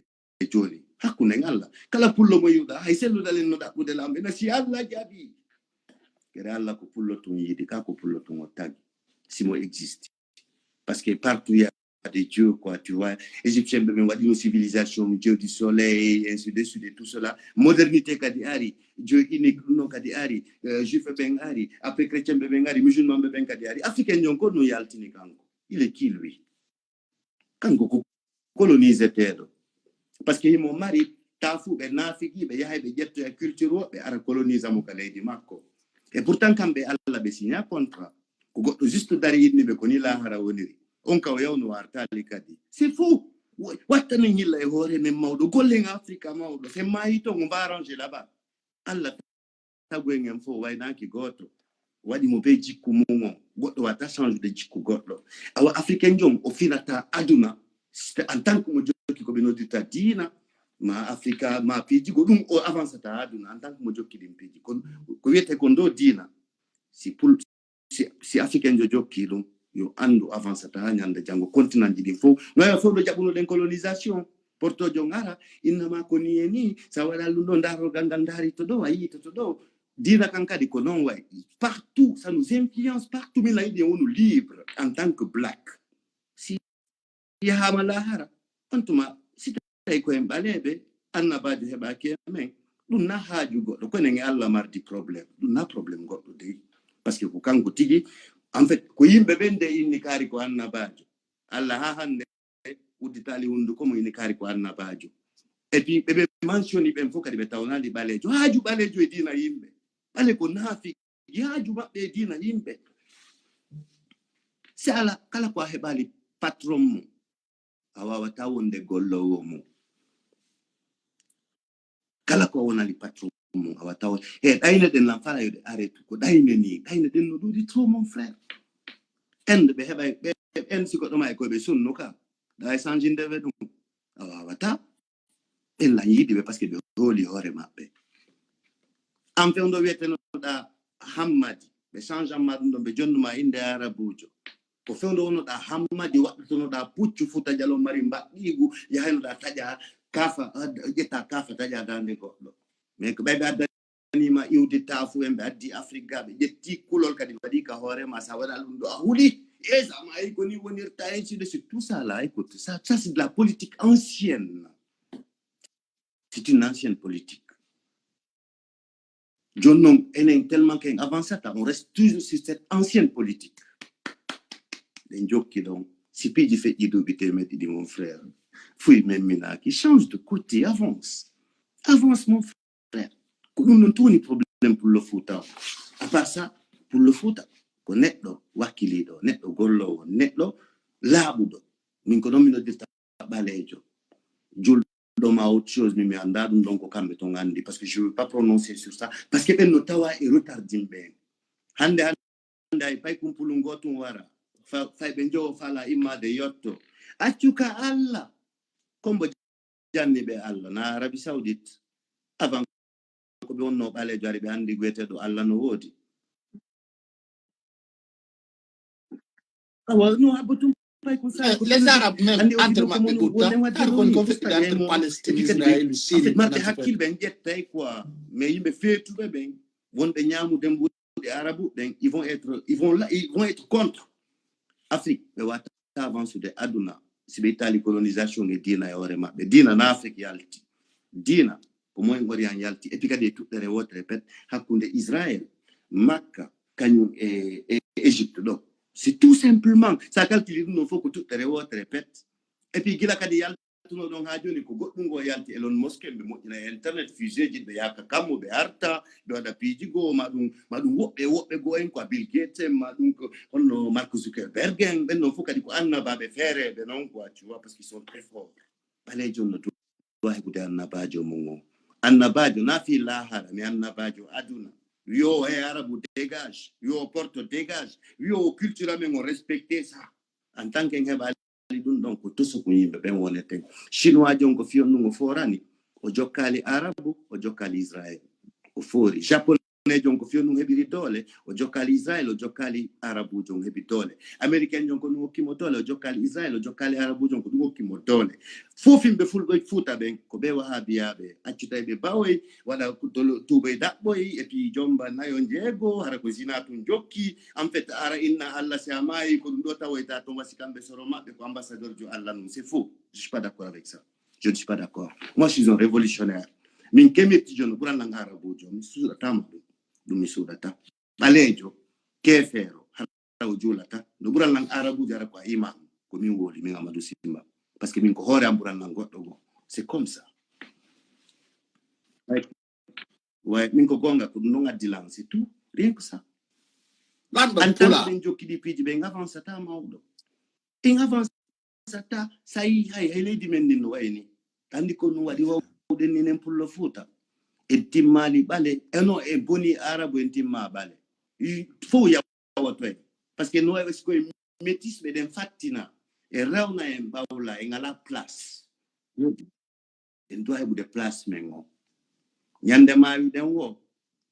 joni hakune ngalla kala pullo mo yuda hay selu dalen no dabbude lambe na si alla jabi kere alla ko pullo tun yidi ka ko pullo tun tagi si mo existe parce que partout il y a des dieux quoi tu vois égyptien be men wadi no civilisation dieu du soleil ainsi de suite tout cela modernité kadi ari dieu unique no kadi ari juif ben ari après chrétien be ben ari musulman be ben kadi ari africain jonko no yaltini kanko il est qui lui kanko ko colonisateur parce que mon mari tafu be nafiki be yahay be jetto e culture be ara colonise mo ka leydi makko et pourtant kambe alla be signa contrat ko goddo juste dari yidni be ko ni la hara woniri on ka yawno wartali kadi c'est fou wattana hilla e hore men mawdo golle en afrika mawdo fe mayi to ngo arranger là-bas alla tagu en fo waynaki goto wadi mo be jikku mo goddo wata change de jikku goddo awa africain jom o finata aduna en tant que mo jokki ko be nodita dina ma afrika ma piji go dum o avance ta aduna en tant que mo jokki dim piji ko wiete ko ndo dina si africain jo jokki dum yo andu avance ta nyande jango continent di fo no ya fo do jabuno den colonisation porto jongara inna ma ko ni sa wala lundo ndaro gandal dari to do ayi to do dina kankadi ko non way partout, ça nous influence partout, mais là on nous libre en tant que black. Si yahama lahara antuma si tay ko en balebe annabajo heba ke men dum na haaju goddo ko ne Allah mardi problème dum na problème goddo de parce que ko kanko tigi en fait ko yimbe bende inni kari ko annabajo Allah ha hande uditali hundu ko mo inni kari ko annabajo et puis bebe mention ben fo kadi be tawnali balejo haaju balejo e dina yimbe bale ko nafi yaaju mabbe dina yimbe si ala kala ko hebali patron mu awawata wonde gollowo mu kala ko wonali patron mu awata e dayne den lan fala yode arrête ko dayne ni dayne den no dudi trop mon frère en be hebay be en siko do may ko be sunno ka day sanjinde be dum awawata en la yidi be parce que be holi hore mabbe am fe ondo wete no da hammadi be change hammadi do be jonnuma inde arabujo ko fewndo wono da hammadi waddutono da puccu futa jalo mari mbaddigu yahayno da taja kafa jetta kafa taja dande goddo mais ko be adani ma iwdi tafu en be addi afrika be jetti kulol kadi wadi ka hore ma sa wada dum do huli et ça m'a connu wonirta ainsi de tout ça là. Écoute, ça c'est de la politique ancienne. C'est une ancienne politique. John Nong est tellement qu'avant ça, on reste toujours sur cette ancienne politique. Les gens qui donc, si puis du fait il dit mon frère, fouille même mina qui change de côté, avance. Avance mon frère. Nous n'avons pas de problème pour le foot. À part ça, pour le foot, connaître wakili do, netto gollo, netto labudo. Min konomino de balejo. Jul ma autre chose mais andadum donc kambe tongandi parce que je veux pas prononcer sur ça parce que ben notawa e retardim ben hande ay pay kumpulu ngotu wara fa benjo fala imma de yotto accuka alla kombo janni be alla na Arabie Saoudite avant ko be wonno bale jari be andi gwete do alla no wodi awa no abutum. Les Arabes même entre Palestine et Israël aussi. Hakil ben jettay quoi mais yimbe fetu be ben wonde ñaamu dembu des arabes ils vont être contre Afrique mais wata avance de aduna si be tali colonisation et dina e ore mabbe dina na Afrique yalti dina ko moy ngori an yalti et puis kadi tout les autres répète hakunde Israël Makka kanyum et Égypte donc c'est tout simplement ça calcule non faut que tout les autres répète et puis gila kadi yalti no don ha joni ko goddum go yalti Elon Musk be moƴƴina internet fusée jidbe yaka kammo be arta do da piji go madum wobbe go en ko Bill Gates madum ko onno Mark Zuckerberg ben non fukadi ko annababe fere be non quoi tu vois parce qu'ils sont très forts balé jonno do wa ko annabajo mo annabajo na fi lahara mi annabajo aduna yo e arabu dégage yo porto dégage yo culturellement respecter ça en tant que donc to so ko yimbe ben wonete chinois jonko fiyon no forani o jokkali arabu o jokkali Israël o fori japonais jonko fiyon no hebiri dole o jokkali Israël o jokkali arabu jonko hebi dole américain jonko no kimo dole o jokkali Israël o jokkali arabu jonko no kimo dole fofimbe fulbe futa ben ko be wahabiyabe accitaybe bawoy wala tubay dabboy et puis jomba nayon jego hara ko zinatun jokki en fait ara inna Allah samai ko do tawoyta to wasikambe soro mabbe ko ambassadeur jo Allah non c'est faux je suis pas d'accord avec ça je ne suis pas d'accord moi je suis un révolutionnaire min kemeti jono buran lang arabu jo mi suda tambe dum mi sudata balejo kefero haraw julata no buran lang arabu jara ko imam ko min woli min Amadou Simba parce que min ko hore am buran lang goddo go c'est comme ça ouais min ko gonga ko no ngadilan c'est tout rien que ça antala ben jokki di piji be avance ta mawdo en avance ta sai hay leydi men ni no wayni tandi ko no wadi wawde ni nem pour le futa e timmali bale eno e boni arabo en timma bale il faut ya wato parce que no est ko métis be den fatina e rewna en bawla en ala place en doit have de place mengo nyande ma wi den wo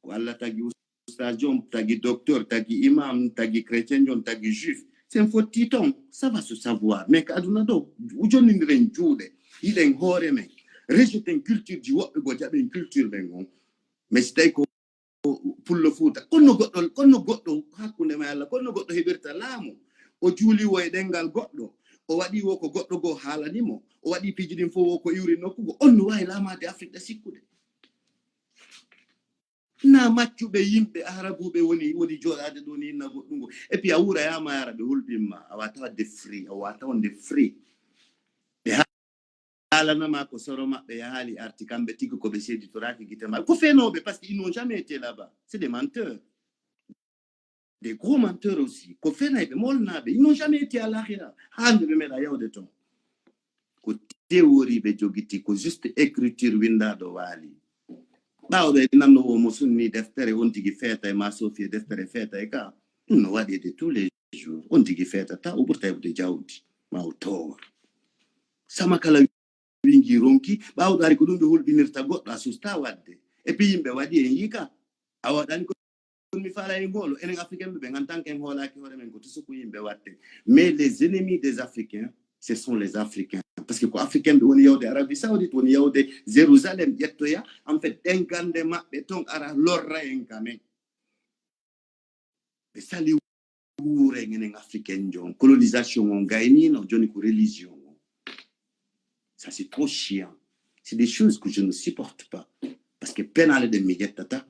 ko Allah tagi ustajon tagi docteur tagi imam tagi chrétien jon tagi juif c'est un faux titon ça va se savoir mais kaduna do ujoni ren juude yiden hore men rejeter une culture du wobbe go jabe une culture mengo mais c'est ko pullo fuuta konno goɗɗo hakkunde ma Allah konno goɗɗo heɓirta laamu o juuli wo e ɗengal goɗɗo o waɗi wo ko goɗɗo goo haalanimo o waɗi piiji ɗin fof wo ko iwri nokkugo on no wawi laamade Afrique ɗa sikkude na maccuɓe yimɓe arabuɓe woni joɗade ɗo ni inna goɗɗungo et puis a wurayama yara ɓe hulɓinma a wata wadde free a wata wonde free ɓe haalanama ko soro maɓɓe yahaali arti kamɓe tigi ko ɓe séditoraki guite maɓɓe ko fenoɓe parce qu'ils n'ont jamais été là-bas c'est des menteurs des gros menteurs aussi ko fenayɓe molnaɓe ils n'ont jamais été à l'ahira hande ɓe meeɗa yawde toon ko théorie ɓe joguiti ko juste écriture windaɗo waali ɓawɗo e nanno o mo sunni deftere on tigi feeta e ma sofie deftere feeta e ka ɗum no waɗede tous les jours on tigi feetata o ɓurta heɓde jawdi ma o towa sama kala wingi ronki ɓawɗo ari ko ɗum ɓe hulɓinirta goɗɗo a susta wadde et puis yimɓe waɗi en yika a waɗani ko mi faala e ngolo enen africain ɓe en tant qu'en hoolaki hoore men ko to soko yimɓe watte mais les ennemis des africains ce sont les africains parce que ko africain ɓe woni yawde Arabie Saoudite woni yawde Jérusalem ƴettoya en fait ɗenkande maɓɓe ton ara lorra en kamen ɓe sali wuure enen africain jon colonisation on gaynino joni ko religion on ça c'est trop chiant c'est des choses que je ne supporte pas parce que penale ɗen mi ƴettata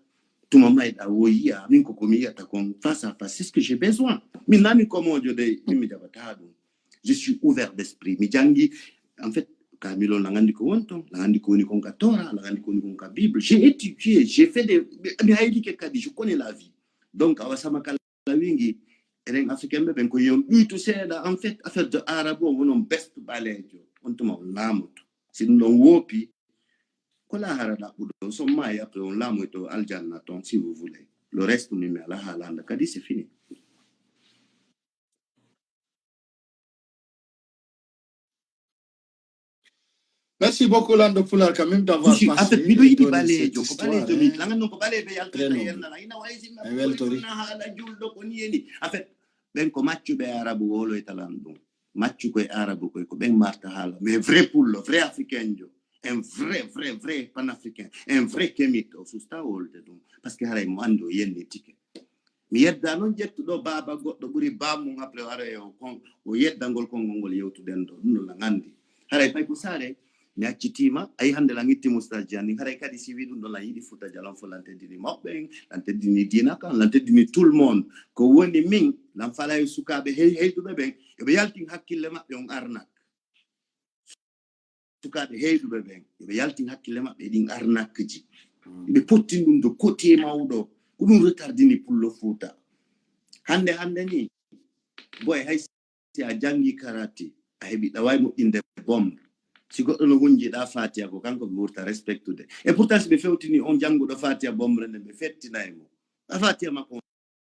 tuma mayɗa woyiya min koko mi yiyata kon face à face c'est ce que j'ai besoin min nami komojo de min mi jaɓata ɗum je suis ouvert d'esprit mi jangi en fait Camilo la ngandi ko wonton la ngandi ko woni kon ka Torah la ngandi ko woni kon ka Bible j'ai étudié j'ai fait des mi haydi ke kadi je connais la vie donc awa sama kala wingi enen africain ɓe ɓen ko yon ɓuytu seeɗa en fait affaire de arabe o wonon bestu ɓalejo on tuma on laamoto si ɗum ɗon woopi ko la hara ɗaɓɓuɗo so mayi après on laamoyto aljanna ton si vous voulez le reste mi ala haalanda kadi c'est fini. Merci beaucoup, Lando Poular, quand même, d'avoir passé. En fait, mi yiɗi ɓaleejo ko ɓaleejo mi langan noon ko ɓaleeɓe yaltata hennala ina waysinna haala julɗo ko ni eni en fait ɓen ko maccuɓe arabe woloytalan ɗum maccuko e arabe koy ko ɓen marta haala mais vrai pullo vrai africain jo un vrai panafricain un vrai kémite o susta wolde ɗum par ce que haray mo andi o yenni tike mi yedda noon ƴettuɗo baaba goɗɗo ɓuri bammum après o ara e o yeddangol konngol ngol yewtuɗen ɗo ɗum no la ngandi haray pay ko saare mi accitima ayi hande la ngitti mustaji anni haray kadi si wi ɗum ɗon la yiɗi futa jalon fo lan teddini maɓɓen lan teddini dina kan lan teddini tout le monde ko woni min lan fala e sukaɓe heyduɓe ɓen yoɓe yaltin hakkille maɓɓe on arnak sukaɓe heyduɓe ɓen yoɓe yaltin hakkille maɓɓe ɗin arnakji ɓe pottin ɗum do côté mawɗo ko ɗum retardini pullo fuuta hande ni boy hay si a jangi karate a heɓi ɗaway moƴƴinde bombe si goɗɗo no hunjiɗa fatiya ko kanko ɓe ɓurta respectude et pourtant si ɓe fewtini on jannguɗo fatiya bombre nde ɓe fettinay mo a fatiya makko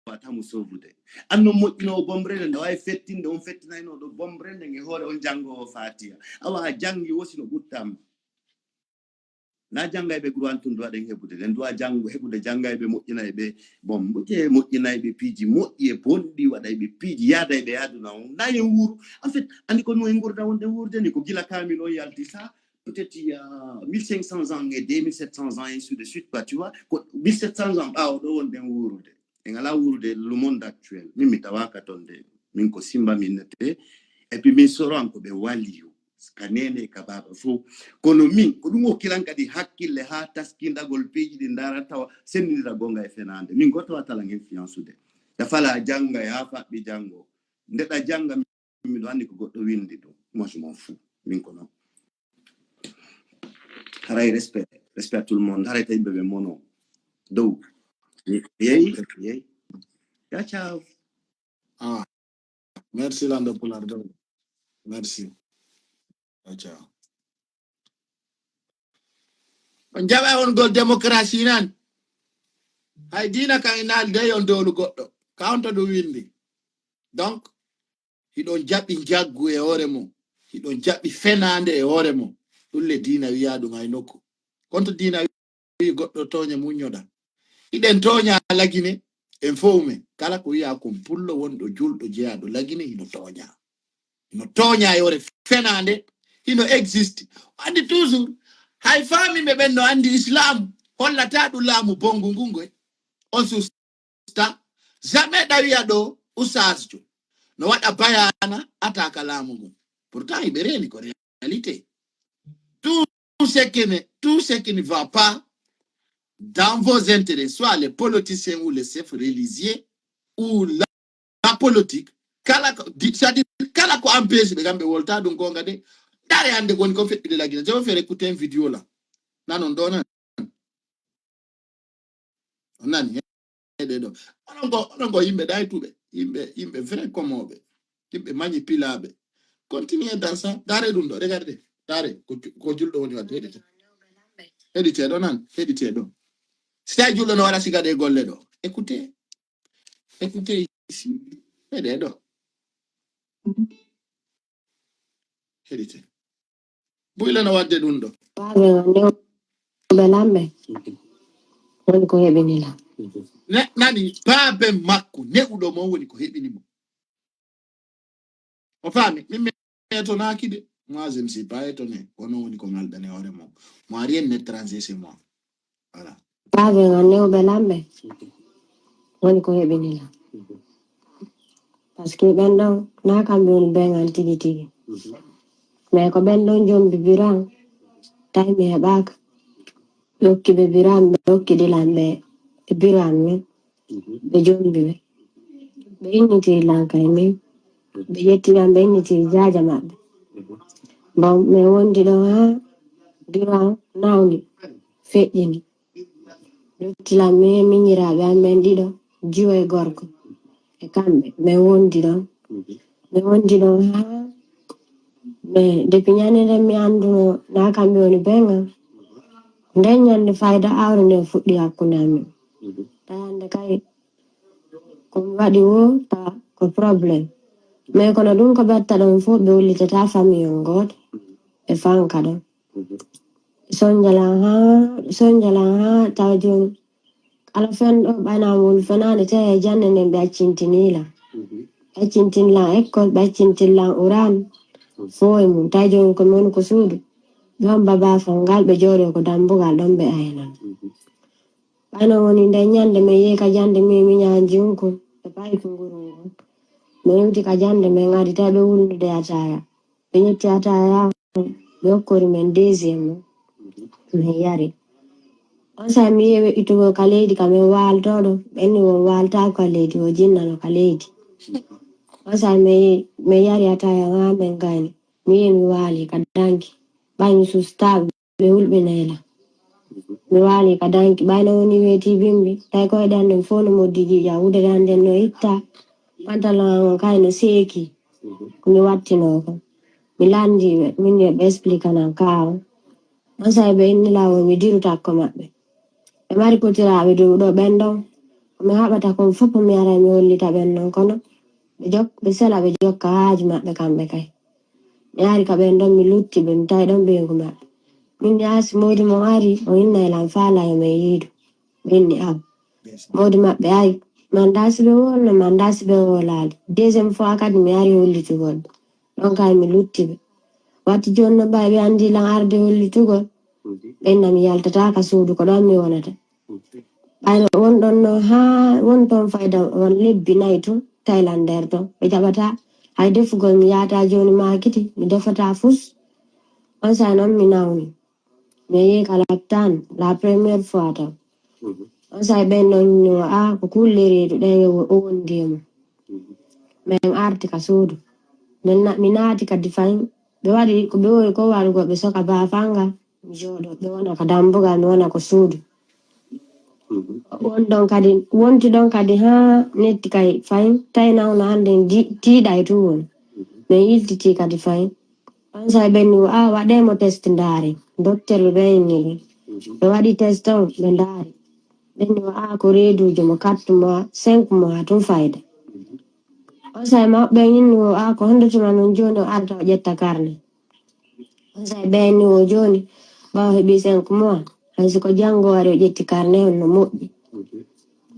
watamo sauvude anno moƴƴinowo bombre nde wawi fettinde on fettinaynoɗo bombre nde e hoore on janngowo fatiya awa janngi wosi no ɓuttama na janngayɓe grouantundu waɗen heɓude nden duwa heɓude janngayɓe moƴƴinayɓe bombuƴe moƴƴinayɓe piiji moƴƴi e bonɗi waɗayɓe piiji yaadayɓe yaaduna on na en wuuru en fait andi ko no en gurda wonde wuurde ni ko gila kamil o yalti ça peut-être il y a 1500 ans et 2700 ans et ainsi de suite quoi tu vois ko 1700 ans ɓaawo ɗo wonɗen wuurude en ala wuurude le monde actuel min mi tawaka toon de min ko simba minnete et puis min soran ko ɓe walliyo ka nene ka baba fof kono min ko ɗum hokkiran kadi hakkille ha taskindagol piiji ɗi ndara tawa sendinira gonga e fenande min goto watalan influence ude da fala janga ha faɓɓi jango ndeɗa janga miɗo andi ko goɗɗo windi ɗum moi je m'en fous min ko noon haray respect à tout le monde haray tawi ɓeɓe mono dow yeyi ya ciao Merci, Lando Poular. Merci. Ciao. On jaɓa on gol démocratie nan hay dina kan inaalde on dowlu goɗɗo kawta ɗo windi donc hiɗon jaɓi jaggu e hoore mum hiɗon jaɓi fenande e hoore mum ɗum le dina wiya ɗum hay nokku konto dina wi goɗɗo toña muñoɗa hiɗen toña lagine en fowmen kala ko wiya kon pullo wonɗo julɗo jeyaɗo lagine hino toña e hoore fenande hino existe andi toujours hay fami ɓe ɓen no andi islam hollata ɗum laamu bongu ngungoy on susta jamais dawiya ɗo usasjo no waɗa bayana ataka laamu mum pourtant iɓe reni ko réalité tout ce qui ne va pas dans vos intérêts, soit les politiciens ou les chefs religieux ou la politique, c'est-à-dire kala ko empêche ɓe gamɓe wolta ɗum gonga de dare hande goni ko feɓɓide la Guinée. Je vais faire écouter une vidéo là nanon ɗo nan nani heɗe ɗo onon go yimɓe ɗaytuɓe yimɓe vrai commoɓe yimɓe manipulaɓe continuez dans ça dare ɗum ɗo regardez dare ko julɗo woni wadde heɗite ɗo nan heɗite ɗo si julɗo no waɗa siga ɗe golle ɗo écoutez ici heɗe ɗo heɗite buyla no wadde ɗum ɗo belambe woni ko heɓinila nani baabe makko ne'uɗo mo woni ko heɓinimo o faami min étonnaki de moi je ne suis pas étonné wono woni ko ngalɗane hoore mo moi rien n'étranger c'est moi voilà baabe newɓe lamɓe woni ko heɓinila par ce que ɓen ɗon na kamɓe woni beŋan tigi tigi mais ko ɓen ɗon jombi biran tawi mi heɓaka ɓe hokki ɓe biran ɓe hokki ɗilan ɓe biran men ɓe jombi ɓe inniti lanka e min ɓe ƴettinan ɓe inniti jaja maɓɓe bon min wondi ɗo ha biran nawni feƴƴini luttilan min miñiraɓe am ɓen ɗiɗo jiwo e gorko e kamɓe min wondi ɗon ha mais depuis ñande mi anduno na kamɓe woni beŋan nden ñande fayda awre nde fuɗɗi hakkunde amin tawande kay komi waɗi wo ta ko probléme mais kono ɗum ko ɓetta ɗon fof ɓe wullitata famille on goto ɓe fanka ɗon sonjalan ha taw joni kala fenɗo ɓanamol fenade tawi e jande nden ɓe accintinilan école ɓe accintinlan uran fo e mum tawi joni komi woni ko suudu ɗon babafal ngal ɓe jooɗo ko dambugal ɗon ɓe aynan ɓayno woni nde ñande mi yehi ka jande mi miñaji unko ɓe payi ko nguru ngon mi yewti ka jande min adi tawi ɓe wulnude ataya ɓe ñetti ataya ɓe hokkori men deuxiéme min yari on sahi mi yehi we'itugo ka leydi kamin waltoɗo ɓenni won waltako ka leydi o jinnano ka leydi on sahi mi yari ataya ha min gayni mi yehi mi waali ka danki ɓaymi sustaɓe ɓe hulɓinayla mi waali ka danki ɓayno woni weeti bimbi tawi koyɗe anden fof no moddijija wude anden no itta pantalon on kay no seeki komi wattino ko mi landiɓe min ɓe explicanan kawo on sahi ɓe inni lawol mi diru takko maɓɓe ɓe mari kotiraɓe dow ɗo ɓen ɗon komi haɓata kon fof mi ara mi hollita ɓen ɗon kono ɓe sela ɓe jokka haaji maɓɓe kamɓe kay mi ari ka ɓen ɗon mi lutti ɓe mi tawi ɗon ɓeygu maɓɓe min yaasi modi mo ari o innaylan faalayo min yiidu ɓe inni aw modi maɓɓe ari mandasi ɓe wolno mandasi ɓe wolali deuxiéme fois kadi mi ari hollitugol ɗon kay mi lutti ɓe watti joni no ɓawi ɓe andilan arde hollitugol ɓenna mi yaltataka suudu ko ɗon mi wonata ɓayno wonɗon no ha won toon fayda won lebbi nayyi to taylan nder ton ɓe jaɓata hay defugol mi yata joni makiti mi defata fus on sa noon mi nawni mi yehi ka laptan la première fois taw on sa ɓen ɗon no a ko kulle reedu ɗen o wondi e mum min arti ka suudu mi naati kadi fayin ɓe waɗi ko ɓe wowi ko waɗugo ɓe soka bafanga mi jooɗo ɓe wona ko dambugal mi wona ko suudu wonti ɗon kadi ha netti kay fayin tawi nawno hande tiiɗa e tun woni min iltiti kadi fayin on sa ɓenni a waɗemo test ndaare docteur ɓe ɓeyni ɓe waɗi test on ɓe ndaari ɓenni a ko reedujo mo 4 mois 5 mois tun fayda on sa maɓɓe inni a ko hondotuma non joni o arta o ƴetta karne on sa ɓenni o joni ɓawo heeɓi 5 mois haysiko janggo wari o ƴetti karne on no moƴƴi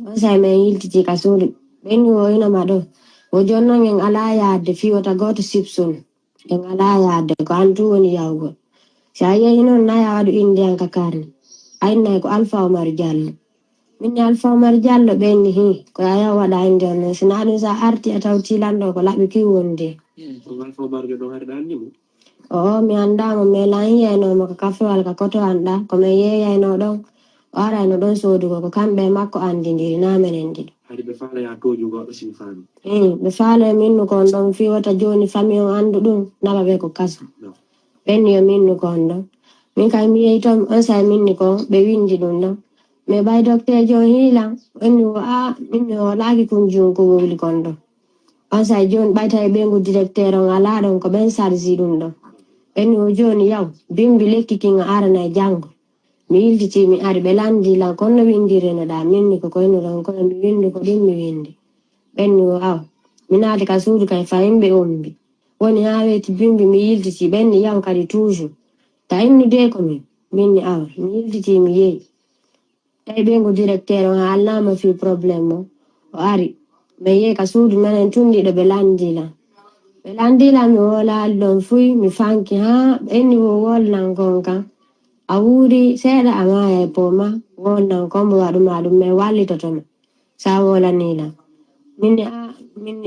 on sa min yiltiti ka suudu ɓenni o inoma ɗo o joni noon en ala yadde fiwata goto sipsol en ala yadde ko antu woni yawgol si a yehi noon naya waɗu indiyan ka karne a innay ko Alpha Oumar Diallo min Alpha Omar Diallo ɓenni hi ko aya waɗa inde on sina ɗum sa arti a taw tilando ko laɓi ki wonde o mi andamo mi lan yeynomo ko kafewal ka koto anɗa komin yeyayno ɗon o arayno ɗon sodugo ko kamɓe makko andidiri na menen ɗiɗo ɓe faalo e minnu kon ɗon fi wata joni famille o andu ɗum naba ɓe ko kaso ɓenni yo minnu kon ɗon min kay mi yeyi toon on sa minni kon ɓe windi ɗum ɗon mais ɓay docteur jo hiilan ɓenni o a minni o laaki kun jun ko wowli kon ɗon on sa joni ɓayta e ɓengu directeur on ala ɗon ko ɓen sarsi ɗum ɗon ɓenni o joni yaw bimbi lekki kinga arana e janggo mi yiltiti mi ari ɓe landi lan konno windireno ɗa minni ko koyno ɗon kono mi windi ko ɗum mi windi ɓenni o aw mi naati ka suudu kay fayimɓe ombi woni ha weti bimbi mi yiltiti ɓenni yaw kadi toujours ta innude ko minni aw mi yiltiti mi yeeyi tawi ɓengu directeur on haalnama fi probléme o ari mi yeeyi ka suudu menen tunɗiɗo ɓe landilan mi wolali ɗon fuy mi fanki ha ɓenni o wolnan kon kan a wuuri seeɗa a maya e poma wolnan kombo waɗuma ɗum min wallitotoma sa wolanilan minni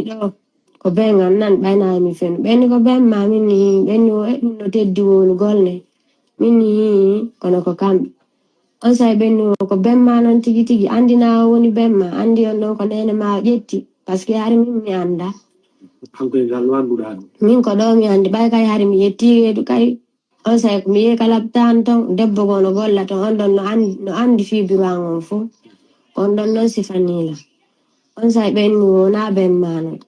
ɗo ko bengan nan ɓaynayi mi fenu ɓenni ko benma minni hi ɓenni o ɗum no teddi wolugol ne minni hi kono ko kamɓe on say ɓenni o ko benma noon tigi tigi andina o woni benma andi on ɗon ko nene ma o ƴetti par ce que hari min mi anda min ko ɗo mi andi ɓay kay hari mi yetti reedu kay on say ko mi yehi ka laɓtan ton debbo go no golla ton on ɗon no andi fi bureau on fo on ɗon noon sifanila on say ɓenni wona benma noon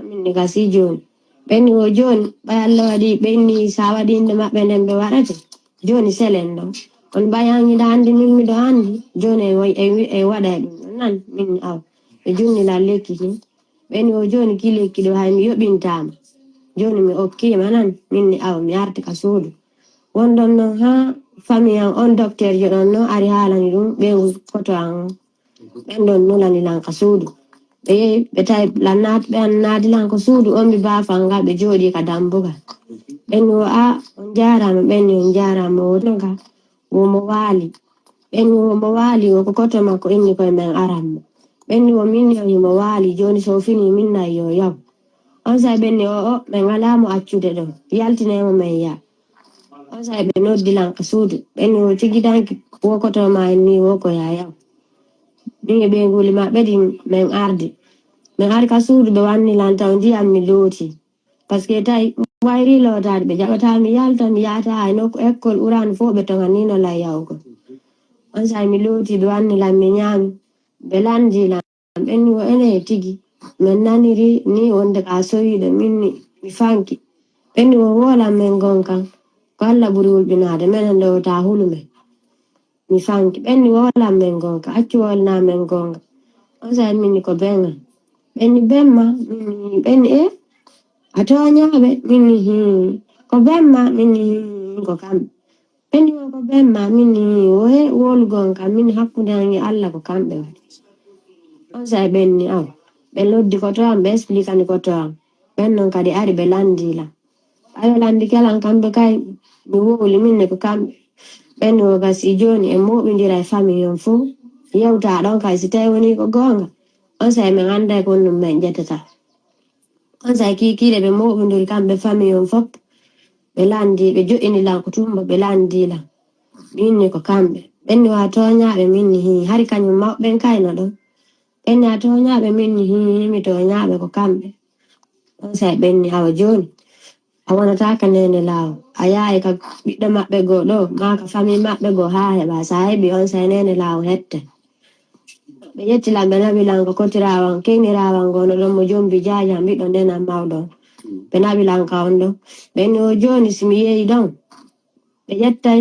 minni gasi joni ɓenni o joni ɓay Allah waɗi ɓenni sa waɗi inde maɓɓe nden ɓe waɗate joni selen ɗon on ɓayanñiɗa andi min miɗo andi joni e waɗa e ɗum ɗon nan minni aw ɓe junnila lekki kin ɓenni o joni ki lekki ɗo hay mi yoɓintama joni mi okkima nan minni aw mi arti ka suudu wonɗon noon ha famille an on docteur jo ɗon noon ari haalani ɗum ɓengu koto an o ɓen ɗon nulanilan ka suudu ɓe yehi ɓe tawi ɓe annadilan ko suudu on mi bafal ngal ɓe jooɗi ka dambugal ɓenni o a on jarama ɓenni on jarama wonoga womo waali ɓenni womo waali o ko koto makko inni koye men aranmo ɓenni o minni o himo waali joni so fini minnayi yo yaw on say ɓenni o min alamo accude ɗo yaltinemo men ya on say ɓe noddilan ka suudu ɓenni o tigidanki wokotoma en ni woko ya yaw min e ɓenguli maɓɓe ɗi min ardi min ari ka suudu ɓe wannilan taw ndiyam mi looti par ce que tawi wayri lotade ɓe jaɓata mi yalta mi yahata hay nokku école ɓurani fo ɓe toganino lay yawgo on say mi looti ɓe wannilan mi ñaami ɓe landilan ɓenni o ene tigi min naniri ni wonde ka sowiɗo minni mi fanki ɓenni o wolan min gon kan ko Allah ɓuuri wulɓinade minen ɗo ta hulumen mi fanki ɓenni wolan min gonka accu wolna min gonga on say minni ko benga ɓenni benma minni ɓenni a toñaɓe minni ko benma minni ko kamɓe ɓenni o ko benma minni wohe wolugon kam minni hakkude an e Allah ko kamɓe waɗi on say ɓenni aw ɓe loddi koto am ɓe expliquani koto am ɓen noon kadi ari ɓe landila ɓayo landi kelan kamɓe kay mi wowli minne ko kamɓe ɓenni o gasi joni e moɓidira e famille on fo yewta ɗon kay si tawi woni ko gonga on say min anda kon ɗum min ƴettata on say kikiɗe ɓe moɓidiri kamɓe famille on fop ɓe landi ɓe joƴinilan ko tumba ɓe landilan minni ko kamɓe ɓenni wa toñaɓe minni hari kañum mawɓen kayno ɗon ɓenni a toñaɓe minni mi toñaɓe ko kamɓe on say ɓenni awa joni a wonataka nene lawo a yahay ka ɓiɗɗo maɓɓe go ɗo maka famille maɓɓe go ha heɓa sa heɓi on say nene lawo hette ɓe ƴettilan ɓe naɓilan ko kotirawan keynirawan gono ɗon mo jombi jaja mbiɗo ndenan mawɗon ɓe naɓilan ka on ɗon ɓenni o joni simi yeeyi ɗon ɓe ƴettay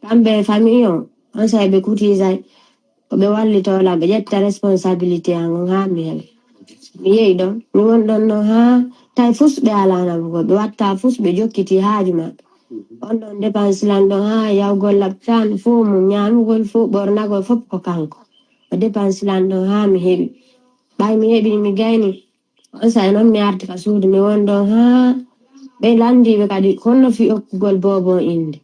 kamɓe famille on say ɓe kutisay ko ɓe wallitolan ɓe ƴetta responsabilité an on ha mi heɓa mi yeeyi ɗon mi won ɗon no ha tawi fusɓe alanam go ɓe watta fus ɓe jokkiti haaju maɓɓe on ɗon dépense lan ɗon ha yawgol laɓtan fo mum ñamugol fo ɓornagol fop ko kanko o dépense lan ɗon ha mi heɓi ɓay mi heɓi mi gayni on say noon mi arti ka suudu mi won ɗon ha ɓe landiɓe kadi honno fi okkugol bobo inde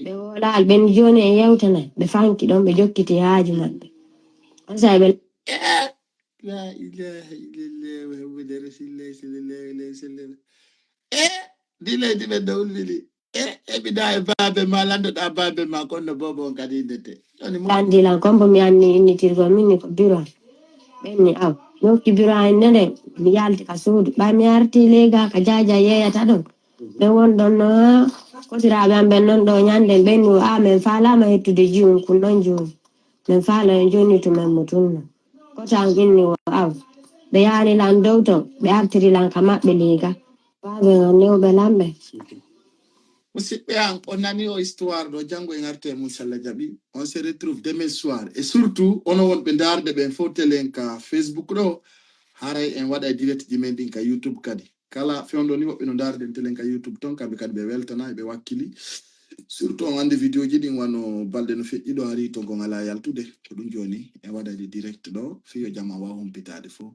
ɓe wola laal ben joni e yewtana ɓe fanki ɗon ɓe jokkiti haaju maɓɓe on sahi ɓe la ilaha illallah muhammadu rasulullah sallallahu alaihi wasallam dile diɓe dawlili eɓida e babe ma landoɗa babe ma konno bobo on kadi indete landilan kombo mi anni innitirgo minni ko bureau ɓenni aw yokki bureau an nene mi yalti ka suudu ɓa mi arti lega ka jaja yeyata ɗon ɓe wonɗon no ha kotiraɓe am ɓen noon ɗo ñanden ɓenni a min falama hettude jiwum kun ɗon joni min fala en joni to men mo tunno kotan inni o aw ɓe yanilan dow to ɓe artirilan ka maɓɓe lega baɓe an newɓe lamɓe musidɓe an on nani o histoire ɗo janggo en arte Moussalla Jaɓi on se retrouve demain soir et surtout ono wonɓe darde ɓen fof telen ka Facebook ɗo haray en waɗa direct ji men ɗin ka YouTube kadi kala fewndo ni woɓɓe no darden telen ka YouTube ton kamɓe kadi ɓe weltana ɓe wakkili surtout on andi vidéo ji ɗin wano balɗe no feƴƴi ɗo ari to gon ala yaltude ko ɗum joni en waɗa ɗi direct ɗo fiyo jama wa humpitade fof